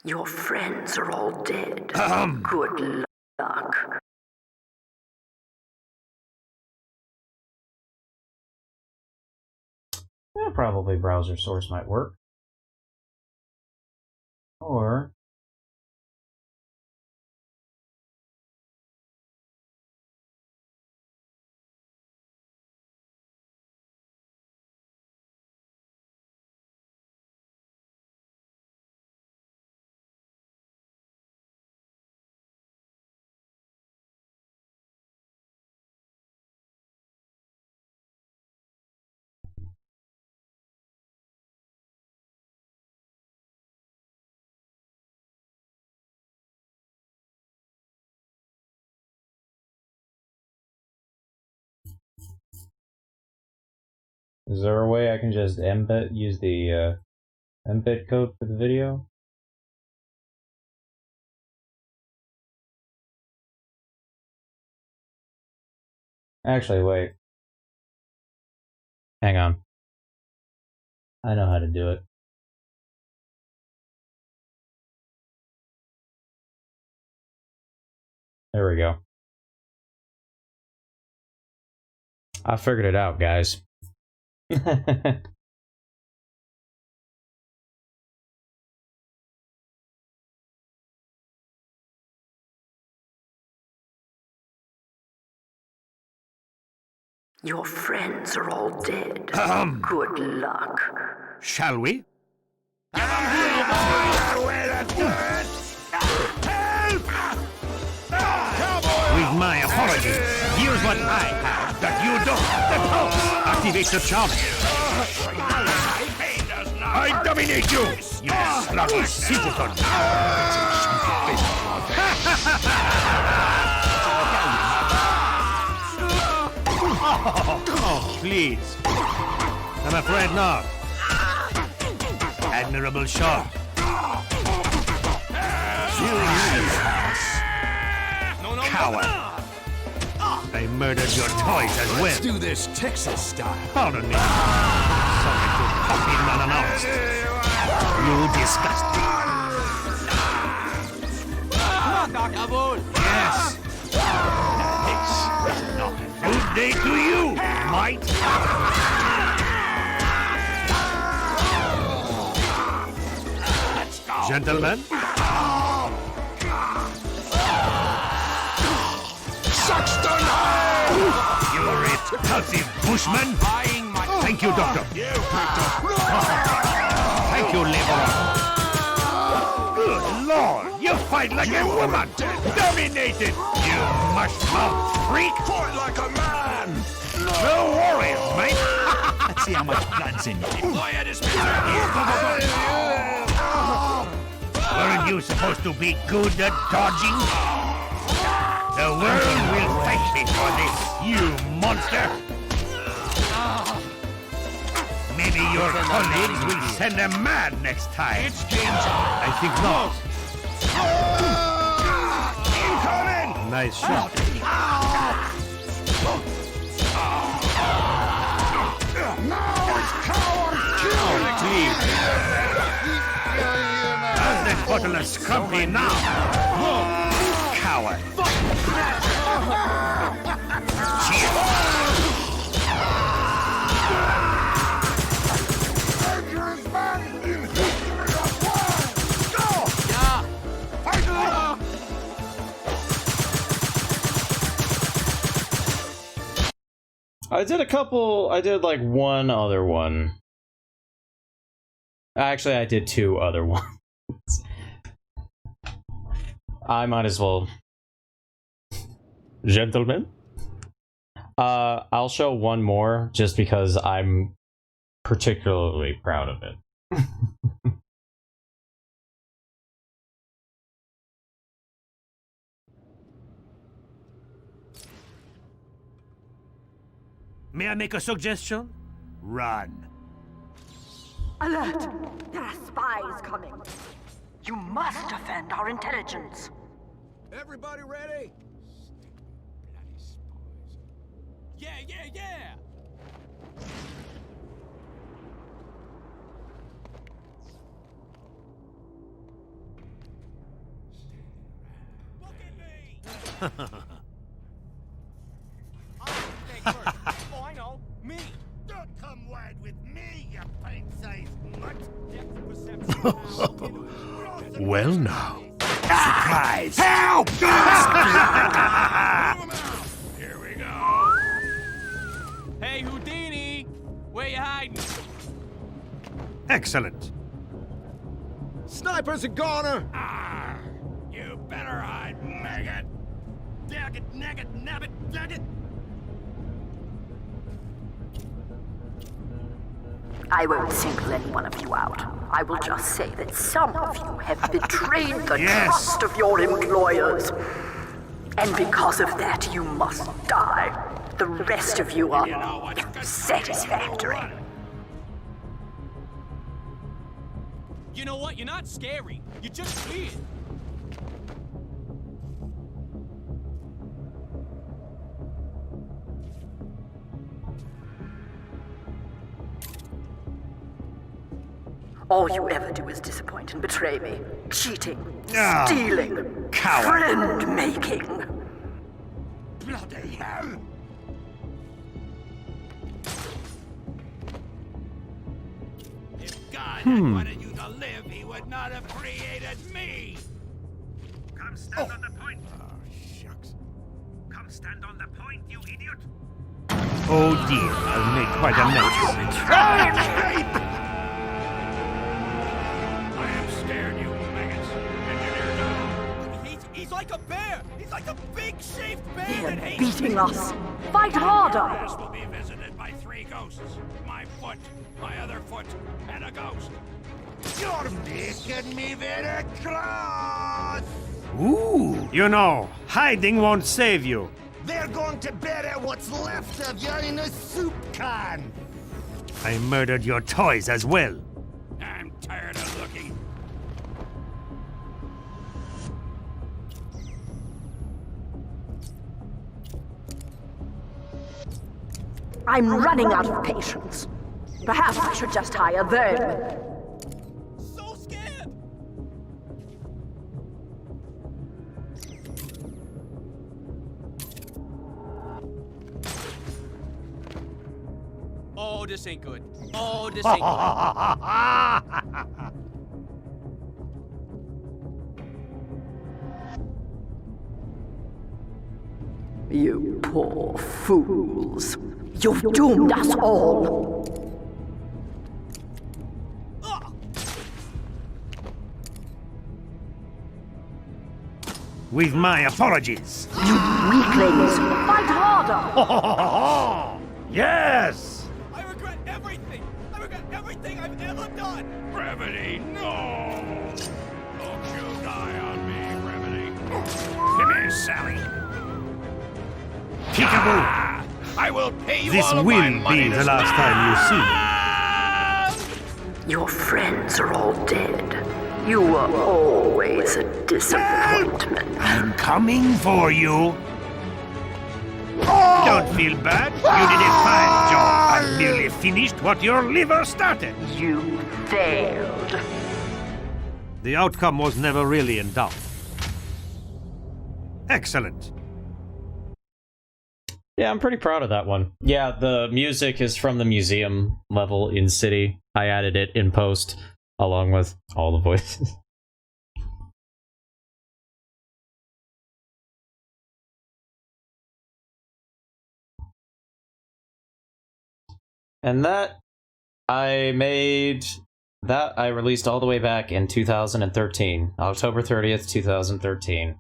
Your friends are all dead. Good luck. Yeah, probably browser source might work. Or is there a way I can just use the embed code for the video? Actually, wait. Hang on. I know how to do it. There we go. I figured it out, guys. Your friends are all dead. Good luck. Shall we? Help! With my apologies, here's what I have that you don't. Activate the charm. I dominate you, you sluggy simpleton. Oh, please. I'm afraid not. Admirable shot. Coward. I murdered your toys as well. Let's do this Texas style. Pardon me. Something to pop in unannounced. You disgust me. Yes. This is not a good day to you, mate. Let's go. Gentlemen. Saxton! You're it, healthy bushman. Thank you, doctor. Thank you, laborer. lord! You fight like a woman! Dominated! You mush-mouth freak! Fight like a man! No warriors, mate! Let's see how much blood's in you. Weren't you supposed to be good at dodging? The world will thank me for this, you monster! Maybe your colleagues will send a man next time. It's game time. I think not. Incoming! Nice shot. How's that bottle of scrumpy now? Coward. I did like one other one. Actually, I did two other ones. I might as well. Gentlemen? I'll show one more just because I'm particularly proud of it. May I make a suggestion? Run. Alert! There are spies coming. You must defend our intelligence. Everybody ready? Yeah, yeah, yeah! Look at me! Oh, I know. Me! Don't come wide with me, you pint-sized mutt! Well now. Surprise! Help! Here we go. Hey, Houdini! Where you hiding? Excellent. Sniper's a goner. Ah, you better hide, maggot. Daggit, nagget, nabbit, daggit. I won't single any one of you out. I will just say that some of you have betrayed the trust of your employers. And because of that, you must die. The rest of you are satisfactory. You know what? You're not scary. You're just weird. All you ever do is disappoint and betray me. Cheating, Ah, stealing, coward. friend-making. Bloody hell! If God had wanted you to live, he would not have created me! Come stand on the point. Oh, shucks. Come stand on the point, you idiot! Oh dear, I've made quite a mess. I am scared, you maggots. Engineer down. He's like a bear! He's like a big-shaped bear They're that hates beating me. us. Fight harder. This will be visited by 3 ghosts. My foot, my other foot, and a ghost. You're making me very cross! Ooh! You know, hiding won't save you. They're going to bury what's left of you in a soup can. I murdered your toys as well. I'm tired of looking. I'm running out of patience. Perhaps I should just hire them. So scared! Oh, this ain't good. Oh, this ain't good. You poor fools. You've doomed us all. with my apologies. You weaklings, fight harder! Yes! I regret everything! I regret everything I've ever done! Brevity, no! Don't you die on me, Brevity. Come here, Sally. Peekaboo! I will pay you This all of will my money be the this last time you see me. Your friends are all dead. You were always a disappointment. I'm coming for you. Don't feel bad. You did a fine job. I merely finished what your liver started. You failed. The outcome was never really in doubt. Excellent. Yeah, I'm pretty proud of that one. Yeah, the music is from the museum level in City. I added it in post, along with all the voices. And that I released all the way back in 2013, October 30th, 2013.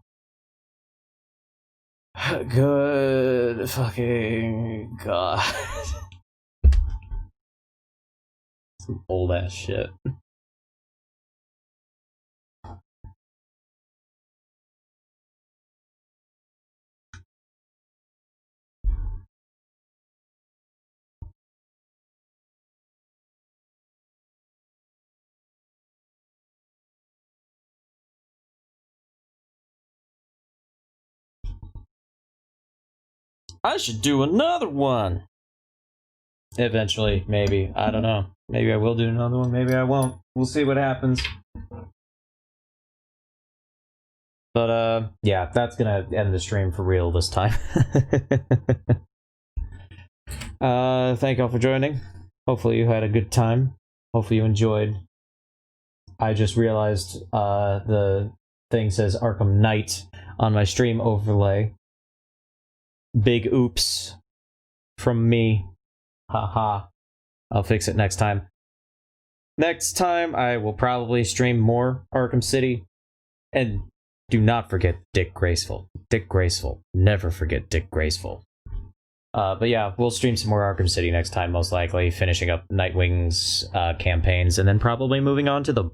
Good fucking god. Some old ass shit. I should do another one. Eventually, maybe. I don't know. Maybe I will do another one, maybe I won't. We'll see what happens. But, yeah, that's gonna end the stream for real this time. Thank y'all for joining. Hopefully you had a good time. Hopefully you enjoyed. I just realized, the thing says Arkham Knight on my stream overlay. Big oops from me. Haha. I'll fix it next time. Next time, I will probably stream more Arkham City. And do not forget Dick Graceful. Dick Graceful. Never forget Dick Graceful. But yeah, we'll stream some more Arkham City next time, most likely. Finishing up Nightwing's campaigns, and then probably moving on to the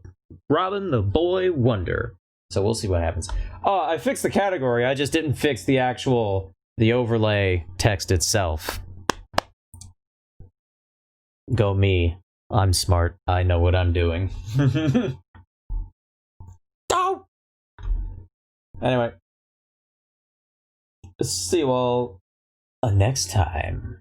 Robin the Boy Wonder. So we'll see what happens. Oh, I fixed the category. I just didn't fix the actual... the overlay text itself. Go me. I'm smart. I know what I'm doing. Oh! Anyway. See you all next time.